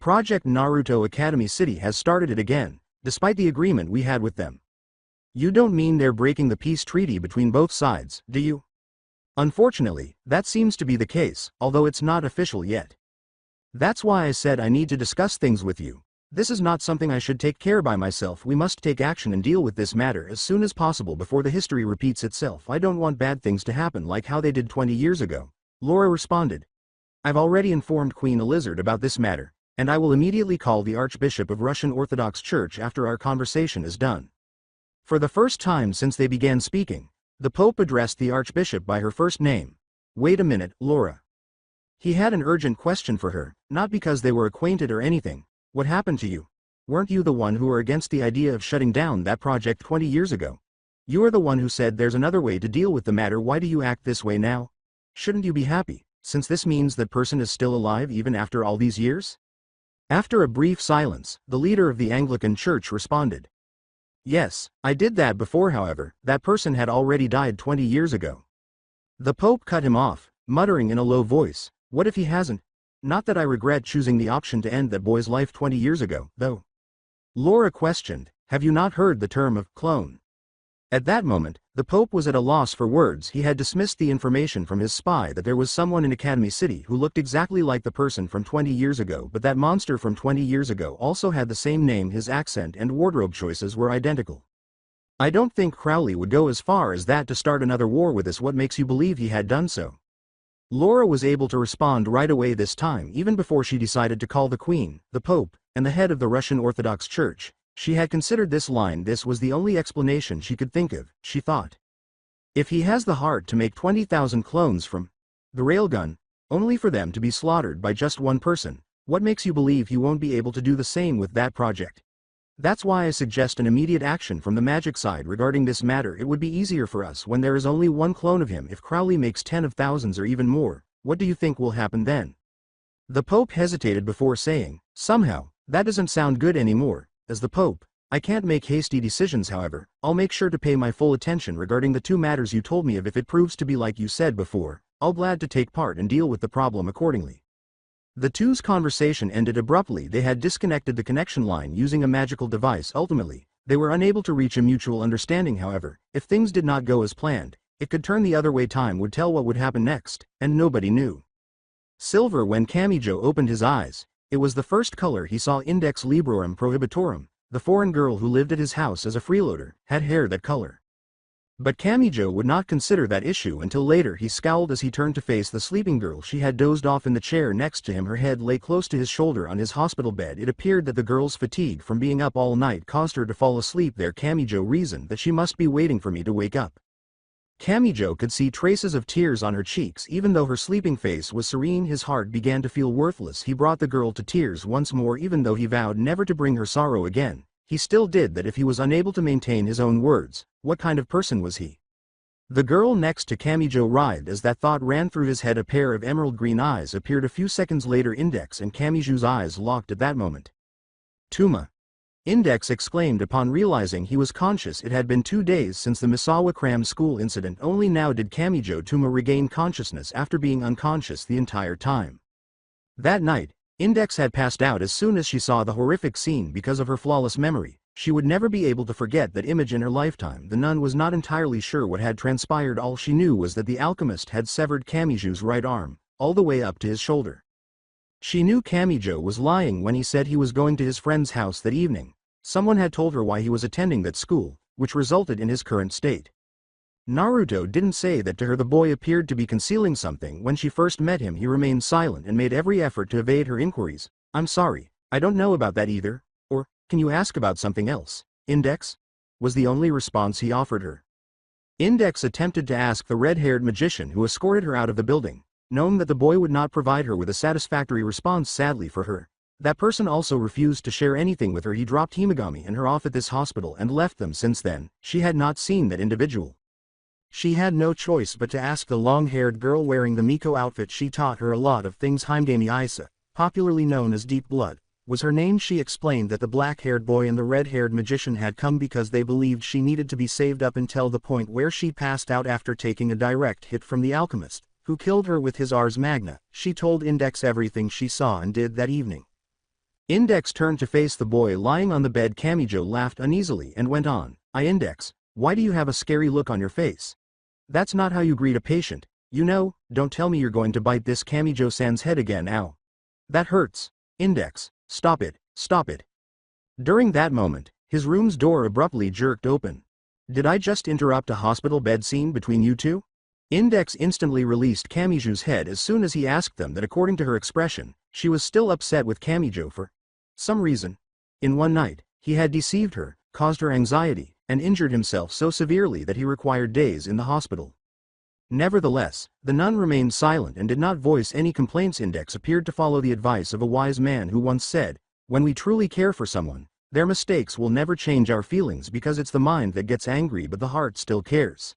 Project Naruto Academy City has started it again, despite the agreement we had with them. You don't mean they're breaking the peace treaty between both sides, do you? Unfortunately, that seems to be the case, although it's not official yet. That's why I said I need to discuss things with you. This is not something I should take care by myself. We must take action and deal with this matter as soon as possible before the history repeats itself. I don't want bad things to happen like how they did 20 years ago. Laura responded. I've already informed Queen Elizabeth about this matter, and I will immediately call the Archbishop of Russian Orthodox Church after our conversation is done. For the first time since they began speaking, the Pope addressed the Archbishop by her first name. Wait a minute, Laura. He had an urgent question for her, not because they were acquainted or anything. What happened to you? Weren't you the one who were against the idea of shutting down that project 20 years ago? You are the one who said there's another way to deal with the matter. Why do you act this way now? Shouldn't you be happy, since this means that person is still alive even after all these years? After a brief silence, the leader of the Anglican Church responded. Yes, I did that before. However, that person had already died 20 years ago. The Pope cut him off, muttering in a low voice, what if he hasn't? Not that I regret choosing the option to end that boy's life 20 years ago, though. Laura questioned, have you not heard the term of clone? At that moment, the Pope was at a loss for words. He had dismissed the information from his spy that there was someone in Academy City who looked exactly like the person from 20 years ago, but that monster from 20 years ago also had the same name. His accent and wardrobe choices were identical. I don't think Crowley would go as far as that to start another war with us. What makes you believe he had done so? Laura was able to respond right away this time, even before she decided to call the Queen, the Pope, and the head of the Russian Orthodox Church. She had considered this line. This was the only explanation she could think of, she thought. If he has the heart to make 20,000 clones from the railgun, only for them to be slaughtered by just one person, what makes you believe he won't be able to do the same with that project? That's why I suggest an immediate action from the magic side regarding this matter. It would be easier for us when there is only one clone of him. If Crowley makes 10 of thousands or even more, what do you think will happen then? The Pope hesitated before saying, somehow, that doesn't sound good anymore. As the Pope, I can't make hasty decisions. However, I'll make sure to pay my full attention regarding the two matters you told me of. If it proves to be like you said before, I'll glad to take part and deal with the problem accordingly. The two's conversation ended abruptly. They had disconnected the connection line using a magical device. Ultimately, they were unable to reach a mutual understanding. However, if things did not go as planned, it could turn the other way. Time would tell what would happen next, and nobody knew. Silver. When Kamijou opened his eyes, it was the first color he saw. Index Librorum Prohibitorum. The foreign girl who lived at his house as a freeloader had hair that color. But Kamijou would not consider that issue until later. He scowled as he turned to face the sleeping girl. She had dozed off in the chair next to him. Her head lay close to his shoulder on his hospital bed. It appeared that the girl's fatigue from being up all night caused her to fall asleep there. Kamijou reasoned that she must be waiting for me to wake up. Kamijou could see traces of tears on her cheeks even though her sleeping face was serene. His heart began to feel worthless. He brought the girl to tears once more even though he vowed never to bring her sorrow again. He still did that if he was unable to maintain his own words. What kind of person was he? The girl next to Kamijou writhed as that thought ran through his head. A pair of emerald green eyes appeared a few seconds later. Index and Kamijou's eyes locked at that moment. Touma! Index exclaimed upon realizing he was conscious. It had been 2 days since the Misawa cram school incident. Only now did Kamijou Touma regain consciousness after being unconscious the entire time. That night, Index had passed out as soon as she saw the horrific scene. Because of her flawless memory, she would never be able to forget that image in her lifetime. The nun was not entirely sure what had transpired. All she knew was that the alchemist had severed Kamijou's right arm, all the way up to his shoulder. She knew Kamijou was lying when he said he was going to his friend's house that evening. Someone had told her why he was attending that school, which resulted in his current state. Naruto didn't say that to her. The boy appeared to be concealing something. When she first met him, he remained silent and made every effort to evade her inquiries. "I'm sorry, I don't know about that either. Or, can you ask about something else, Index?" was the only response he offered her. Index attempted to ask the red-haired magician who escorted her out of the building, knowing that the boy would not provide her with a satisfactory response. Sadly for her, that person also refused to share anything with her. He dropped Himegami and her off at this hospital and left them. Since then, she had not seen that individual. She had no choice but to ask the long-haired girl wearing the Miko outfit. She taught her a lot of things. Himegami Isa, popularly known as Deep Blood, was her name. She explained that the black-haired boy and the red-haired magician had come because they believed she needed to be saved up until the point where she passed out after taking a direct hit from the alchemist, who killed her with his Ars Magna. She told Index everything she saw and did that evening. Index turned to face the boy lying on the bed. Kamijou laughed uneasily and went on, Index, why do you have a scary look on your face? That's not how you greet a patient, you know. Don't tell me you're going to bite this Kamijou-san's head again. Ow. That hurts. Index, stop it, stop it. During that moment, his room's door abruptly jerked open. Did I just interrupt a hospital bed scene between you two? Index instantly released Kamijou's head as soon as he asked them that. According to her expression, she was still upset with Kamijou for some reason. In one night, he had deceived her, caused her anxiety, and injured himself so severely that he required days in the hospital. Nevertheless, the nun remained silent and did not voice any complaints. Index appeared to follow the advice of a wise man who once said, "When we truly care for someone, their mistakes will never change our feelings because it's the mind that gets angry but the heart still cares."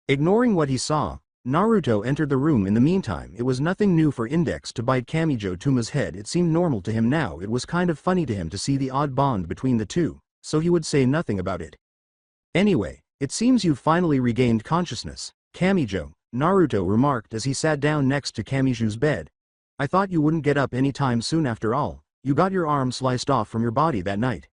Ignoring what he saw, Naruto entered the room. In the meantime, it was nothing new for Index to bite Kamijou Touma's head. It seemed normal to him now. It was kind of funny to him to see the odd bond between the two, so he would say nothing about it. "Anyway, it seems you've finally regained consciousness, Kamijou," Naruto remarked as he sat down next to Kamijou's bed. "I thought you wouldn't get up anytime soon. After all, you got your arm sliced off from your body that night."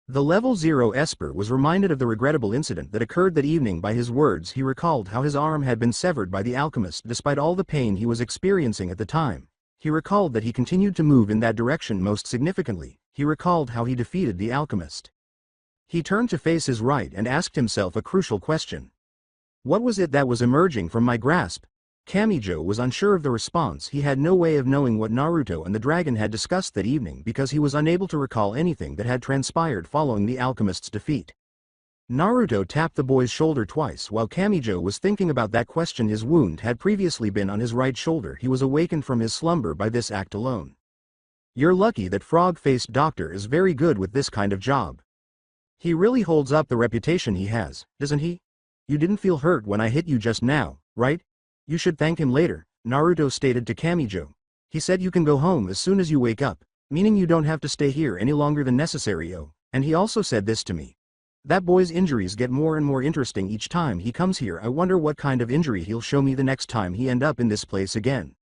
The Level 0 Esper was reminded of the regrettable incident that occurred that evening by his words. He recalled how his arm had been severed by the alchemist despite all the pain he was experiencing at the time. He recalled that he continued to move in that direction. Most significantly, he recalled how he defeated the alchemist. He turned to face his right and asked himself a crucial question. What was it that was emerging from my grasp? Kamijou was unsure of the response. He had no way of knowing what Naruto and the dragon had discussed that evening because he was unable to recall anything that had transpired following the alchemist's defeat. Naruto tapped the boy's shoulder twice while Kamijou was thinking about that question. His wound had previously been on his right shoulder. He was awakened from his slumber by this act alone. "You're lucky that frog-faced doctor is very good with this kind of job. He really holds up the reputation he has, doesn't he? You didn't feel hurt when I hit you just now, right? You should thank him later," Naruto stated to Kamijou. "He said you can go home as soon as you wake up, meaning you don't have to stay here any longer than necessary. Oh, and he also said this to me. That boy's injuries get more and more interesting each time he comes here. I wonder what kind of injury he'll show me the next time he end up in this place again."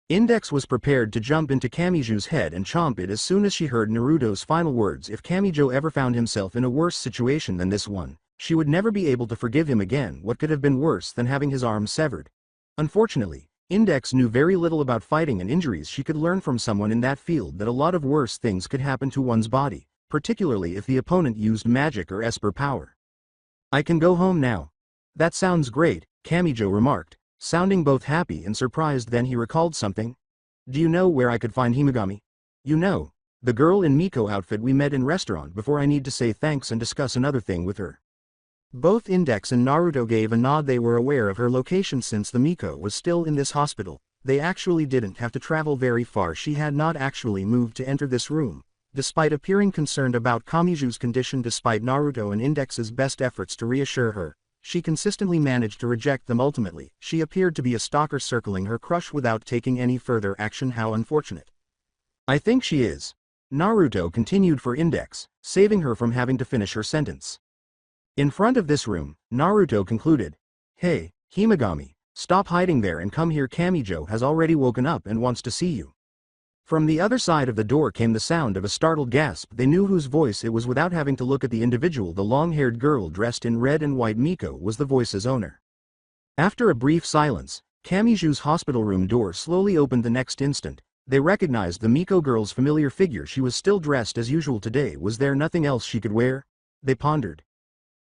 Index was prepared to jump into Kamijou's head and chomp it as soon as she heard Naruto's final words. If Kamijou ever found himself in a worse situation than this one, she would never be able to forgive him again. What could have been worse than having his arm severed? Unfortunately, Index knew very little about fighting and injuries. She could learn from someone in that field that a lot of worse things could happen to one's body, particularly if the opponent used magic or Esper power. "I can go home now." "That sounds great," Kamijou remarked, sounding both happy and surprised. Then he recalled something. "Do you know where I could find Himegami? You know, the girl in Miko outfit we met in restaurant before. I need to say thanks and discuss another thing with her." Both Index and Naruto gave a nod. They were aware of her location since the Miko was still in this hospital. They actually didn't have to travel very far. She had not actually moved to enter this room. Despite appearing concerned about Kamijou's condition, despite Naruto and Index's best efforts to reassure her, she consistently managed to reject them. Ultimately, she appeared to be a stalker circling her crush without taking any further action. How unfortunate. I think she is. Naruto continued for Index, saving her from having to finish her sentence. In front of this room, Naruto concluded, "Hey, Himegami, stop hiding there and come here. Kamijou has already woken up and wants to see you." From the other side of the door came the sound of a startled gasp. They knew whose voice it was without having to look at the individual. The long-haired girl dressed in red and white, Miko, was the voice's owner. After a brief silence, Kamijou's hospital room door slowly opened. The next instant, they recognized the Miko girl's familiar figure. She was still dressed as usual today. Was there nothing else she could wear? They pondered.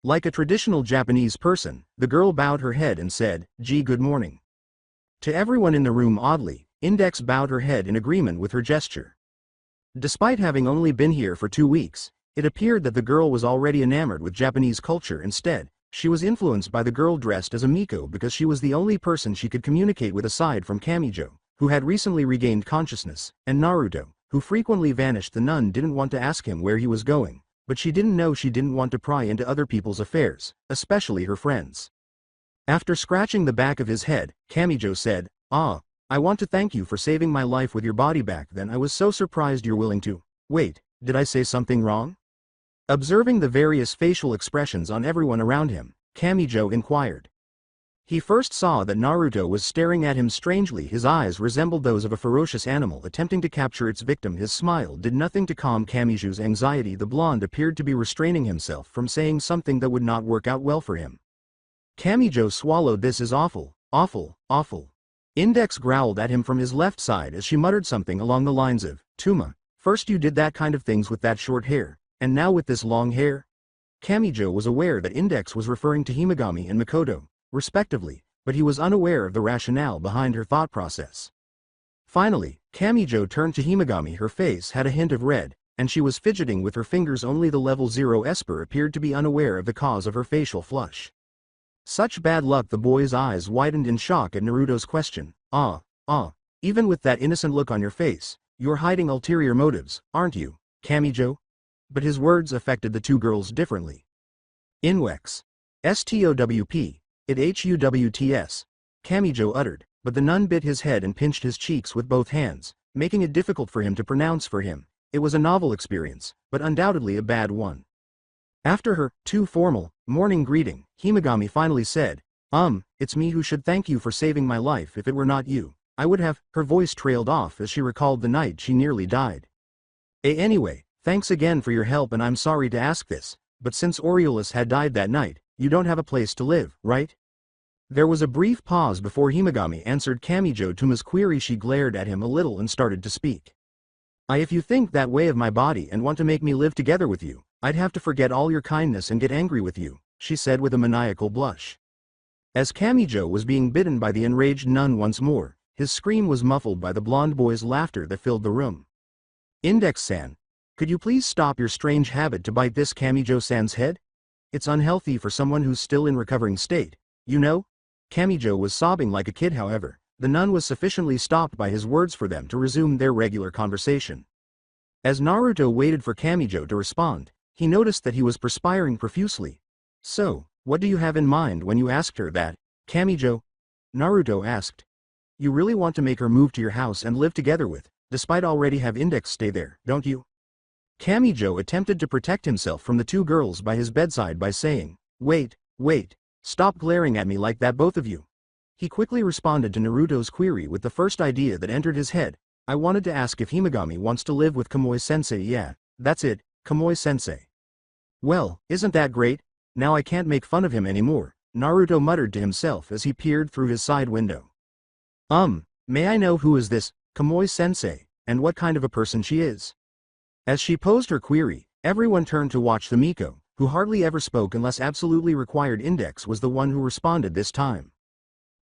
Like a traditional Japanese person, the girl bowed her head and said, "Gee, good morning." To everyone in the room, oddly, Index bowed her head in agreement with her gesture. Despite having only been here for 2 weeks, it appeared that the girl was already enamored with Japanese culture. Instead, she was influenced by the girl dressed as a Miko because she was the only person she could communicate with aside from Kamijou, who had recently regained consciousness, and Naruto, who frequently vanished. The nun didn't want to ask him where he was going, but she didn't know she didn't want to pry into other people's affairs, especially her friends. After scratching the back of his head, Kamijou said, "Ah, I want to thank you for saving my life with your body back then. I was so surprised you're willing to." Wait, did I say something wrong? Observing the various facial expressions on everyone around him, Kamijou inquired. He first saw that Naruto was staring at him strangely. His eyes resembled those of a ferocious animal attempting to capture its victim. His smile did nothing to calm Kamijou's anxiety. The blonde appeared to be restraining himself from saying something that would not work out well for him. Kamijou swallowed. "This is awful, awful, awful." Index growled at him from his left side as she muttered something along the lines of, "Touma, first you did that kind of things with that short hair, and now with this long hair?" Kamijou was aware that Index was referring to Himegami and Makoto, respectively, but he was unaware of the rationale behind her thought process. Finally, Kamijou turned to Himegami. Her face had a hint of red, and she was fidgeting with her fingers. Only the level 0 Esper appeared to be unaware of the cause of her facial flush. Such bad luck. The boy's eyes widened in shock at Naruto's question. Even with that innocent look on your face, you're hiding ulterior motives, aren't you, Kamijou?" But his words affected the two girls differently. "Inwex. Stowp. It HUWTS. Kamijou uttered, but the nun bit his head and pinched his cheeks with both hands, making it difficult for him to pronounce. For him, it was a novel experience, but undoubtedly a bad one. After her too formal morning greeting, Himegami finally said, "It's me who should thank you for saving my life. If it were not you, I would have." Her voice trailed off as she recalled the night she nearly died. Anyway, thanks again for your help, and I'm sorry to ask this, but since Aureolus had died that night, you don't have a place to live, right?" There was a brief pause before Himegami answered Kamijou Touma's query. She glared at him a little and started to speak. If you think that way of my body and want to make me live together with you, I'd have to forget all your kindness and get angry with you," she said with a maniacal blush. As Kamijou was being bitten by the enraged nun once more, his scream was muffled by the blonde boy's laughter that filled the room. "Index-san, could you please stop your strange habit to bite this Kamijou-san's head? It's unhealthy for someone who's still in recovering state, you know?" Kamijou was sobbing like a kid. However, the nun was sufficiently stopped by his words for them to resume their regular conversation. As Naruto waited for Kamijou to respond, he noticed that he was perspiring profusely. "So, what do you have in mind when you asked her that, Kamijou?" Naruto asked. "You really want to make her move to your house and live together with, despite already have Index stay there, don't you?" Kamijou attempted to protect himself from the two girls by his bedside by saying, Wait, stop glaring at me like that, both of you." He quickly responded to Naruto's query with the first idea that entered his head. "I wanted to ask if Himegami wants to live with Kamui-sensei." "Yeah, that's it, Kamui-sensei." "Well, isn't that great? Now I can't make fun of him anymore," Naruto muttered to himself as he peered through his side window. May I know who is this Kamui-sensei, and what kind of a person she is?" As she posed her query, everyone turned to watch the Miko, who hardly ever spoke unless absolutely required. Index was the one who responded this time.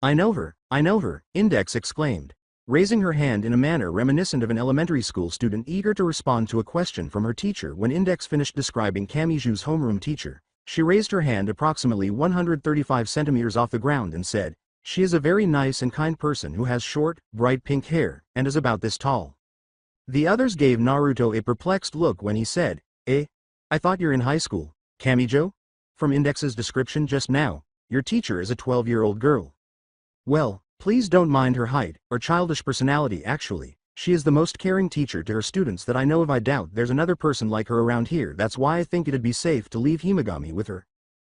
I know her, Index exclaimed, raising her hand in a manner reminiscent of an elementary school student eager to respond to a question from her teacher. When Index finished describing Kamijou's homeroom teacher, She raised her hand approximately 135 centimeters off the ground and said, "She is a very nice and kind person who has short, bright pink hair, and is about this tall." The others gave Naruto a perplexed look when he said, "Eh? I thought you're in high school, Kamijou? From Index's description just now, your teacher is a 12-year-old girl." "Well, please don't mind her height, or childish personality actually. She is the most caring teacher to her students that I know of. I doubt there's another person like her around here. That's why I think it'd be safe to leave Himegami with her."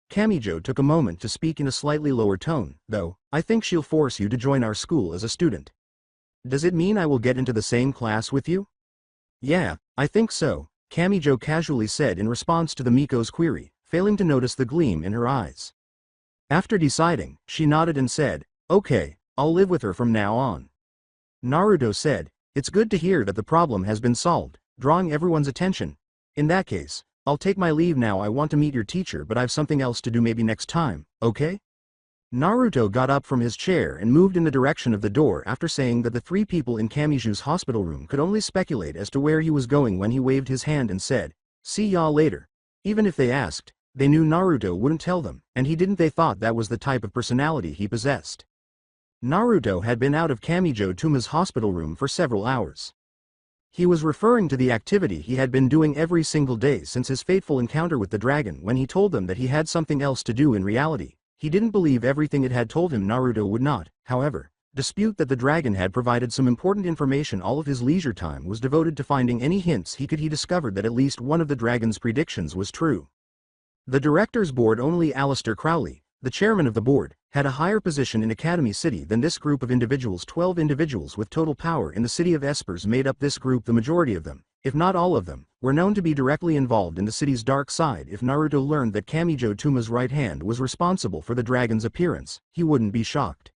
Kamijou took a moment to speak in a slightly lower tone, "Though, I think she'll force you to join our school as a student." "Does it mean I will get into the same class with you?" "Yeah, I think so," Kamijou casually said in response to the Miko's query, failing to notice the gleam in her eyes. After deciding, she nodded and said, "Okay, I'll live with her from now on." Naruto said, "It's good to hear that the problem has been solved," drawing everyone's attention. "In that case, I'll take my leave now. I want to meet your teacher, but I've something else to do. Maybe next time, okay?" Naruto got up from his chair and moved in the direction of the door after saying that the three people in Kamijou's hospital room could only speculate as to where he was going when he waved his hand and said, "See y'all later." Even if they asked, they knew Naruto wouldn't tell them, and he didn't. They thought that was the type of personality he possessed. Naruto had been out of Kamijou Touma's hospital room for several hours. He was referring to the activity he had been doing every single day since his fateful encounter with the dragon. When he told them that he had something else to do in reality, he didn't believe everything it had told him. Naruto would not, however, dispute that the dragon had provided some important information. All of his leisure time was devoted to finding any hints he could. He discovered that at least one of the dragon's predictions was true. The director's board, only Aleister Crowley, the chairman of the board, had a higher position in Academy City than this group of individuals. 12 individuals with total power in the city of Espers made up this group. The majority of them, if not all of them, were known to be directly involved in the city's dark side. If Naruto learned that Kamijou Touma's right hand was responsible for the dragon's appearance, he wouldn't be shocked.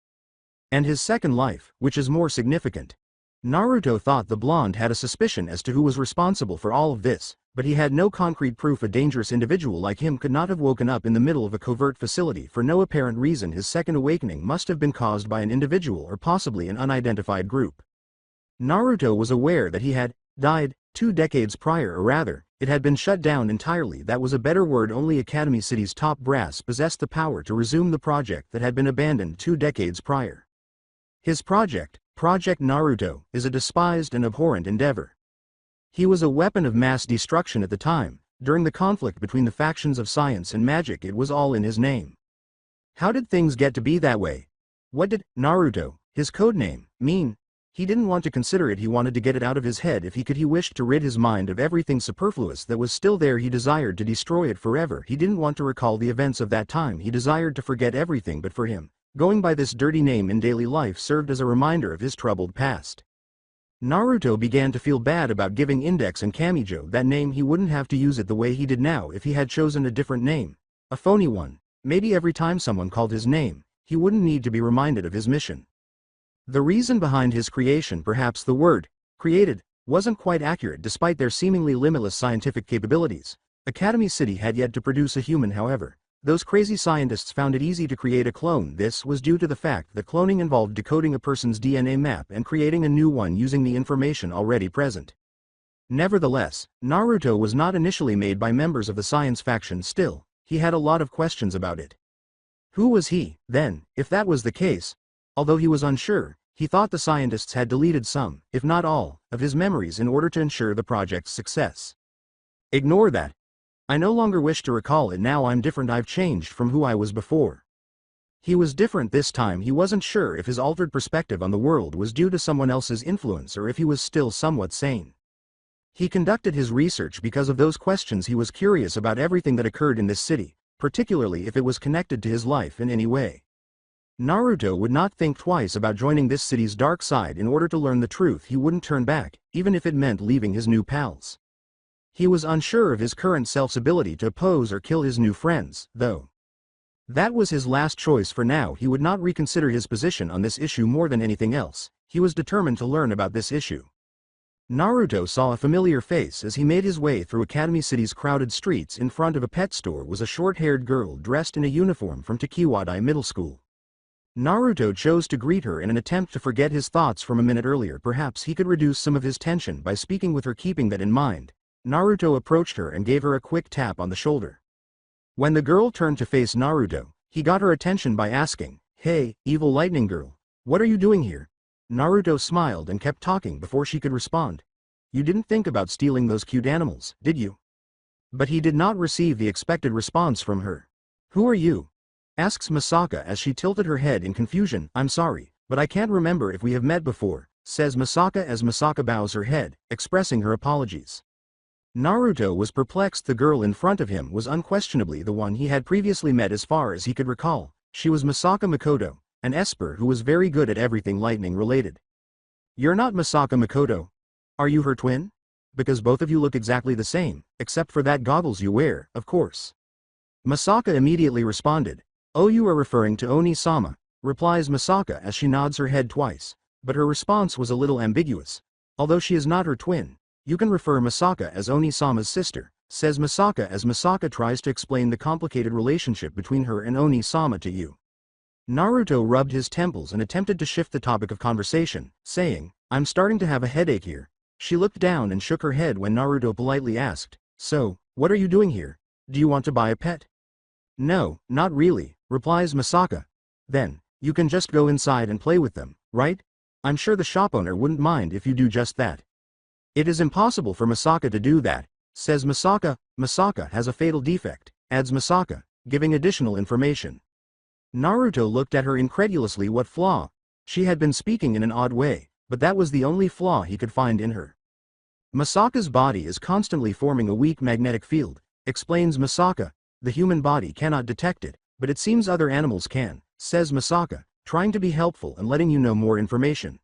And his second life, which is more significant. Naruto thought the blonde had a suspicion as to who was responsible for all of this, but he had no concrete proof. A dangerous individual like him could not have woken up in the middle of a covert facility for no apparent reason. His second awakening must have been caused by an individual or possibly an unidentified group. Naruto was aware that he had died 2 decades prior, or rather, it had been shut down entirely. That was a better word. Only Academy City's top brass possessed the power to resume the project that had been abandoned 2 decades prior. His project, Project Naruto, is a despised and abhorrent endeavor. He was a weapon of mass destruction at the time. During the conflict between the factions of science and magic, it was all in his name. How did things get to be that way? What did Naruto, his code name, mean? He didn't want to consider it. He wanted to get it out of his head if he could. He wished to rid his mind of everything superfluous that was still there. He desired to destroy it forever. He didn't want to recall the events of that time. He desired to forget everything. But for him, going by this dirty name in daily life served as a reminder of his troubled past. Naruto began to feel bad about giving Index and Kamijou that name. He wouldn't have to use it the way he did now if he had chosen a different name, a phony one. Maybe every time someone called his name, he wouldn't need to be reminded of his mission. The reason behind his creation, perhaps the word created, wasn't quite accurate. Despite their seemingly limitless scientific capabilities, Academy City had yet to produce a human. However, those crazy scientists found it easy to create a clone. This was due to the fact that cloning involved decoding a person's DNA map and creating a new one using the information already present. Nevertheless, Naruto was not initially made by members of the science faction. Still, he had a lot of questions about it. Who was he, then, if that was the case? Although he was unsure, he thought the scientists had deleted some, if not all, of his memories in order to ensure the project's success. Ignore that. I no longer wish to recall it. Now I'm different. I've changed from who I was before. He was different this time. He wasn't sure if his altered perspective on the world was due to someone else's influence or if he was still somewhat sane. He conducted his research because of those questions. He was curious about everything that occurred in this city, particularly if it was connected to his life in any way. Naruto would not think twice about joining this city's dark side in order to learn the truth. He wouldn't turn back, even if it meant leaving his new pals. He was unsure of his current self's ability to oppose or kill his new friends, though. That was his last choice for now. He would not reconsider his position on this issue. More than anything else, he was determined to learn about this issue. Naruto saw a familiar face as he made his way through Academy City's crowded streets. In front of a pet store was a short-haired girl dressed in a uniform from Tokiwadai Middle School. Naruto chose to greet her in an attempt to forget his thoughts from a minute earlier. Perhaps he could reduce some of his tension by speaking with her. Keeping that in mind, Naruto approached her and gave her a quick tap on the shoulder. When the girl turned to face Naruto, he got her attention by asking, "Hey, evil lightning girl, what are you doing here?" Naruto smiled and kept talking before she could respond. "You didn't think about stealing those cute animals, did you?" But he did not receive the expected response from her. "Who are you?" asks Misaka as she tilted her head in confusion. "I'm sorry, but I can't remember if we have met before," says Misaka as Misaka bows her head, expressing her apologies. Naruto was perplexed. The girl in front of him was unquestionably the one he had previously met as far as he could recall. She was Misaka Makoto, an esper who was very good at everything lightning related. "You're not Misaka Makoto. Are you her twin? Because both of you look exactly the same, except for that goggles you wear, of course." Misaka immediately responded. "Oh, you are referring to Oni-sama," replies Misaka as she nods her head twice, but her response was a little ambiguous. "Although she is not her twin, you can refer Misaka as Oni-sama's sister," says Misaka as Misaka tries to explain the complicated relationship between her and Oni-sama to you. Naruto rubbed his temples and attempted to shift the topic of conversation, saying, "I'm starting to have a headache here." She looked down and shook her head when Naruto politely asked, "So, what are you doing here? Do you want to buy a pet?" "No, not really," replies Misaka. "Then, you can just go inside and play with them, right? I'm sure the shop owner wouldn't mind if you do just that." "It is impossible for Misaka to do that," says Misaka. "Misaka has a fatal defect," adds Misaka, giving additional information. Naruto looked at her incredulously. What flaw? She had been speaking in an odd way, but that was the only flaw he could find in her. "Misaka's body is constantly forming a weak magnetic field," explains Misaka. "The human body cannot detect it, but it seems other animals can," says Misaka, trying to be helpful and letting you know more information.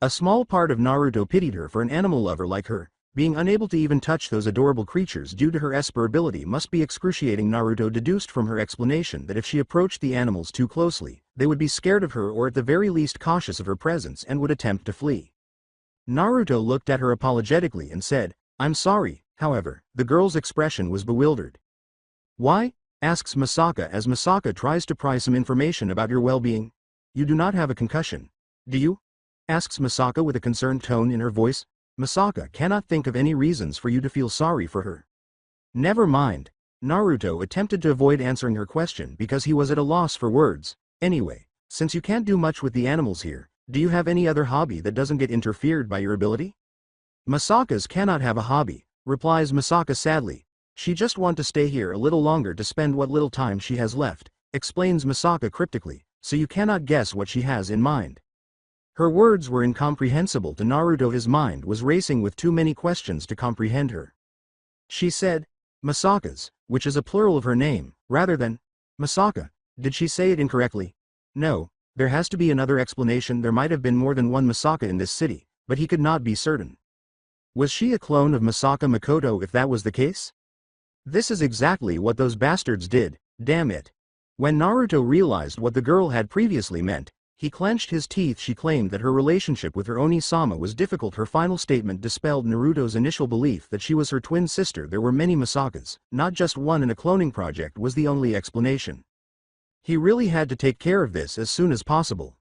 A small part of Naruto pitied her. For an animal lover like her, being unable to even touch those adorable creatures due to her esper ability must be excruciating. Naruto deduced from her explanation that if she approached the animals too closely, they would be scared of her or at the very least cautious of her presence and would attempt to flee. Naruto looked at her apologetically and said, "I'm sorry." However, the girl's expression was bewildered. "Why?" asks Misaka as Misaka tries to pry some information about your well-being. "You do not have a concussion, do you?" asks Misaka with a concerned tone in her voice. Misaka cannot think of any reasons for you to feel sorry for her. "Never mind." Naruto attempted to avoid answering her question because he was at a loss for words. "Anyway, since you can't do much with the animals here, do you have any other hobby that doesn't get interfered by your ability?" "Misaka's cannot have a hobby," replies Misaka sadly. "She just want to stay here a little longer to spend what little time she has left," explains Misaka cryptically, "so you cannot guess what she has in mind." Her words were incomprehensible to Naruto. His mind was racing with too many questions to comprehend her. She said, "Misaka's," which is a plural of her name, rather than Misaka. Did she say it incorrectly? No, there has to be another explanation. There might have been more than one Misaka in this city, but he could not be certain. Was she a clone of Misaka Makoto if that was the case? This is exactly what those bastards did, damn it. When Naruto realized what the girl had previously meant, he clenched his teeth. She claimed that her relationship with her Oni-sama was difficult. Her final statement dispelled Naruto's initial belief that she was her twin sister. There were many Misakas, not just one, and a cloning project was the only explanation. He really had to take care of this as soon as possible.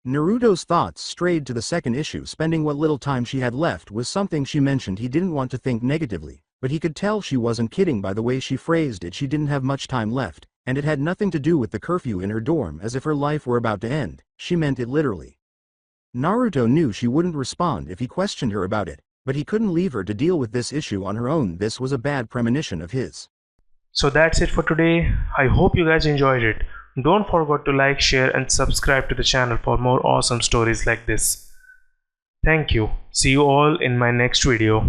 Naruto's thoughts strayed to the second issue. Spending what little time she had left was something she mentioned. He didn't want to think negatively, but he could tell she wasn't kidding by the way she phrased it. She didn't have much time left, and it had nothing to do with the curfew in her dorm as if her life were about to end. She meant it literally. Naruto knew she wouldn't respond if he questioned her about it, but he couldn't leave her to deal with this issue on her own. This was a bad premonition of his. So that's it for today. I hope you guys enjoyed it. Don't forget to like, share, and subscribe to the channel for more awesome stories like this. Thank you. See you all in my next video.